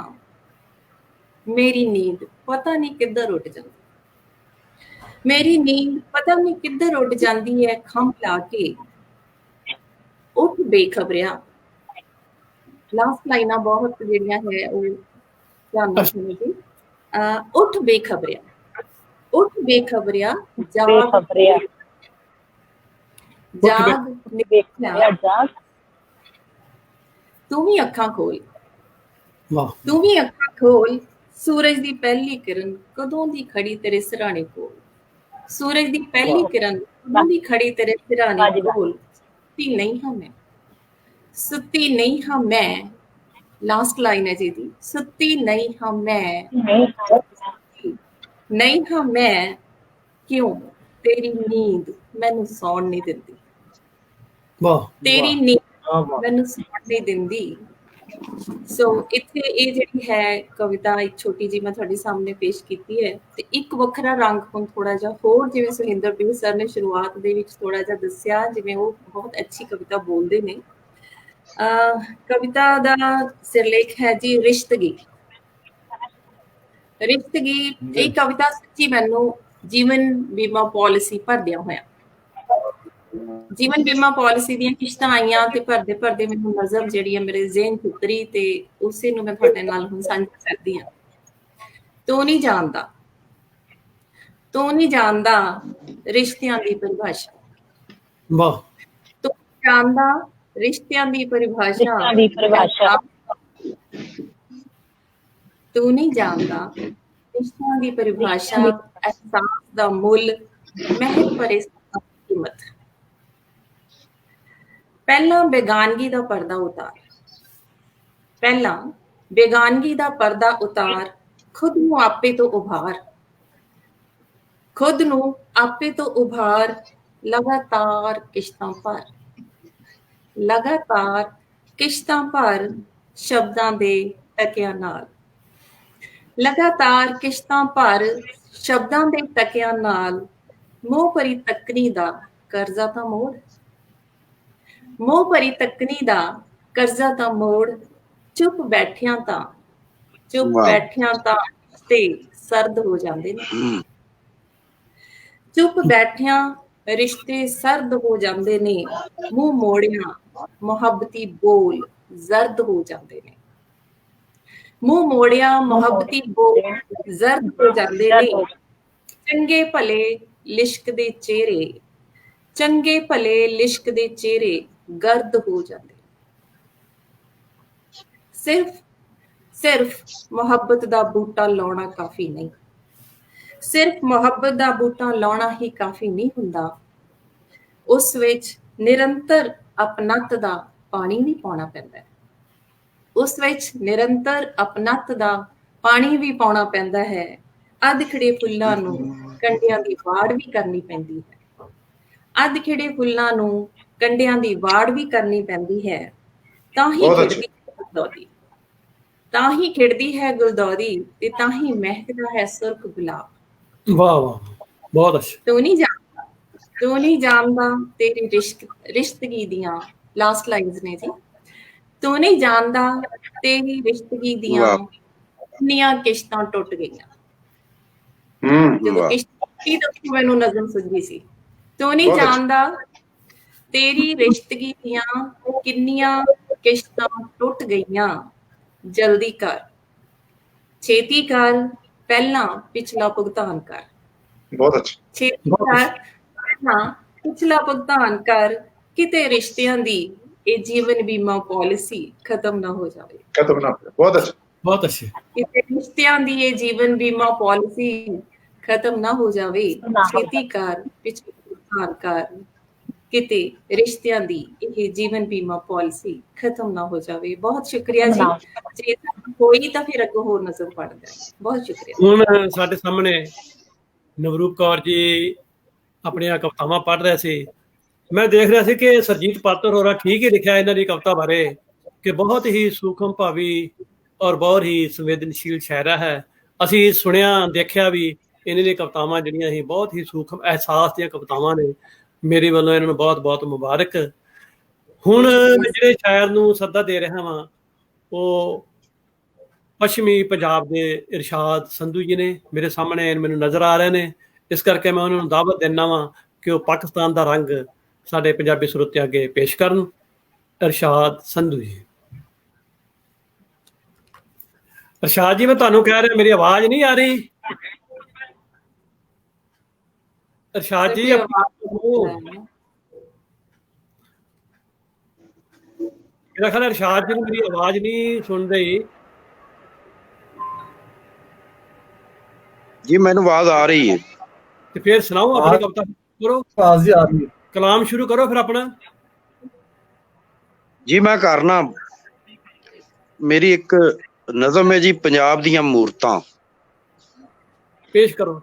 ਮੇਰੀ ਨੀਂਦ ਪਤਾ ਨਹੀਂ ਕਿੱਧਰ ਉੱਡ ਜਾਂਦੀ, ਮੇਰੀ ਨੀਂਦ ਪਤਾ ਨਹੀਂ ਕਿੱਧਰ ਉੱਡ ਜਾਂਦੀ ਹੈ ਖੰਭ ਲਾ ਕੇ। ਉੱਠ ਬੇਖਬਰਿਆ। ਲਾਸਟ ਲਾਈਨਾਂ ਬਹੁਤ ਜਿਹੜੀਆਂ ਹੈ ਉਹ ਧਿਆਨ ਨਾਲ ਸੁਣੋ ਜੀ। ਉੱਠ ਬੇਖਬਰਿਆ, ਉੱਠ ਬੇਖਬਰਿਆ, ਜਾਗ ਜਾਗ ਨਿਕਲਿਆ ਜਾਗ। ਤੂੰ ਵੀ ਅੱਖਾਂ ਖੋਲ, ਤੂੰ ਵੀ ਅੱਖਾਂ ਖੋਲ। ਸੂਰਜ ਦੀ ਪਹਿਲੀ ਕਿਰਨ ਕਦੋਂ ਦੀ ਖੜੀ ਤੇਰੇ ਸਿਰਹਾਣੇ ਕੋਲ। ਸੂਰਜ ਦੀ ਪਹਿਲੀ ਕਿਰਨ ਕਦੋਂ ਦੀ ਖੜੀ ਤੇਰੇ ਸਿਰਹਾਣੇ ਕੋਲ। ਸੁੱਤੀ ਨਹੀਂ ਹਾਂ ਮੈਂ, ਸੁੱਤੀ ਨਹੀਂ ਹਾਂ ਮੈਂ। ਲਾਸਟ ਲਾਈਨ ਹੈ ਜੀ ਦੀ। ਸੁੱਤੀ ਨਹੀਂ ਹਾਂ ਮੈਂ, ਨਹੀਂ ਹਾਂ ਮੈਂ, ਕਿਉਂ ਤੇਰੀ ਨੀਂਦ ਮੈਨੂੰ ਸੌਣ ਨਹੀਂ ਦਿੰਦੀ। ਤੇਰੀ ਨੀਂਦ ਮੈਨੂੰ ਸੌਣ ਨਹੀਂ ਦਿੰਦੀ। ਸੋ ਇੱਥੇ ਇਹ ਜਿਹੜੀ ਹੈ ਕਵਿਤਾ ਇੱਕ ਛੋਟੀ ਜਿਹੀ ਮੈਂ ਤੁਹਾਡੇ ਸਾਹਮਣੇ ਪੇਸ਼ ਕੀਤੀ ਹੈ। ਤੇ ਇੱਕ ਵੱਖਰਾ ਰੰਗ ਹੁਣ ਥੋੜਾ ਜਿਹਾ ਹੋਰ, ਜਿਵੇਂ ਸੁਹਿੰਦਰਪ੍ਰੀਤ ਸਰ ਨੇ ਸ਼ੁਰੂਆਤ ਦੇ ਵਿੱਚ ਥੋੜਾ ਜਿਹਾ ਦੱਸਿਆ, ਜਿਵੇਂ ਉਹ ਬਹੁਤ ਅੱਛੀ ਕਵਿਤਾ ਬੋਲਦੇ ਨੇ। ਕਵਿਤਾ ਦਾ ਸਿਰਲੇਖ ਹੈ ਜੀ ਰਿਸ਼ਤਗੀ। ਰਿਸ਼ਤਗੀ ਇਹ ਕਵਿਤਾ ਸੱਚੀ ਮੈਨੂੰ ਜੀਵਨ ਬੀਮਾ ਪਾਲਿਸੀ ਭਰਦਿਆਂ ਹੋਇਆ, ਜੀਵਨ ਬੀਮਾ ਪਾਲਿਸੀ ਦੀਆਂ ਕਿਸ਼ਤਾਂ ਆਈਆਂ ਤੇ ਭਰਦੇ ਭਰਦੇ ਮੈਨੂੰ ਨਜ਼ਰ ਜਿਹੜੀ ਹੈ ਮੇਰੇ ਜ਼ਿਹਨ ਚ ਉਤਰੀ ਤੇ ਉਸੇ ਨੂੰ ਮੈਂ ਤੁਹਾਡੇ ਨਾਲ ਹੁਣ ਸਾਂਝਾ ਕਰਦੀ ਹਾਂ। ਤੂੰ ਨਹੀਂ ਜਾਣਦਾ, ਤੂੰ ਨਹੀਂ ਜਾਣਦਾ ਰਿਸ਼ਤਿਆਂ ਦੀ ਪਰਿਭਾਸ਼ਾ। ਵਾਹ। ਤੂੰ ਜਾਣਦਾ ਰਿਸ਼ਤਿਆਂ ਦੀ ਪਰਿਭਾਸ਼ਾ। ਤੂੰ ਨਹੀਂ ਜਾਣਦਾ ਰਿਸ਼ਤਿਆਂ ਦੀ ਪਰਿਭਾਸ਼ਾ, ਅਹਿਸਾਸ ਦਾ ਮੁੱਲ, ਮਹਿਕ ਭਰੇ ਕੀਮਤ। ਪਹਿਲਾਂ ਬੇਗਾਨਗੀ ਦਾ ਪਰਦਾ ਉਤਾਰ, ਪਹਿਲਾਂ ਬੇਗਾਨਗੀ ਦਾ ਪਰਦਾ ਉਤਾਰ। ਖੁਦ ਨੂੰ ਆਪੇ ਤੋਂ ਉਭਾਰ, ਖੁਦ ਨੂੰ ਆਪੇ ਤੋਂ ਉਭਾਰ। ਲਗਾਤਾਰ ਕਿਸ਼ਤਾਂ ਭਰ, ਲਗਾਤਾਰ ਕਿਸ਼ਤਾਂ ਭਰ ਸ਼ਬਦਾਂ ਦੇ ਟਕਿਆਂ ਨਾਲ। ਲਗਾਤਾਰ ਕਿਸ਼ਤਾਂ ਭਰ ਸ਼ਬਦਾਂ ਦੇ ਟਕਿਆਂ ਨਾਲ। ਮੋਹ ਭਰੀ ਤੱਕਣੀ ਦਾ ਕਰਜ਼ਾ ਤਾਂ ਮੋੜ, ਮੋਹ ਭਰੀ ਤੱਕਣੀ ਦਾ ਕਰਜ਼ਾ ਤਾਂ ਮੋੜ। ਚੁੱਪ ਬੈਠਿਆਂ ਤਾਂ, ਚੁੱਪ ਬੈਠਿਆਂ ਤਾਂ ਤੇ ਸਰਦ ਹੋ ਜਾਂਦੇ ਨੇ। ਚੁੱਪ ਬੈਠਿਆਂ ਰਿਸ਼ਤੇ ਸਰਦ ਹੋ ਜਾਂਦੇ ਨੇ। ਮੂੰਹ ਮੋੜਿਆਂ ਮੁਹੱਬਤੀ ਬੋਲ ਜ਼ਰਦ ਹੋ ਜਾਂਦੇ ਨੇ। ਮੂੰਹ ਮੋੜਿਆਂ ਮੁਹੱਬਤੀ ਬੋਲ ਜ਼ਰਦ ਹੋ ਜਾਂਦੇ ਨੇ। ਚੰਗੇ ਭਲੇ ਲਿਸ਼ਕਦੇ ਚਿਹਰੇ, ਚੰਗੇ ਭਲੇ ਲਿਸ਼ਕਦੇ ਚਿਹਰੇ ਗਰਦ ਹੋ ਜਾਂਦੇ। ਸਿਰਫ ਸਿਰਫ ਮੁਹੱਬਤ ਦਾ ਬੂਟਾ ਲਾਉਣਾ ਕਾਫੀ ਨਹੀਂ, ਸਿਰਫ ਮੁਹੱਬਤ ਦਾ ਬੂਟਾ ਲਾਉਣਾ ਹੀ ਕਾਫੀ ਨਹੀਂ ਹੁੰਦਾ। ਉਸ ਵਿੱਚ ਨਿਰੰਤਰ ਆਪਣੱਤ ਦਾ ਪਾਣੀ ਵੀ ਪਾਉਣਾ ਪੈਂਦਾ ਹੈ। ਉਸ ਵਿੱਚ ਨਿਰੰਤਰ ਆਪਣੱਤ ਦਾ ਪਾਣੀ ਵੀ ਪਾਉਣਾ ਪੈਂਦਾ ਹੈ। ਅੱਧ ਖਿੜੇ ਫੁੱਲਾਂ ਨੂੰ ਕੰਡਿਆਂ ਦੀ ਵਾੜ ਵੀ ਕਰਨੀ ਪੈਂਦੀ ਹੈ। ਅੱਧ ਖਿੜੇ ਫੁੱਲਾਂ ਨੂੰ ਕੰਡਿਆਂ ਦੀ ਵਾੜ ਵੀ ਕਰਨੀ ਪੈਂਦੀ ਹੈ। ਤਾਂ ਹੀ ਖਿੜਦੀ ਹੈ ਗੁਲਦੌਦੀ, ਤਾਂ ਹੀ ਖਿੜਦੀ ਹੈ ਗੁਲਦੌਦੀ ਤੇ ਤਾਂ ਹੀ ਮਹਿਕਦਾ ਹੈ ਸੁਰਖ ਗੁਲਾਬ। ਵਾਹ ਵਾਹ, ਬਹੁਤ ਅੱਛਾ। ਤੂੰ ਨਹੀਂ ਜਾਣਦਾ, ਤੂੰ ਨਹੀਂ ਜਾਣਦਾ ਤੇਰੀ ਰਿਸ਼ਤਗੀ ਦੀਆਂ ਲਾਸਟ ਲਾਈਨਸ ਨੇ ਜੀ। ਤੂੰ ਨਹੀਂ ਜਾਣਦਾ ਤੇਰੀ ਰਿਸ਼ਤਗੀ ਦੀਆਂ ਕਿੰਨੀਆਂ ਕਿਸ਼ਤਾਂ ਟੁੱਟ ਗਈਆਂ। ਜਦੋਂ ਕਿਸ਼ਤੀ ਤੋਂ ਮੈਨੂੰ ਨਜ਼ਮ ਸੁਝੀ ਸੀ। ਤੂੰ ਨਹੀਂ ਜਾਣਦਾ ਤੇਰੀ ਰਿਸ਼ਤਗੀ ਦੀਆਂ ਕਿੰਨੀਆਂ ਕਿਸ਼ਤਾਂ ਟੁੱਟ ਗਈਆਂ। ਜਲਦੀ ਕਰ, ਛੇਤੀ ਕਰ, ਪਹਿਲਾਂ ਪਿਛਲਾ ਭੁਗਤਾਨ ਕਰ। ਬਹੁਤ ਅੱਛਾ। ਛੇਤੀ ਕਰ, ਪਹਿਲਾਂ ਪਿਛਲਾ ਭੁਗਤਾਨ ਕਰ। ਕਿਤੇ ਰਿਸ਼ਤਿਆਂ ਦੀ ਇਹ ਜੀਵਨ ਬੀਮਾ ਪਾਲਿਸੀ ਖਤਮ ਨਾ ਹੋ ਜਾਵੇ। ਖਤਮ ਨਾ ਹੋ ਜਾਵੇ। ਬਹੁਤ ਅੱਛਾ, ਬਹੁਤ ਅੱਛਾ। ਕਿਤੇ ਰਿਸ਼ਤਿਆਂ ਦੀ ਇਹ ਜੀਵਨ ਬੀਮਾ ਪਾਲਿਸੀ ਖਤਮ ਨਾ ਹੋ ਜਾਵੇ ਛੇਤੀ ਕਾਰ ਪਿੱਛੇ ਕਾਰ ਕਿਤੇ ਰਿਸ਼ਤਿਆਂ ਦੀ ਇਹ ਜੀਵਨ ਬੀਮਾ ਪਾਲਿਸੀ ਖਤਮ ਨਾ ਹੋ ਜਾਵੇ। ਬਹੁਤ ਸ਼ੁਕਰੀਆ ਜੀ। ਜੇ ਕੋਈ ਤਾਂ ਫਿਰ ਅੱਗੋਂ ਹੋਰ ਨਜ਼ਰ ਪੜਦਾ ਹੈ। ਬਹੁਤ ਸ਼ੁਕਰੀਆ। ਹੁਣ ਸਾਡੇ ਸਾਹਮਣੇ ਨਵਰੂਪ ਕੌਰ ਜੀ ਆਪਣੀਆਂ ਕਵਿਤਾਵਾਂ ਪੜ੍ਹ ਰਹੇ ਸੀ। ਮੈਂ ਦੇਖ ਰਿਹਾ ਸੀ ਕਿ ਸਰਜੀਤ ਪਾਤਰ ਹੋਰਾਂ ਠੀਕ ਹੀ ਲਿਖਿਆ ਇਹਨਾਂ ਦੀ ਕਵਿਤਾ ਬਾਰੇ ਕਿ ਬਹੁਤ ਹੀ ਸੂਖਮ ਭਾਵੀ ਔਰ ਬਹੁਤ ਹੀ ਸੰਵੇਦਨਸ਼ੀਲ ਸ਼ਾਇਰਾ ਹੈ। ਅਸੀਂ ਸੁਣਿਆ ਦੇਖਿਆ ਵੀ ਇਹਨਾਂ ਦੀਆਂ ਕਵਿਤਾਵਾਂ ਜਿਹੜੀਆਂ ਸੀ ਬਹੁਤ ਹੀ ਸੂਖਮ ਅਹਿਸਾਸ ਦੀਆਂ ਕਵਿਤਾਵਾਂ ਨੇ। ਮੇਰੇ ਵੱਲੋਂ ਇਹਨਾਂ ਨੂੰ ਬਹੁਤ ਬਹੁਤ ਮੁਬਾਰਕ। ਹੁਣ ਜਿਹੜੇ ਸ਼ਾਇਰ ਨੂੰ ਸੱਦਾ ਦੇ ਰਿਹਾ ਵਾਂ ਉਹ ਪੱਛਮੀ ਪੰਜਾਬ ਦੇ ਇਰਸ਼ਾਦ ਸੰਧੂ ਜੀ ਨੇ। ਮੇਰੇ ਸਾਹਮਣੇ ਮੈਨੂੰ ਨਜ਼ਰ ਆ ਰਹੇ ਨੇ, ਇਸ ਕਰਕੇ ਮੈਂ ਉਹਨਾਂ ਨੂੰ ਦਾਵਤ ਦਿੰਦਾ ਵਾਂ ਕਿ ਉਹ ਪਾਕਿਸਤਾਨ ਦਾ ਰੰਗ ਸਾਡੇ ਪੰਜਾਬੀ ਸਰੋਤਿਆਂ ਅੱਗੇ ਪੇਸ਼ ਕਰਨ। ਇਰਸ਼ਾਦ ਸੰਧੂ ਜੀ। ਇਰਸ਼ਾਦ ਜੀ, ਮੈਂ ਤੁਹਾਨੂੰ ਕਹਿ ਰਿਹਾ ਮੇਰੀ ਆਵਾਜ਼ ਨਹੀਂ ਆ ਰਹੀ? ਇਰਸ਼ਾਦ ਜੀ ਮੇਰਾ ਖਿਆਲ ਇਰਸ਼ਾਦ ਜੀ ਨੂੰ ਮੇਰੀ ਆਵਾਜ਼ ਨਹੀਂ ਸੁਣ ਰਹੀ ਜੀ। ਮੈਨੂੰ ਆਵਾਜ਼ ਆ ਰਹੀ ਹੈ। ਤੇ ਫਿਰ ਸੁਣਾਓ ਆਪਣੀ ਕਵਿਤਾ ਕਰੋ। ਆਵਾਜ਼ ਆ ਰਹੀ ਹੈ। ਕਲਾਮ ਸ਼ੁਰੂ ਕਰੋ ਫਿਰ ਆਪਣਾ। ਜੀ ਮੈਂ ਕਰਨਾ। ਮੇਰੀ ਇੱਕ ਨਜ਼ਮ ਹੈ ਜੀ, ਪੰਜਾਬ ਦੀਆਂ ਮੂਰਤਾਂ। ਪੇਸ਼ ਕਰੋ।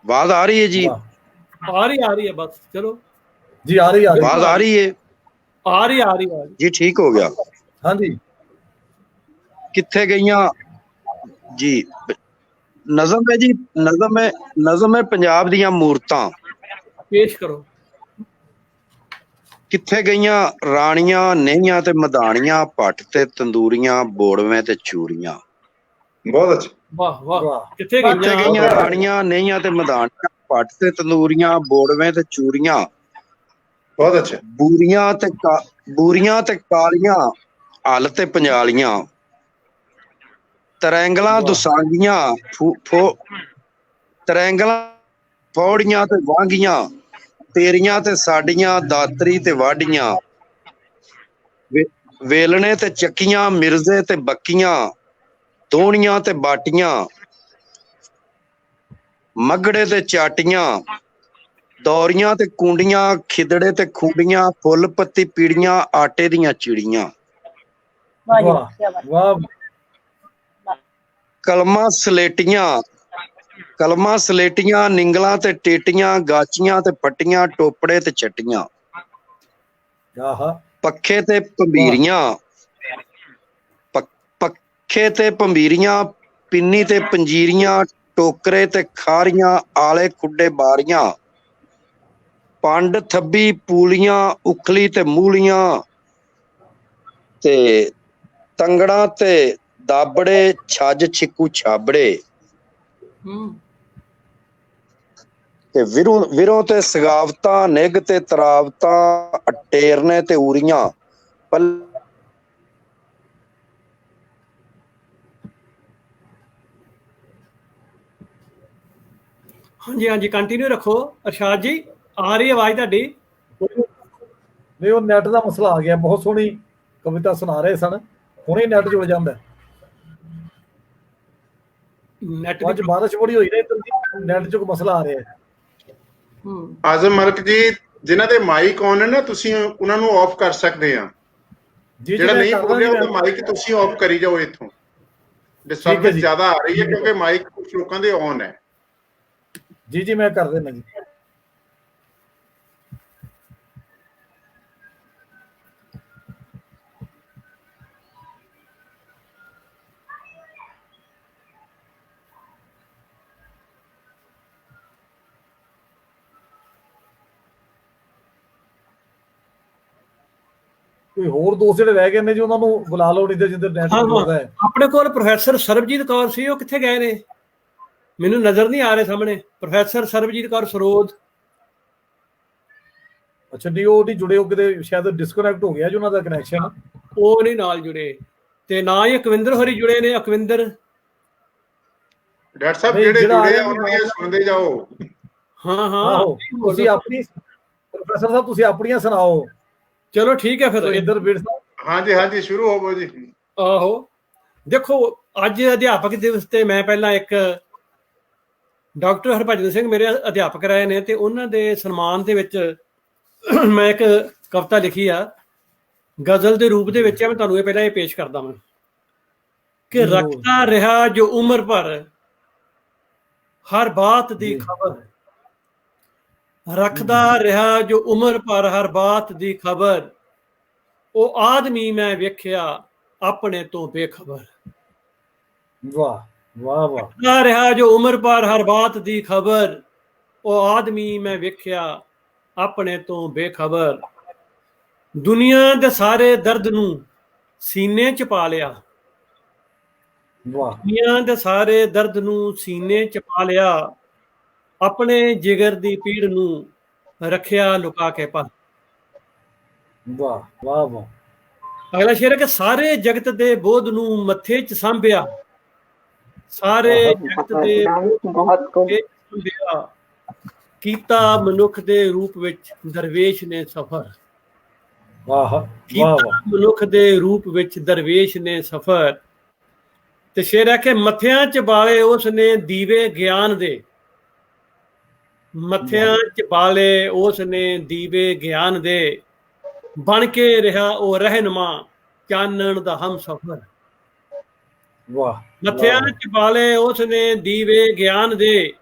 ਆਵਾਜ਼ ਆ ਰਹੀ ਹੈ ਜੀ? ਆ ਰਹੀ ਹੈ ਬਸ ਚਲੋ ਜੀ। ਆ ਰਹੀ ਆਵਾਜ਼ ਆ ਰਹੀ ਹੈ? ਆ ਰਹੀ ਜੀ ਠੀਕ ਹੋ ਗਿਆ। ਹਾਂਜੀ। ਕਿੱਥੇ ਗਈਆਂ ਜੀ? ਨਜ਼ਮ ਹੈ ਜੀ, ਨਜ਼ਮ ਹੈ ਪੰਜਾਬ ਦੀਆਂ ਮੂਰਤਾਂ। ਪੇਸ਼ ਕਰੋ। ਕਿੱਥੇ ਗਈਆਂ ਰਾਣੀਆਂ ਨਹੀਂਆਂ ਤੇ ਮਦਾਣੀਆਂ, ਭੱਟ ਤੇ ਤੰਦੂਰੀਆਂ, ਬੋੜਵੇਂ ਤੇ ਚੂੜੀਆਂ। ਬਹੁਤ ਅੱਛਾ। ਵਾਹ ਵਾਹ। ਕਿੱਥੇ ਗਈਆਂ ਰਾਣੀਆਂ ਨਹੀਂਆਂ ਤੇ ਮਦਾਣੀਆਂ, ਭੱਟ ਤੇ ਤੰਦੂਰੀਆਂ, ਬੋੜਵੇਂ ਤੇ ਚੂੜੀਆਂ। ਬਹੁਤ ਅੱਛਾ। ਬੂਰੀਆਂ ਤੇ ਕਾਲੀਆਂ, ਹਲ ਤੇ ਪੰਜਾਲੀਆਂ, ਤਰੈਂਗਲਾਂ ਦੁਸਾਂਗੀਆਂ, ਤਰੈਂਗਲਾਂ ਫੌੜੀਆਂ ਤੇ ਵਾਂਗੀਆਂ, ਤੇਰੀਆਂ ਤੇ ਸਾਡੀਆਂ, ਦਾਤਰੀ ਤੇ ਵਾਢੀਆਂ, ਵੇਲਣੇ ਤੇ ਚੱਕੀਆਂ, ਮਿਰਜ਼ੇ ਤੇ ਬੱਕੀਆਂ, ਦੋਹਣੀਆਂ ਤੇ ਬਾਟੀਆਂ, ਮੱਗੜੇ ਤੇ ਚਾਟੀਆਂ, ਦੌਰੀਆਂ ਤੇ ਕੁੰਡੀਆਂ, ਖਿਦੜੇ ਤੇ ਖੁੰਡੀਆਂ, ਫੁੱਲ ਪੱਤੀ ਪੀੜੀਆਂ, ਆਟੇ ਦੀਆਂ ਚਿੜੀਆਂ। ਵਾਹ। ਕਲਮਾਂ ਸਲੇਟੀਆਂ, ਨਿੰਗਲਾਂ ਤੇ ਟੇਟੀਆਂ, ਗਾਚੀਆਂ ਤੇ ਫੱਟੀਆਂ, ਟੋਪੜੇ ਤੇ ਛੱਟੀਆਂ, ਪੱਖੇ ਤੇ ਭੰਬੀਰੀਆਂ, ਪਿੰਨੀ ਤੇ ਪੰਜੀਰੀਆਂ, ਟੋਕਰੇ ਤੇ ਖਾਰੀਆਂ, ਆਲੇ ਖੁੱਡੇ ਬਾਰੀਆਂ, ਪੰਡ ਥੱਬੀ ਪੂਲੀਆਂ, ਉਖਲੀ ਤੇ ਮੂਲੀਆਂ, ਤੇ ਤੰਗੜਾਂ ਤੇ ਦਾਬੜੇ, ਛੱਜ ਛਿੱਕੂ ਛਾਬੜੇ, ਤੇ ਵਿਰੋਂ ਤੇ ਸਗਾਵਤਾਂ, ਨਿੱਘ ਤੇ ਤਰਾਵਤਾਂ, ਅਟੇਰਨੇ ਤੇ ਊਰੀਆਂ। ਹਾਂਜੀ ਕੰਟੀਨਿਊ ਰੱਖੋ ਇਰਸ਼ਾਦ ਜੀ। ਆ ਰਹੀ ਆਵਾਜ਼ ਤੁਹਾਡੀ? ਨਹੀਂ, ਉਹ ਨੈਟ ਦਾ ਮਸਲਾ ਆ ਗਿਆ। ਬਹੁਤ ਸੋਹਣੀ ਕਵਿਤਾ ਸੁਣਾ ਰਹੇ ਸਨ, ਹੁਣੇ ਨੈਟ ਜੁੜ ਜਾਂਦਾ। ਅੱਜ ਬਾਰਿਸ਼ ਬੜੀ ਹੋਈ ਨਾ, ਨੈਟ ਚ ਕੋਈ ਮਸਲਾ ਆ ਰਿਹਾ ਹੈ। ਆਜ਼ਮ ਮਲਕ ਜੀ, ਜਿਨ੍ਹਾਂ ਦੇ ਮਾਈਕ ਆਨ ਹੈ ਨਾ, ਤੁਸੀਂ ਉਹਨਾਂ ਨੂੰ ਆਫ ਕਰ ਸਕਦੇ ਆ। ਜਿਹੜਾ ਨਹੀਂ ਬੋਲਿਆ ਉਹਦਾ ਮਾਈਕ ਤੁਸੀਂ ਆਫ ਕਰੀ ਜਾਓ। ਇੱਥੋਂ ਡਿਸਟਰਬੈਂਸ ਜ਼ਿਆਦਾ ਆ ਰਹੀ ਹੈ ਕਿਉਂਕਿ ਮਾਈਕ ਕੁਝ ਲੋਕਾਂ ਦੇ ਆਨ ਹੈ। ਜੀ ਮੈਂ ਕਰ ਦੇਣਾ ਜੀ। ਕੋਈ ਹੋਰ ਦੋਸਤ ਜਿਹੜੇ ਰਹਿ ਗਏ ਨੇ ਜੀ, ਉਹਨਾਂ ਨੂੰ ਬੁਲਾ ਲਓ, ਨਹੀਂ ਤੇ ਜਿੱਧਰ ਨੈਟ ਚੱਲਦਾ ਹੈ। ਆਪਣੇ ਕੋਲ ਪ੍ਰੋਫੈਸਰ ਸਰਬਜੀਤ ਕੌਰ ਸੀ, ਉਹ ਕਿੱਥੇ ਗਏ ਨੇ? ਮੈਨੂੰ ਨਜ਼ਰ ਨਹੀਂ ਆ ਰਹੇ ਸਾਹਮਣੇ। ਪ੍ਰੋਫੈਸਰ ਸਰਬਜੀਤ ਕੌਰ ਸਰੋਦ। ਅੱਛਾ, ਨਹੀਂ ਉਹ ਨਹੀਂ ਜੁੜੇ, ਉਹ ਕਿਤੇ ਸ਼ਾਇਦ ਡਿਸਕਨੈਕਟ ਹੋ ਗਿਆ ਜੀ ਉਹਨਾਂ ਦਾ ਕਨੈਕਸ਼ਨ। ਉਹ ਨਹੀਂ ਨਾਲ ਜੁੜੇ, ਤੇ ਨਾ ਹੀ ਅਕਵਿੰਦਰ ਹੋਰੀ ਜੁੜੇ ਨੇ। ਅਕਵਿੰਦਰ ਡਾਕਟਰ ਸਾਹਿਬ ਜਿਹੜੇ ਜੁੜੇ ਆ ਉਹਨਾਂ ਦੀਆਂ ਸੁਣਦੇ ਜਾਓ। ਹਾਂ ਤੁਸੀਂ ਆਪਣੀ ਪ੍ਰੋਫੈਸਰ ਸਾਹਿਬ ਤੁਸੀਂ ਆਪਣੀਆਂ ਸੁਣਾਓ। ਚਲੋ ਠੀਕ ਹੈ ਫਿਰ। ਇੱਧਰ ਹਾਂਜੀ ਸ਼ੁਰੂ ਹੋਵੋ ਜੀ। ਆਹੋ, ਦੇਖੋ ਅੱਜ ਅਧਿਆਪਕ ਦਿਵਸ ਤੇ ਮੈਂ ਪਹਿਲਾਂ ਇੱਕ ਡਾਕਟਰ ਹਰਭਜਨ ਸਿੰਘ ਮੇਰੇ ਅਧਿਆਪਕ ਰਹੇ ਨੇ, ਤੇ ਉਹਨਾਂ ਦੇ ਸਨਮਾਨ ਦੇ ਵਿੱਚ ਮੈਂ ਇੱਕ ਕਵਿਤਾ ਲਿਖੀ ਆ, ਗਜ਼ਲ ਦੇ ਰੂਪ ਦੇ ਵਿੱਚ ਹੈ। ਮੈਂ ਤੁਹਾਨੂੰ ਇਹ ਪਹਿਲਾਂ ਇਹ ਪੇਸ਼ ਕਰਦਾ ਹਾਂ ਕਿ ਰੱਖਦਾ ਰਿਹਾ ਜੋ ਉਮਰ ਭਰ ਹਰ ਬਾਤ ਦੀ ਖਬਰ, ਰੱਖਦਾ ਰਿਹਾ ਜੋ ਉਮਰ ਭਰ ਹਰ ਬਾਤ ਦੀ ਖਬਰ, ਉਹ ਆਦਮੀ ਮੈਂ ਵੇਖਿਆ ਆਪਣੇ ਤੋਂ ਬੇਖਬਰ। ਵਾਹ ਵਾਹ ਵਾਹ। ਰੱਖਦਾ ਰਿਹਾ ਜੋ ਉਮਰ ਭਰ ਹਰ ਬਾਤ ਦੀ ਖਬਰ, ਉਹ ਆਦਮੀ ਮੈਂ ਵੇਖਿਆ ਆਪਣੇ ਤੋਂ ਬੇਖਬਰ। ਦੁਨੀਆ ਦੇ ਸਾਰੇ ਦਰਦ ਨੂੰ ਸੀਨੇ ਚ ਪਾ ਲਿਆ, ਦੁਨੀਆ ਦੇ ਸਾਰੇ ਦਰਦ ਨੂੰ ਸੀਨੇ ਚ ਪਾ ਲਿਆ, ਆਪਣੇ ਜਿਗਰ ਦੀ ਪੀੜ ਨੂੰ ਰੱਖਿਆ ਲੁਕਾ ਕੇ ਪਰ। ਵਾਹ ਵਾਹ ਵਾਹ। ਅਗਲਾ ਸ਼ੇਰ ਹੈ ਕਿ ਸਾਰੇ ਜਗਤ ਦੇ ਬੋਧ ਨੂੰ ਮੱਥੇ ਚ ਸਾਂਭਿਆ, ਸਾਰੇ ਜਗਤ ਦੇ ਸਾਂਭਿਆ, ਕੀਤਾ ਮਨੁੱਖ ਦੇ ਰੂਪ ਵਿੱਚ ਦਰਵੇਸ਼ ਨੇ ਸਫਰ। ਕੀਤਾ ਮਨੁੱਖ ਦੇ ਰੂਪ ਵਿੱਚ ਦਰਵੇਸ਼ ਨੇ ਸਫਰ। ਤੇ ਸ਼ੇਰ ਹੈ ਕਿ ਮੱਥਿਆਂ ਚ ਬਾਲੇ ਉਸ ਨੇ ਦੀਵੇ ਗਿਆਨ ਦੇ, ਮੱਥਿਆਂ ਚ ਬਾਲੇ ਉਸ ਨੇ ਦੀਵੇ ਗਿਆਨ ਦੇ, ਬਣ ਕੇ ਰਿਹਾ ਉਹ ਰਹਿਨੁਮਾ ਚਾਨਣ ਦਾ ਹਮ ਸਫਰ। ਵਾਹ। ਮੱਥਿਆਂ ਚ ਬਾਲੇ ਉਸ ਨੇ ਦੀਵੇ ਗਿਆਨ ਦੇ,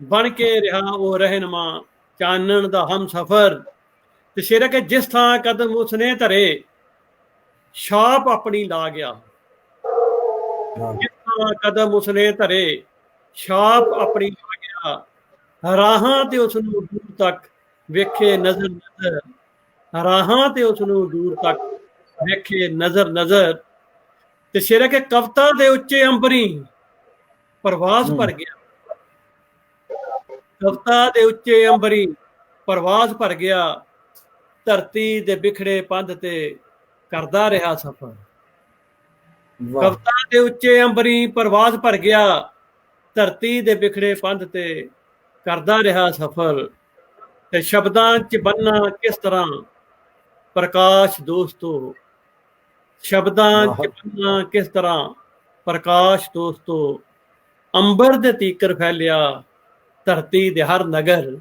ਬਣ ਕੇ ਰਿਹਾ ਉਹ ਰਹਿਨੁਮਾ ਚਾਨਣ ਦਾ ਹਮ ਸਫਰ। ਤੇ ਸ਼ੇਰ ਹੈ ਕਿ ਜਿਸ ਥਾਂ ਕਦਮ ਉਸਨੇ ਧਰੇ ਛਾਪ ਆਪਣੀ ਲਾ ਗਿਆ, ਜਿਸ ਥਾਂ ਕਦਮ ਉਸਨੇ ਧਰੇ ਛਾਪ ਆਪਣੀ ਲਾ ਗਿਆ, ਰਾਹਾਂ ਤੇ ਉਸ ਨੂੰ ਦੂਰ ਤੱਕ ਵੇਖੇ ਨਜ਼ਰ ਨਜ਼ਰ, ਰਾਹਾਂ ਤੇ ਉਸ ਨੂੰ ਦੂਰ ਤੱਕ ਵੇਖੇ ਨਜ਼ਰ ਨਜ਼ਰ। ਤੇ ਸ਼ੇਰ ਹੈ ਕਿ ਕਵਿਤਾ ਦੇ ਉੱਚੇ ਅੰਬਰੀ ਪ੍ਰਵਾਸ ਭਰ ਗਿਆ, ਕਵਿਤਾ ਦੇ ਉੱਚੇ ਅੰਬਰੀ ਪ੍ਰਵਾਸ ਭਰ ਗਿਆ, ਧਰਤੀ ਦੇ ਬਿਖੜੇ ਪੰਧ ਤੇ ਕਰਦਾ ਰਿਹਾ ਸਫਰ। ਕਵਿਤਾ ਦੇ ਉੱਚੇ ਅੰਬਰੀ ਪ੍ਰਵਾਸ ਭਰ ਗਿਆ, ਧਰਤੀ ਦੇ ਬਿਖੜੇ ਪੰਧ ਤੇ ਕਰਦਾ ਰਿਹਾ ਸਫਰ। ਤੇ ਸ਼ਬਦਾਂ ਚ ਬੰਨਾ ਕਿਸ ਤਰ੍ਹਾਂ ਪ੍ਰਕਾਸ਼ ਦੋਸਤੋ, ਸ਼ਬਦਾਂ ਚ ਬੰਨਾ ਕਿਸ ਤਰ੍ਹਾਂ ਪ੍ਰਕਾਸ਼ ਦੋਸਤੋ, ਅੰਬਰ ਦੇ ਤੀਕਰ ਫੈਲਿਆ ਧਰਤੀ ਦੇ ਹਰ ਨਗਰ,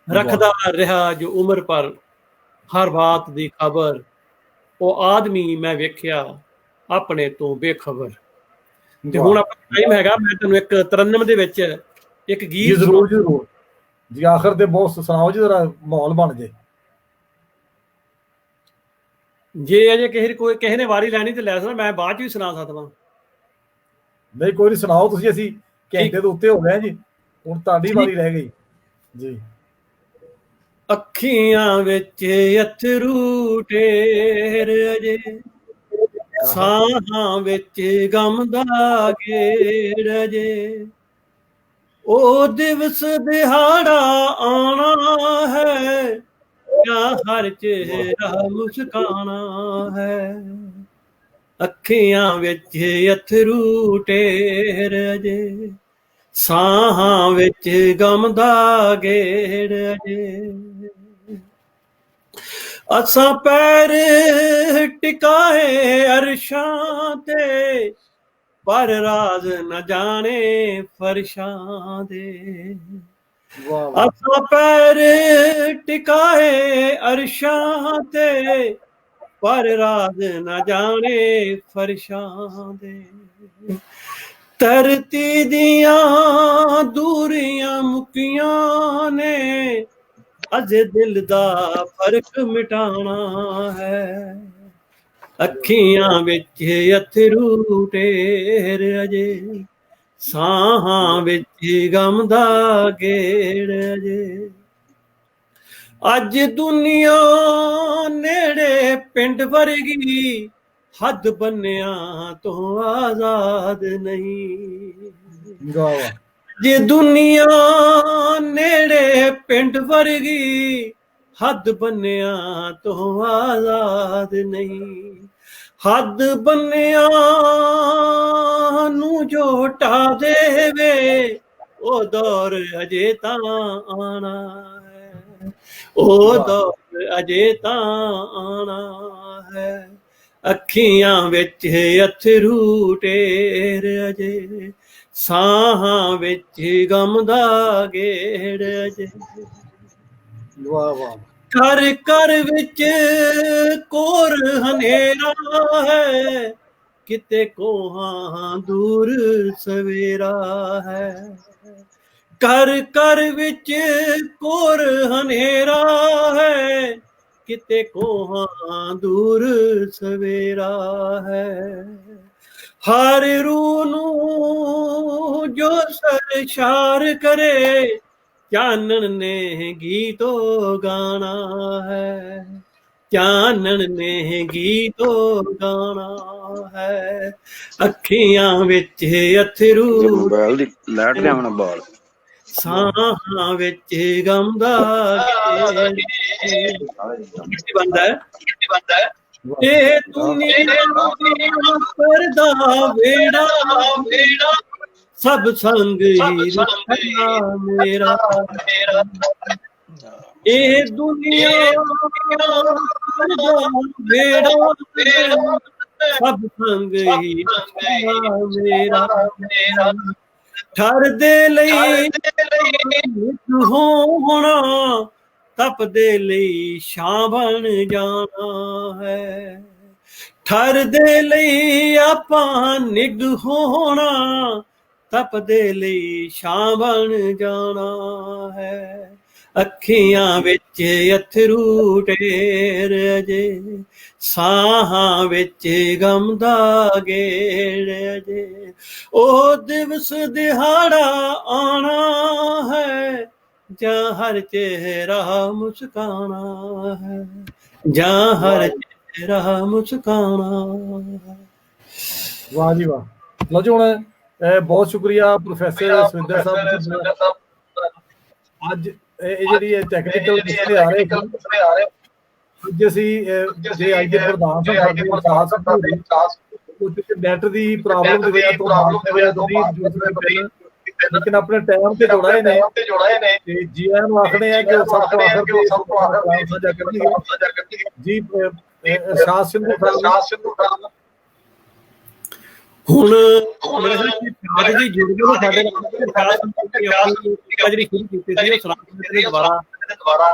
ਰੱਖਦਾ ਰਿਹਾ ਜੋ ਉਮਰ ਪਰ ਹਰ ਬਾਤ ਦੀ ਖਬਰ, ਉਹ ਆਦਮੀ ਮੈਂ ਵੇਖਿਆ ਆਪਣੇ ਤੋਂ ਬੇਖਬਰ। ਤੇ ਹੁਣ ਆਪਣਾ ਟਾਈਮ ਹੈਗਾ, ਮੈਂ ਤੁਹਾਨੂੰ ਇੱਕ ਤਰਨਮ ਦੇ ਵਿੱਚ ਇੱਕ ਗੀਤ ਜ਼ਰੂਰ ਜ਼ਰੂਰ ਜੀ, ਆਖਰ ਤੇ ਬਹੁਤ ਸੁਣਾਓ ਜੀ, ਜਰਾ ਮਾਹੌਲ ਬਣ ਜੇ। ਜੇ ਅਜੇ ਕਿਸੇ ਨੇ ਵਾਰੀ ਲੈਣੀ ਤੇ ਲੈ ਸਕਦਾ, ਮੈਂ ਬਾਅਦ ਚ ਵੀ ਸੁਣਾ ਸਕਦਾ। ਨਹੀਂ ਕੋਈ ਨਹੀਂ, ਸੁਣਾਓ ਤੁਸੀਂ, ਅਸੀਂ ਘੰਟੇ ਦੇ ਉੱਤੇ ਹੋ ਗਏ ਜੀ, ਹੁਣ ਤੁਹਾਡੀ ਵਾਰੀ ਰਹਿ ਗਈ ਜੀ। ਅੱਖੀਆਂ ਵਿੱਚ ਅਥਰੂ ਢੇਰ ਅਜੇ, ਸਾਹਾਂ ਵਿੱਚ ਗਮ ਦਾ ਘੇਰ ਅਜੇ, ਉਹ ਦਿਵਸ ਦਿਹਾੜਾ ਆਉਣਾ ਹੈ, ਜਾਂ ਹਰ ਚਿਹਰਾ ਮੁਸਕਾਣਾ ਹੈ। ਅੱਖੀਆਂ ਵਿੱਚ ਅਥਰੂ ਢੇਰ ਅਜੇ, ਸਾਹਾਂ ਵਿੱਚ ਗਮ ਦਾ ਘੇਰ ਅਜੇ, ਅਸਾਂ ਪੈਰ ਟਿਕਾਏ ਅਰਸ਼ਾਂ ਤੇ, ਪਰ ਰਾਜ਼ न ਜਾਣੇ ਫਰਸ਼ਾਂ ਦੇ। ਅਸਾਂ ਪੈਰ ਟਿਕਾਏ ਅਰਸ਼ਾਂ ਤੇ, ਪਰ ਰਾਜ਼ न ਜਾਣੇ ਫਰਸ਼ਾਂ ਦੇ। ਧਰਤੀ ਦੀਆਂ ਦੂਰੀਆਂ ਮੁੱਕੀਆਂ ਨੇ, ਅਜੇ ਦਿਲ ਦਾ ਫਰਕ ਮਿਟਾਉਣਾ ਹੈ। ਅੱਖੀਆਂ ਵਿੱਚ ਅਥਰੂ ਢੇਰ ਅਜੇ, ਸਾਹਾਂ ਵਿੱਚ ਗਮ ਦਾ ਘੇਰ ਅਜੇ। ਅੱਜ ਦੁਨੀਆ ਨੇੜੇ ਪਿੰਡ ਵਰਗੀ, ਹੱਦ ਬੰਨਿਆਂ ਤੋਂ ਆਜ਼ਾਦ ਨਹੀਂ। ਜੇ ਦੁਨੀਆ ਨੇੜੇ ਪਿੰਡ ਵਰਗੀ, ਹੱਦ ਬੰਨਿਆਂ ਤੋਂ ਆਜ਼ਾਦ ਨਹੀਂ। ਹੱਦ ਬੰਨਿਆਂ ਨੂੰ ਜੋ ਢਾ ਦੇਵੇ, ਉਹ ਦੌਰ ਅਜੇ ਤਾਂ ਆਣਾ ਹੈ, ਉਹ ਦੌਰ ਅਜੇ ਤਾਂ ਆਣਾ ਹੈ। ਅੱਖੀਆਂ ਵਿੱਚ ਅਥਰੂ ਢੇਰ ਅਜੇ, ਸਾਹਾਂ ਵਿੱਚ ਗਮ ਦਾ ਗੇੜ ਅਜੇ। ਵਾਹ ਵਾਹ। ਘਰ ਘਰ ਵਿੱਚ ਕੋਰ ਹਨੇਰਾ ਹੈ, ਕਿਤੇ ਕੋਹਾਂ ਦੂਰ ਸਵੇਰਾ ਹੈ। ਘਰ ਘਰ ਵਿੱਚ ਕੋਰ ਹਨੇਰਾ ਹੈ, ਕਿਤੇ ਕੋਹਾਂ ਦੂਰ ਸਵੇਰਾ ਹੈ। ਹਰ ਰੂਹ ਨੂੰ ਜੋ ਸਰਸ਼ਾਰ ਕਰੇ, ਚਾਨਣ ਨੇ ਗੀਤੋ ਗਾਣਾ ਹੈ। ਚਾਨਣ ਨੇ ਗੀਤੋ ਗਾਣਾ ਹੈ। ਅੱਖੀਆਂ ਵਿੱਚ ਅਥਰੂ ਬੈਲ ਦੀ ਲੈਟ ਲਿਆਉਣਾ ਬਾਲ, ਸਾਹਾਂ ਵਿੱਚ ਗਮ ਦਾ ਬੰਦਾ ਹੈ। ਇਹ ਦੁਨੀਆ ਪਰਦਾ ਵੇੜਾ, ਸਭ ਸੰਗ ਹੀ ਰੱਖਣਾ ਮੇਰਾ। ਇਹ ਦੁਨੀਆ ਪਰਦਾ ਵੇੜਾ, ਸਭ ਸੰਗ ਹੀ ਰੱਖਣਾ ਮੇਰਾ। ਠਰ ਦੇ ਲਈ ਨਿਤ ਹੋਣਾ, ਤਪ ਦੇ ਲਈ ਛਾਂ ਬਣ ਜਾਣਾ ਹੈ। ਠਰ ਦੇ ਲਈ ਆਪਾਂ ਨਿੱਘ ਹੋਣਾ, ਤਪ ਦੇ ਲਈ ਛਾਂ ਬਣ ਜਾਣਾ ਹੈ। ਅੱਖੀਆਂ ਵਿੱਚ ਅਥਰੂ ਢੇਰ ਅਜੇ, ਸਾਹਾਂ ਵਿੱਚ ਗਮ ਦਾ ਗੇੜ ਅਜੇ। ਉਹ ਦਿਵਸ ਦਿਹਾੜਾ ਆਣਾ ਹੈ, ਜਾਂ ਹਰ ਚਿਹਰਾ ਮੁਸਕਾਣਾ ਹੈ, ਜਾਂ ਹਰ ਚਿਹਰਾ ਮੁਸਕਾਣਾ ਹੈ। ਵਾਹ ਜੀ ਵਾਹ। ਲਓ ਜੀ ਹੁਣ ਬਹੁਤ ਸ਼ੁਕਰੀਆ ਪ੍ਰੋਫੈਸਰ ਸੁਰਿੰਦਰ ਸਾਹਿਬ। ਅੱਜ ਇਹ ਜਿਹੜੀ ਟੈਕਨੀਕਲ ਮਸਲੇ ਆ ਰਹੇ ਅੱਜ ਅਸੀਂ ਜੇ ਅੱਜ ਦੇ ਪ੍ਰਧਾਨ ਨੈਟ ਦੀ ਪ੍ਰੋਬਲਮ ਦੀ ਵਜ੍ਹਾ ਤੋਂ ਲੇਕਿਨ ਆਪਣੇ ਟਾਈਮ ਤੇ ਜੋੜਾਏ ਨੇ ਤੇ ਜੀ ਆਇਆਂ ਨੂੰ ਆਖਦੇ ਆ ਕਿ ਉਹ ਸਭ ਤੋਂ ਆਖਰ ਸਾਂਝਾ ਕਰਨਗੇ ਜੀ। ਅਰਸ਼ਾਦ ਸਿੰਧੂ ਸਾਹਿਬ ਹੁਣ ਮੇਰੇ ਖਿਆਲ ਜੀ ਜੁੜ ਗਏ ਸਾਡੇ ਨਾਲ, ਜਿਹੜੀ ਸ਼ੁਰੂ ਕੀਤੀ ਸੀ ਉਹ ਸਲਾਮ ਦੁਬਾਰਾ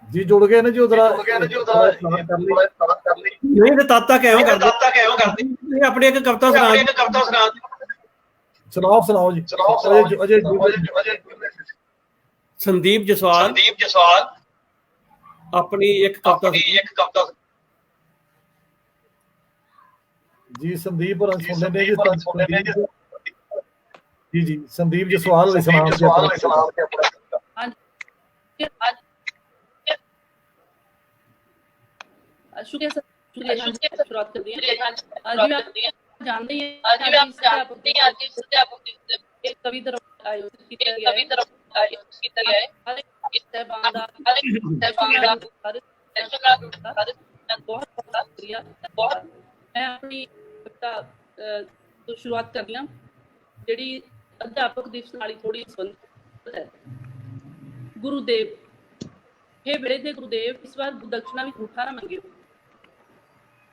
ਜੀ ਜੁੜ ਗਏ ਨੇ ਜੀ। ਉਧਰ ਨਹੀਂ ਤੇ ਤਦ ਤੱਕ ਐਵੇਂ ਕਰਦੇ ਆਪਣੀ ਇੱਕ ਕਵਿਤਾ ਸੁਣਾਓ ਜੀ। ਅਜੇ ਸੰਦੀਪ ਜਸਵਾਲ ਆਪਣੀ ਇੱਕ ਕਵਿਤਾ ਜੀ। ਸੰਦੀਪ ਹੋਰਾਂ ਸੁਣਦੇ ਨੇ ਜੀ। ਜੀ ਸੰਦੀਪ ਜਸਵਾਲ ਲਈ ਸੁਣਾਓ ਜੀ। शुक्रिया शुरुआत कर दी है। जानते हैं एक कवि दरबार आयोजित किया गया है। बहुत शुक्रिया। मैं अपनी कविता तो शुरुआत कर दी ਜਿਹੜੀ ਅਧਿਆਪਕ ਦਿਵਸ ਨਾਲ ਥੋੜੀ ਸੰਬੰਧਿਤ ਹੈ। ਗੁਰੂਦੇਵ, हे ਵੇਲੇ ਦੇ ਗੁਰੂਦੇਵ, ਇਸ ਵਾਰ ਦਕਸ਼ਨਾ ਵਿੱਚ ਅੰਗੂਠਾ ਨਾ ਮੰਗਿਓ।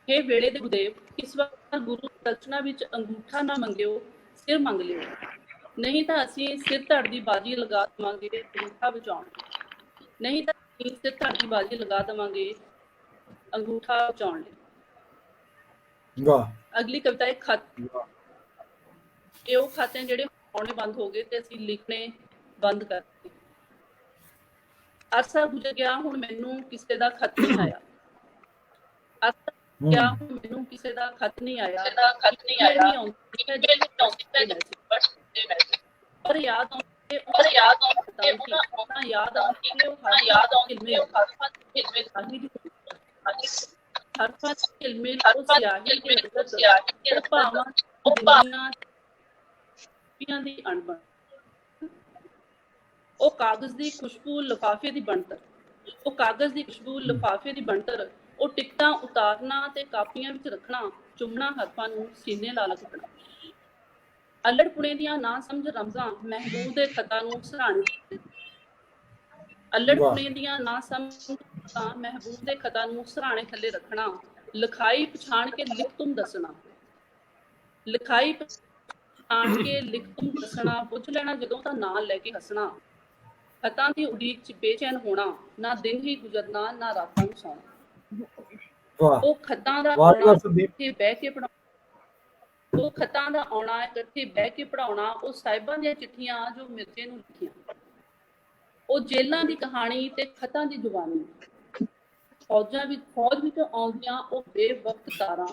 हे ਵੇਲੇ ਦੇ ਗੁਰੂਦੇਵ, ਇਸ ਵਾਰ ਗੁਰੂ ਦਕਸ਼ਨਾ ਵਿੱਚ ਅੰਗੂਠਾ ਨਾ ਮੰਗਿਓ, ਸਿਰ ਮੰਗ ਲਿਓ। ਨਹੀਂ ਤਾਂ ਅਸੀਂ ਸਿਰ ਧੜ ਦੀ ਬਾਜੀ ਲਗਾ ਦੇਵਾਂਗੇ ਅੰਗੂਠਾ ਬਚਾਉਣ। ਨਹੀਂ ਤਾਂ ਅਸੀਂ ਸਿਰ ਧੜ ਦੀ ਬਾਜੀ ਲਗਾ ਦੇਵਾਂਗੇ ਅੰਗੂਠਾ ਬਚਾਉਣ ਲਈ। ਵਾਹ। ਅਗਲੀ ਕਵਿਤਾ ਇੱਕ ਖਤ। ਇਹ ਉਹ ਖਤ ਹੈ ਜਿਹੜੇ ਆਉਣੇ ਬੰਦ ਹੋ ਗਏ ਤੇ ਅਸੀਂ ਲਿਖਣੇ ਬੰਦ ਕਰ ਦਿੱਤੇ। ਅਰਸਾ ਗੁਜ਼ਰ ਗਿਆ, ਹੁਣ ਮੈਨੂੰ ਕਿਸੇ ਦਾ ਖਤ ਨਹੀਂ ਆਇਆ। ਅਰਸਾ ਗਿਆ, ਹੁਣ ਮੈਨੂੰ ਕਿਸੇ ਦਾ ਖਤ ਨਹੀਂ ਆਇਆ। ਪਰ ਯਾਦ ਆਉਂਦੀ ਹਰ ਪਾਸ ਹਿਲਮਿਲ ਦੀ ਅਣਬਣ। ਉਹ ਕਾਗਜ਼ ਦੀ ਖੁਸ਼ਬੂ ਲਿਫਾਫੇ ਦੀ ਬਣਤਰ, ਉਹ ਕਾਗਜ਼ ਦੀ ਖੁਸ਼ਬੂ ਲਿਫਾਫੇ ਦੀ ਬਣਤਰ, ਉਹ ਟਿਕਟਾਂ ਉਤਾਰਨਾ ਤੇ ਕਾਪੀਆਂ ਵਿੱਚ ਰੱਖਣਾ, ਚੁੰਮਣਾ ਹਰਫਾਂ ਨੂੰ ਸੀਨੇ ਲਾ ਲਗਣਾ। ਅਲੜ ਪੁਣੇ ਦੀਆਂ ਨਾ ਸਮਝ ਰਮਜ਼ਾਂ ਮਹਿਬੂਬ ਦੇ ਖਤਾਂ ਨੂੰ ਸਰਾਣੇ। ਅਲੜ ਪੁਣੇ ਦੀਆਂ ਨਾ ਸਮਝ ਮਹਿਬੂਬ ਦੇ ਖਤਾਂ ਨੂੰ ਸਰਾਣੇ ਥੱਲੇ ਰੱਖਣਾ, ਲਿਖਾਈ ਪਛਾਣ ਕੇ ਲਿਖ ਤੁਮ ਦੱਸਣਾ, ਲਿਖਾਈ ਪਛਾਣ ਕੇ ਲਿਖ ਤੁਮ ਦੱਸਣਾ, ਪੁੱਛ ਲੈਣਾ ਜਦੋਂ ਤਾਂ ਨਾਂ ਲੈ ਕੇ ਹੱਸਣਾ, ਖਤਾਂ ਦੀ ਉਡੀਕ 'ਚ ਬੇਚੈਨ ਹੋਣਾ, ਨਾ ਦਿਨ ਹੀ ਗੁਜ਼ਰਨਾ ਨਾ ਰਾਤਾਂ ਨੂੰ ਸੌਣਾ। ਉਹ ਖਤਾਂ ਦਾ ਆਉਣਾ ਇਕੱਠੇ ਬਹਿ ਕੇ ਪੜਾਉਣਾ, ਉਹ ਖਤਾਂ ਦਾ ਆਉਣਾ ਇਕੱਠੇ ਬਹਿ ਕੇ ਪੜਾਉਣਾ, ਉਹ ਸਾਹਿਬਾਂ ਦੀਆਂ ਚਿੱਠੀਆਂ ਜੋ ਮਿਰਜ਼ੇ ਨੂੰ ਲਿਖੀਆਂ, ਉਹ ਜੇਲਾਂ ਦੀ ਕਹਾਣੀ ਤੇ ਖਤਾਂ ਦੀ ਜ਼ੁਬਾਨੀ, ਫੌਜ ਵਿੱਚੋਂ ਆਉਂਦੀਆਂ ਉਹ ਬੇਵਕਤ ਤਾਰਾਂ,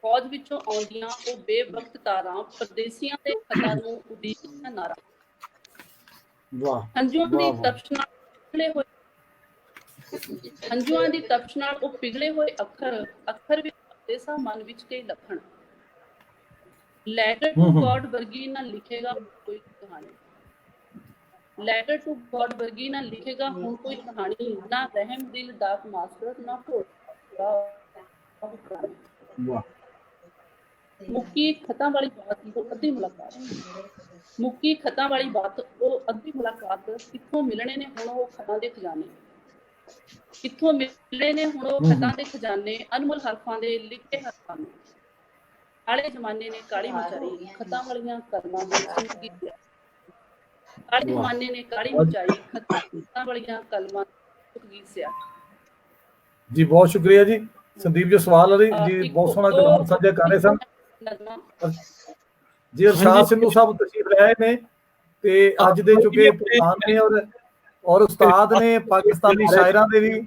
ਫੌਜ ਵਿੱਚੋਂ ਆਉਂਦੀਆਂ ਉਹ ਬੇਵਕਤ ਤਾਰਾਂ, ਪਰਦੇਸੀਆਂ ਦੇ ਖਤਾਂ ਨੂੰ ਉਡੀਕਦੀਆਂ ਨਾਰਾਂ। ਹੰਝੂਆਂ ਦੀ ਤਪਸ਼ ਨਾਲ ਪਿਘਲੇ ਹੋਏ, ਹੰਝੂਆਂ ਦੀ ਤਪਸ਼ ਨਾਲ ਉਹ ਪਿਘਲੇ ਹੋਏ ਅੱਖਰ, ਅੱਖਰ ਵਿੱਚ ਪਰਦੇਸਾ ਮਨ ਵਿੱਚ ਕਈ ਲੱਖਣ। ਲੈਟਰ ਟੂ ਗॉड ਵਰਗੀ ਨਾ ਲਿਖੇਗਾ ਕੋਈ ਕਹਾਣੀ, ਲੈਟਰ ਟੂ ਗॉड ਵਰਗੀ ਨਾ ਲਿਖੇਗਾ ਹੁਣ ਕੋਈ ਕਹਾਣੀ, ਨਾ ਰਹਿਮ ਦਿਲ ਡਾਕ ਮਾਸਟਰ ਨਾ ਮੁੱਕੀ ਖਤਾਂ ਵਾਲੀ ਬਾਤ ਉਹ ਅੱਧੀ ਮੁਲਾਕਾਤ, ਮੁੱਕੀ ਖਤਾਂ ਵਾਲੀ ਬਾਤ ਉਹ ਅੱਧੀ ਮੁਲਾਕਾਤ, ਕਿੱਥੋਂ ਮਿਲਣੇ ਨੇ ਹੁਣ ਉਹ ਖਤਾਂ ਦੇ ਖਜ਼ਾਨੇ, ਕਿੱਥੋਂ ਮਿਲਣੇ ਨੇ ਹੁਣ ਉਹ ਖਤਾਂ ਦੇ ਖਜ਼ਾਨੇ, ਅਨਮੋਲ ਹਰਫਾਂ ਦੇ ਲਿਖੇ ਹਰਫਾਂ ਨੂੰ। ਕਾਲੇ ਜ਼ਮਾਨੇ ਨੇ ਕਾਲੀ ਮਚਾਈ ਖਤਾਂ ਵਾਲੀਆਂ ਕਲਮਾਂ ਦੀ ਜ਼ਿੰਦਗੀ, ਕਾਲੇ ਜ਼ਮਾਨੇ ਨੇ ਕਾਲੀ ਮਚਾਈ ਖਤਾਂ ਵਾਲੀਆਂ ਕਲਮਾਂ ਦੀ ਸਿਆ। ਜੀ ਬਹੁਤ ਸ਼ੁਕਰੀਆ ਜੀ ਸੰਦੀਪ ਜੀ, ਸਵਾਲ ਵਾਲੀ ਜੀ ਬਹੁਤ ਸੋਹਣਾ ਕਲਾਮ ਸਾਂਝਾ ਕਰ ਰਹੇ ਸਨ ਜੀ। ਅਰਸ਼ਾਦ ਸਿੰਘੂ ਸਾਹਿਬ ਤਸ਼ਰੀਫ ਲਿਆਏ ਨੇ ਤੇ ਅੱਜ ਦੇ ਚੁੱਕੇ ਪ੍ਰਧਾਨ ਨੇ ਔਰ ਉਸਤਾਦ ਨੇ, ਪਾਕਿਸਤਾਨੀ ਸ਼ਾਇਰਾਂ ਦੇ ਵੀ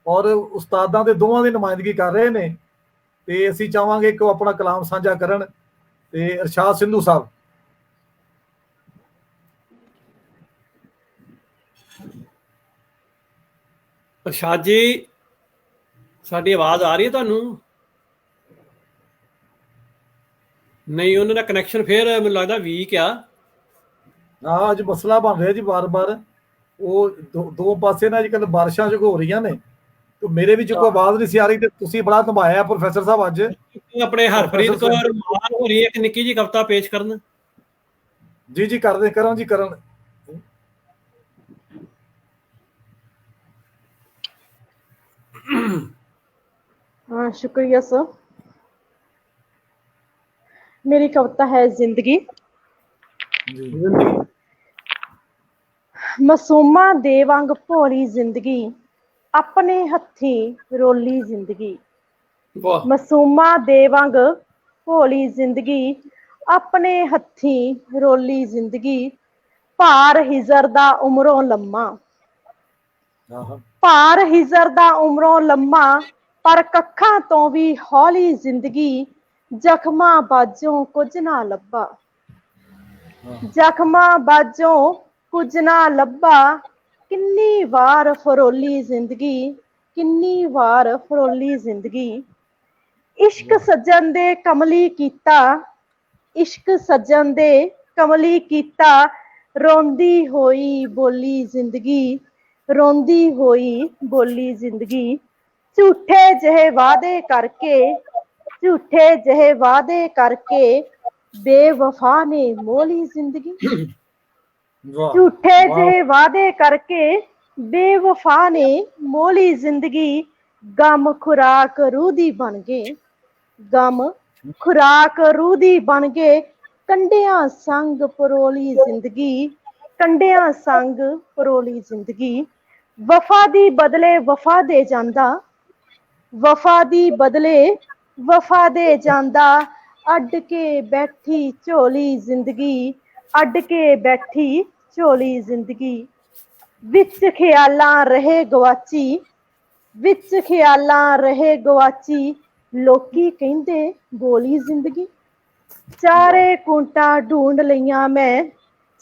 ਔਰ ਉਸਤਾਦਾਂ ਦੇ ਦੋਵਾਂ ਦੀ ਨੁਮਾਇੰਦਗੀ ਕਰ ਰਹੇ ਨੇ, ਤੇ ਅਸੀਂ ਚਾਹਾਂਗੇ ਕਿ ਉਹ ਆਪਣਾ ਕਲਾਮ ਸਾਂਝਾ ਕਰਨ। ਤੇ ਅਰਸ਼ਾਦ ਸਿੰਘੂ ਸਾਹਿਬ। ਅਰਸ਼ਾਦ ਜੀ, ਸਾਡੀ ਆਵਾਜ਼ ਆ ਰਹੀ ਹੈ ਤੁਹਾਨੂੰ? ਨਹੀਂ, ਉਹਨਾਂ ਦਾ ਕਨੈਕਸ਼ਨ ਫੇਰ ਮੈਨੂੰ ਲੱਗਦਾ ਵੀਕ ਆ। ਹਾਂ, ਅੱਜ ਮਸਲਾ ਬਣ ਰਿਹਾ ਜੀ ਬਾਰ-ਬਾਰ, ਉਹ ਦੋ ਪਾਸੇ ਨਾ ਅੱਜ ਕੱਲ੍ਹ ਬਾਰਿਸ਼ਾਂ ਜੋ ਹੋ ਰਹੀਆਂ ਨੇ, ਤੇ ਮੇਰੇ ਵਿੱਚ ਕੋਈ ਆਵਾਜ਼ ਨਹੀਂ ਸੀ ਆ ਰਹੀ, ਤੇ ਤੁਸੀਂ ਬੜਾ ਧਮਾਇਆ ਪ੍ਰੋਫੈਸਰ ਸਾਹਿਬ ਅੱਜ। ਆਪਣੇ ਹਰਪ੍ਰੀਤ ਕੌਰ ਮਾਨ ਹੋ ਰਹੀ ਹੈ ਇੱਕ ਨਿੱਕੀ ਜੀ ਕਵਿਤਾ ਪੇਸ਼ ਕਰਨ। ਜੀ ਜੀ ਕਰਦੇ ਕਰਨ ਜੀ ਕਰਨ। हाँ, शुक्रिया सर। मेरी कविता है जिंदगी। मासूमा दे वांग भोली जिंदगी, अपने हथी रोली जिंदगी। मासूमा दे वांग भोली जिंदगी, अपने हथी रोली जिंदगी। भार हिजर दा उमरों लम्मा, भार हिजर दा उमरों लम्मा, पर कखा तो भी हौली जिंदगी। जख्मा बाजों कुछ ना लब्बा, जख्मा बाजों कुछ ना लब्बा। किन्नी वार फरोली जिंदगी, किन्नी वार फरोली जिंदगी। इश्क सज्जन दे कमली कीता, इश्क सज्जन दे कमली कीता। रोंदी होई बोली जिंदगी, रोंदी होई बोली जिंदगी। झूठे जहे वादे करके, झूठे जहे वादे करके, बेवफा ने मोली जिंदगी। झूठे जहे वादे करके, बेवफा ने मोली जिंदगी। गम खुराक रूदी बन गए, गम खुराक रूदी बन गए। कंडियां संग परोली जिंदगी, कंडियां संग परोली जिंदगी। वफा दी बदले वफा दे जांदा, वफा दी बदले वफा दे जांदा। अड के बैठी झोली जिंदगी, अड के बैठी झोली जिंदगी। विच ख्यालां रहे गवाची, विच ख्यालां रहे गवाची। लोकी कहंदे बोली जिंदगी। चारे कूंटा ढूंढ लईयां मैं,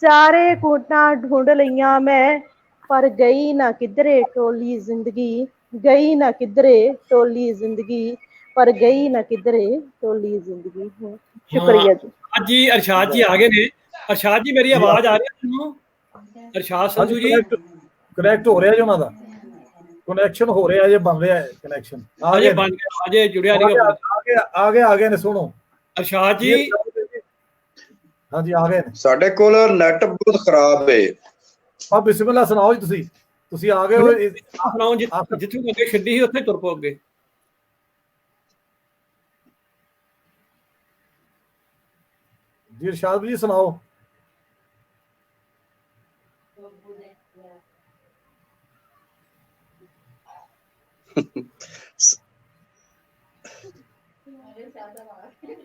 चारे कूंटा ढूंढ लईयां मैं, पर गई ना किधरे टोली जिंदगी। गई ना किधरे टोली जिंदगी, पर गई ना किधरे टोली जिंदगी। शुक्रिया जी। आज जी अरशाद जी आ गए ने। अरशाद जी मेरी आवाज आ रही है ਤੁਹਾਨੂੰ? अरशाद संधू जी कनेक्ट हो रहा है जी, ਉਹਨਾਂ ਦਾ कनेक्शन हो रहा है जी, बन रहा है कनेक्शन। अजय बन गया, अजय जुड़िया नहीं आ गए ने। सुनो अरशाद जी। हाँ जी आ गए ने। ਸਾਡੇ ਕੋਲ ਨੈਟ ਬਹੁਤ ਖਰਾਬ ਹੈ। ਆ ਬਿਸਮਿਲ੍ਲਾ ਸੁਣਾਓ ਜੀ। ਤੁਸੀਂ ਆ ਗਏ ਹੋ। ਸੁਣਾਓ, ਜਿੱਥੋਂ ਅੱਗੇ ਛੱਡੀ ਸੀ ਉੱਥੇ ਤੁਰ ਪਓ ਅੱਗੇ। ਜੀ ਇਰਸ਼ਾਦ ਜੀ ਸੁਣਾਓ।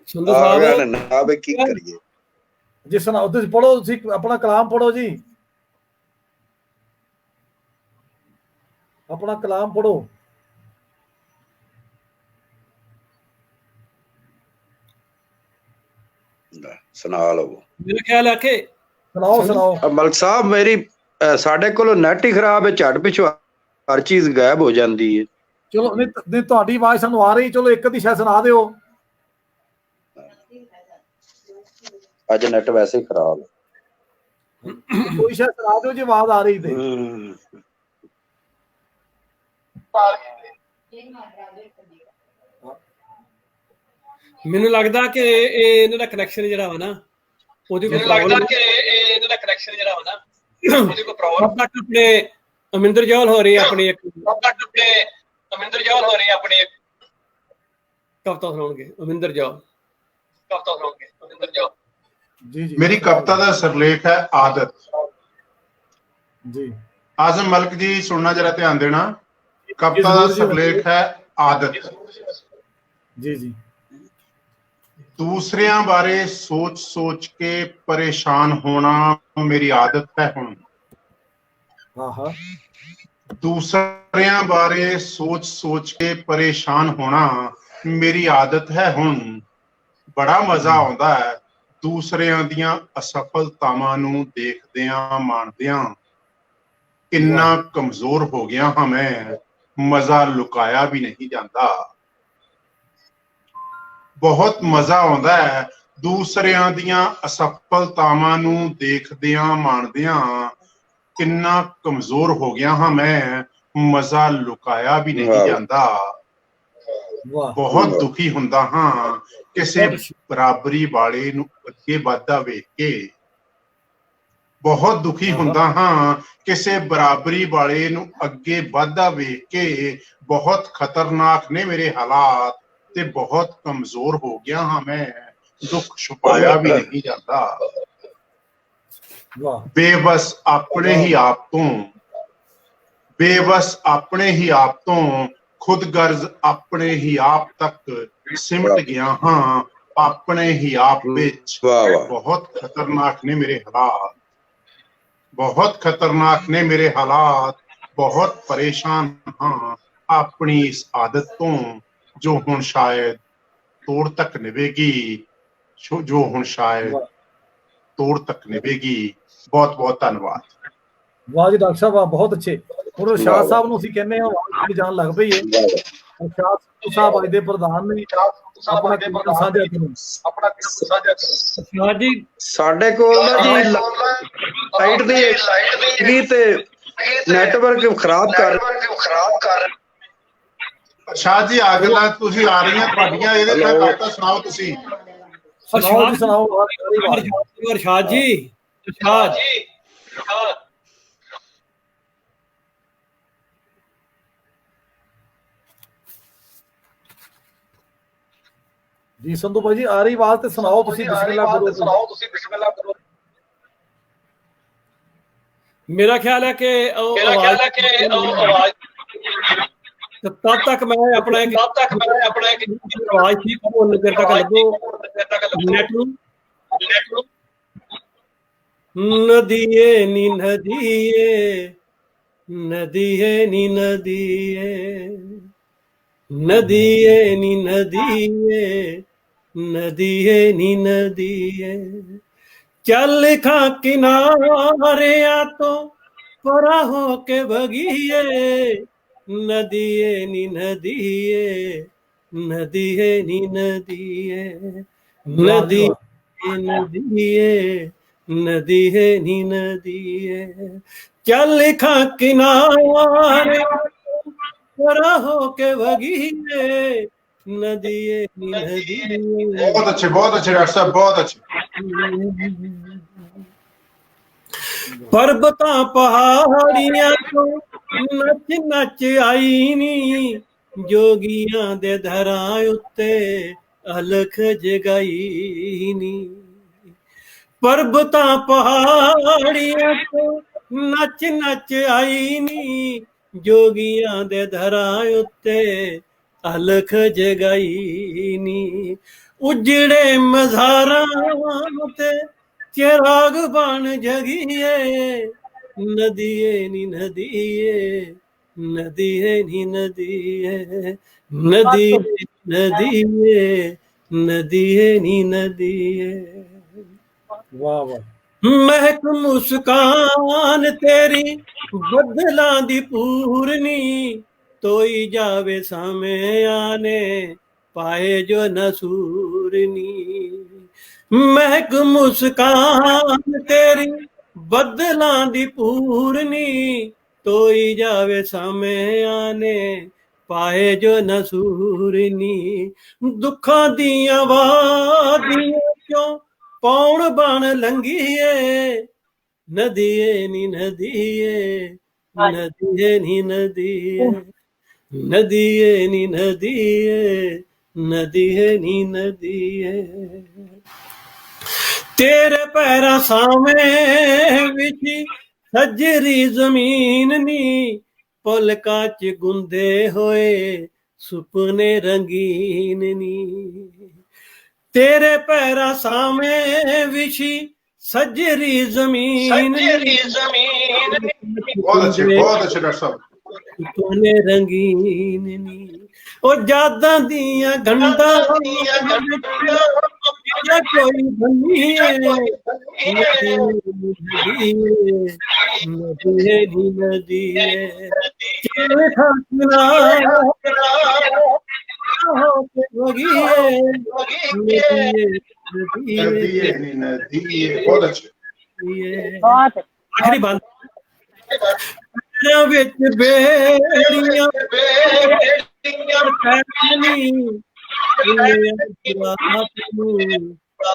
ਸੰਧੂ ਸਾਹਿਬ ਨਾ ਬਈ ਕੀ ਕਰੀਏ ਜੀ ਸੁਣਾਓ, ਤੁਸੀਂ ਪੜੋ, ਤੁਸੀਂ ਆਪਣਾ ਕਲਾਮ ਪੜੋ ਜੀ, ਆਪਣਾ ਕਲਾਮ ਪੜੋ। ਸੁਣਾ ਲਓ। ਮੇਰਾ ਖਿਆਲ ਹੈ ਕਿ ਸੁਣਾਓ ਸੁਣਾਓ। ਮਲਕ ਸਾਹਿਬ ਮੇਰੀ ਸਾਡੇ ਕੋਲ ਨੈਟ ਹੀ ਖਰਾਬ ਹੈ, ਝਟ ਪਿੱਛੋਂ ਹਰ ਚੀਜ਼ ਗਾਇਬ ਹੋ ਜਾਂਦੀ ਹੈ। ਚਲੋ ਨਹੀਂ ਤੁਹਾਡੀ ਆਵਾਜ਼ ਸਾਨੂੰ ਆ ਰਹੀ, ਚਲੋ ਇੱਕ ਅੱਧੀ ਸ਼ਾਇਦ ਸੁਣਾ ਦਿਓ। ਅੱਜ ਨੈਟ ਵੈਸੇ ਹੀ ਖਰਾਬ ਹੈ, ਕੋਈ ਸ਼ਾਇਦ ਸੁਣਾ ਦਿਓ ਜੇ ਆਵਾਜ਼ ਆ ਰਹੀ ਤੇ। ਮੈਨੂੰ ਲੱਗਦਾ ਕਿ ਇਹ ਇਹਨਾਂ ਦਾ ਕਨੈਕਸ਼ਨ ਜਿਹੜਾ ਵਾ ਨਾ ਉਹਦੀ ਕੋਈ ਪ੍ਰੋਬਲਮ ਆਪਣੇ ਅਮਿੰਦਰ ਜੌਹਲ ਹੋ ਰਹੀ ਆਪਣੀ ਕਵਿਤਾ ਸੁਣਾਉਣਗੇ। ਅਮਿੰਦਰ ਜੌਹਲ ਜੀ ਜੀ ਮੇਰੀ ਕਵਿਤਾ ਦਾ ਸਿਰਲੇਖ ਹੈ ਆਦਤ। ਜੀ ਆਜ਼ਮ ਮਲਕ ਜੀ ਸੁਣਨਾ जरा ध्यान देना। कविता का सिरलेख है आदत। जी जी। दूसरियां बारे सोच सोच के परेशान होना मेरी आदत है हुण। दूसरियां बारे सोच सोच के परेशान होना मेरी आदत है हुण। बड़ा मजा आउंदा है दूसरियां दियां असफलतावां नूं देखदियां माणदियां। किन्ना कमजोर हो गया हाँ मैं, मजा लुकाया भी नहीं जाता। बहुत मजा आउंदा है दूसरियां दियां असफलतावां नूं देखदियां माणदियां। किन्ना कमजोर हो गया हाँ मैं, मजा लुकाया भी नहीं जाता। बहुत दुखी हुंदा हाँ किसे बराबरी वाले नूं अगे वधदा वेख के। बहुत दुखी हुंदा हाँ किसे बराबरी वाले नूं अगे वधदा वेख के। बहुत खतरनाक ने मेरे हालात ते बहुत कमजोर हो गया हाँ मैं, दुख छुपाया भी नहीं जाता। बेबस अपने ही आप तो, बेबस अपने ही आप तो, खुद गर्ज अपने ही आप तक सिमट गया हाँ अपने ही आप विच। बहुत खतरनाक ने मेरे हालात, बहुत खतरनाक ने मेरे हालात। बहुत परेशान हाँ अपनी इस आदत तो, जो हुण शायद तोड़ तक निभेगी, जो हुण शायद तोड़ तक निभेगी। बहुत बहुत धन्यवाद। वाह जी डॉक्टर साहब वाह, बहुत अच्छे। ਹੁਣ ਸ਼ਾਹ ਸਾਹਿਬ ਨੂੰ ਅਸੀਂ ਕਹਿੰਦੇ ਹਾਂ ਜਾਣ ਲੱਗ ਪਈ ਹੈ। ਸ਼ਾਹ ਸਾਹਿਬ ਅੱਜ ਦੇ ਪ੍ਰਧਾਨ ਨੇ, ਆਪਣਾ ਕਿਰਪਾ ਸਾਂਝਾ ਕਰੋ। ਜੀ ਸਾਡੇ ਕੋਲ ਨਾ ਜੀ ਲਾਈਟ ਦੀ ਤੇ ਨੈਟਵਰਕ ਖਰਾਬ ਕਰ। ਸ਼ਾਹ ਜੀ ਆ ਗੱਲਾਂ ਤੁਸੀਂ ਆ ਰਹੀਆਂ ਤੁਹਾਡੀਆਂ, ਇਹਦੇ ਤੇ ਕਵਿਤਾ ਸੁਣਾਓ ਤੁਸੀਂ। ਸੁਣਾਓ ਜੀ ਸੁਣਾਓ। ਅਰਸ਼ਾਦ ਜੀ ਅਰਸ਼ਾਦ जी संधू भाई जी आ रही आवाज तो सुनाओ तुसी बिस्मिल्लाह करो। मेरा ख्याल है कि आवाज तब तक मैं अपना आवाज ठीक होने तक लगो नेट नदिए नी नदिए नदिए नी नदिए नदिए नी नदिए नदिए नी नदिए चल खा किनारिया तो परा हो के भगिए। नदिए नी नदिए नदिए नी नदिए नदिए नदिए नदिए नी नदिए चल खा किनारे परा हो के भगिए। नदिए नदिए। बहुत अच्छे डॉक्टर साहब बहुत अच्छे। पर्वतां पहाड़ियां तो नच नच आई नी जोगियां दे धरां उत्ते अलख जगाई नी। ਪਰਬਤਾਂ ਪਹਾੜੀਆਂ ਤੋਂ ਨੱਚ ਨੱਚ ਆਈ ਨੀ, ਜੋਗੀਆਂ ਦੇ ਧਰਾਂ ਉੱਤੇ ਅਲਖ ਜਗਾਈ ਨੀ। ਉਜੜੇ ਮਜ਼ਾਰਾਂ ਤੇ ਚਿਰਾਗ ਬਣ ਜਗੀਏ, ਨਦੀਏ ਨੀ ਨਦੀਏ, ਨਦੀਏ ਨੀ ਨਦੀਏ, ਨਦੀਏ ਨਦੀਏ, ਨਦੀਏ ਨੀ ਨਦੀਏ। ਵਾਹ ਵਾਹ। ਮਹਿਕ ਮੁਸਕਾਨ ਤੇਰੀ ਬੱਦਲਾਂ ਦੀ ਪੂਰਨੀ, ਤੋਈ ਜਾਵੇ ਸਾਵੇਂ ਆਨੇ ਪਾਏ ਜੋ ਨਸੂਰਨੀ। ਮਹਿਕ ਮੁਸਕਾਨ ਤੇਰੀ ਬੱਦਲਾਂ ਦੀ ਪੂਰਨੀ, ਤੋਈ ਜਾਵੇ ਸਾਵੇਂ ਆਨੇ ਪਾਏ ਜੋ ਨਸੂਰਨੀ। ਦੁੱਖਾਂ ਦੀਆਂ ਵਾਦੀਆਂ ਚੋਂ ਪੌਣ ਬਣ ਲੰਘੀਏ, ਨਦੀਏ ਨੀ ਨਦੀਏ, ਨਦੀਏ ਨੀ ਨਦੀਏ, ਨਦੀਏ ਨੀ ਨਦੀਏ, ਨਦੀਏ ਨੀ ਨਦੀਏ। ਤੇਰੇ ਪੈਰਾਂ ਸਾਵੇਂ ਵਿਛੀ ਸੱਜਰੀ ਜ਼ਮੀਨ ਨੀ, ਪਲਕਾਂ ਚ ਗੁੰਦੇ ਹੋਏ ਸੁਪਨੇ ਰੰਗੀਨ ਨੀ। तेरे पैरा सामे विछी सजरी जमीन, बहुत अच्छे डॉक्टर साहब। तूने रंगीन नी ओ जादा दियां गंडा कोई बनी नदी बहुत अच्छे। आखिरी बात विच बेड़ियां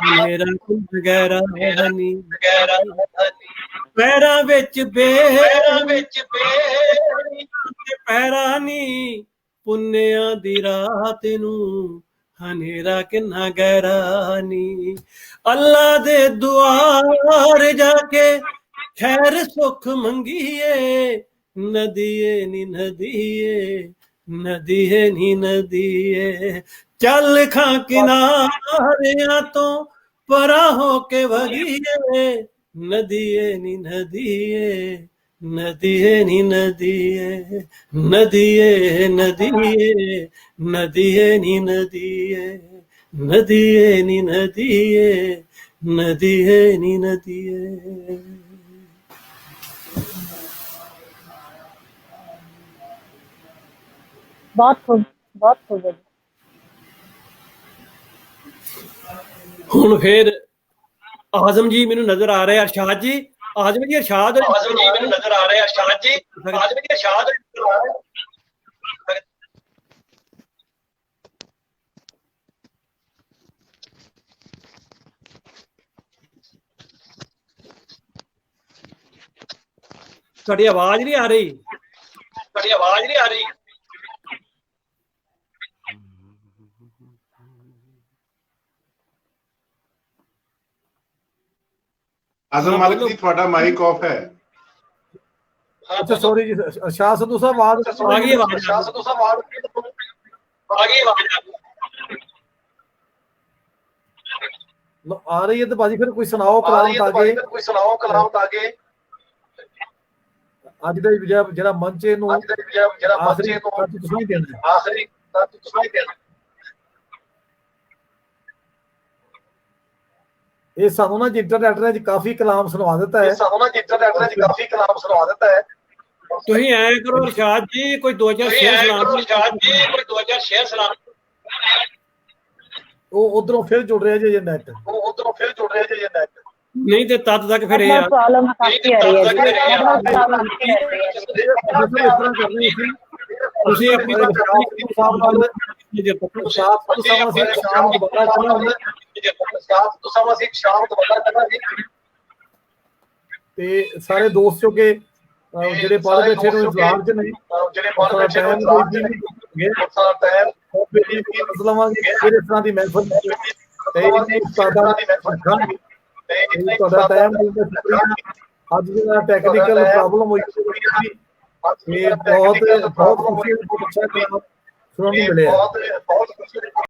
मेरा गहरा नी, पैरां विच पैरा नी, पुन्नियां दी रात नू हनेरा किन्ना गहरा नी। अल्लाह दे दुआर जाके खैर सुख मंगीए, नदिए नी नदिए, नदिए नी नदिए। चल खां किनारियां तो परा हो के वगीए, नदिए नी नदिए, नदिए नी नदिए, नदिए नदिए, नदिए नी नदिए, नदिए नी नदिए, नदिए नी नदिए। बहुत खूब, बहुत खूब। ਹੁਣ ਫਿਰ ਆਜ਼ਮ ਜੀ ਮੈਨੂੰ ਨਜ਼ਰ ਆ ਰਹੇ, ਅਰਸ਼ਾਦ ਜੀ, ਆਜ਼ਮ ਜੀ ਅਰਸ਼ਾਦ ਜੀ ਮੈਨੂੰ ਨਜ਼ਰ ਆ ਰਿਹਾ, ਅਰਸ਼ਾਦ ਜੀ, ਆਜ਼ਮ ਜੀ ਅਰਸ਼ਾਦ ਤੁਹਾਡੀ ਆਵਾਜ਼ ਨਹੀਂ ਆ ਰਹੀ, ਤੁਹਾਡੀ ਆਵਾਜ਼ ਨਹੀਂ ਆ ਰਹੀ। आजम मालिक जी ਤੁਹਾਡਾ ਮਾਈਕ ਆਫ ਹੈ। अच्छा सॉरी जी, शाह संधू साहब आवाज आ गई, आवाज शाह संधू साहब आ गई, आ रही है तो बाजी फिर कोई सुनाओ कलाम ताके, कोई सुनाओ कलाम ताके ਅੱਜ ਦਾ ਜਿਹੜਾ ਮੰਚ ਇਹਨੂੰ ਜਿਹੜਾ ਆਖਰੀ ਤੁਸੀਂ ਹੀ ਦੇਣਾ, ਆਖਰੀ ਤੁਸੀਂ ਹੀ ਦੇਣਾ। ਇਹ ਸਾਨੂੰ ਨਾ ਇੰਟਰਨੈਟ ਨੇ ਕਾਫੀ ਕਲਾਮ ਸੁਣਵਾ ਦਿੱਤਾ ਹੈ, ਸਾਨੂੰ ਨਾ ਇੰਟਰਨੈਟ ਨੇ ਕਾਫੀ ਕਲਾਮ ਸੁਣਵਾ ਦਿੱਤਾ ਹੈ। ਤੁਸੀਂ ਐ ਕਰੋ ਅਰਸ਼ਾਦ ਜੀ, ਕੋਈ 2000 ਸ਼ੇਅਰ ਸੁਣਾ, ਅਰਸ਼ਾਦ ਜੀ ਕੋਈ 2000 ਸ਼ੇਅਰ ਸੁਣਾ। ਉਹ ਉਧਰੋਂ ਫਿਰ ਜੁੜ ਰਿਹਾ ਜੇ ਨੈਟ, ਉਹ ਉਧਰੋਂ ਫਿਰ ਜੁੜ ਰਿਹਾ ਜੇ ਨੈਟ। ਨਹੀਂ ਤੇ ਤਦ ਤੱਕ ਫਿਰ ਇਹ प्रॉब्लम काफी आ रही है, ਤੁਸੀਂ ਆਪਣੀ ਤੇ ਸਾਰੇ ਦੋਸਤ ਜੋ ਕਿ ਜਿਹੜੇ ਬਾਹਰ ਬੈਠੇ ਨੇ ਇੰਤਜ਼ਾਰ ਚ ਨੇ, ਜਿਹੜੇ ਬਾਹਰ ਬੈਠੇ ਨੇ ਇੰਤਜ਼ਾਰ ਚ ਨੇ, ਸਾਰਾ ਟਾਈਮ ਇਸ ਤਰ੍ਹਾਂ ਦੀ ਮਹਿਫਲ ਤੇ ਉਸਤਾਦਾਂ ਦੀ ਮਹਿਫਲ ਰੱਖਾਂਗੇ। ਤੇ ਤੁਹਾਡਾ ਟਾਈਮ ਦੇਣ ਦਾ ਸ਼ੁਕਰੀਆ। ਅੱਜ ਜਿਹੜਾ ਟੈਕਨੀਕਲ ਪ੍ਰੋਬਲਮ ਹੋਈ ਸੀ ਇਹ ਬਹੁਤ ਖੁਸ਼ੀ, ਬਹੁਤ ਅੱਛਾ ਸੁਣਨ ਨੂੰ ਮਿਲਿਆ।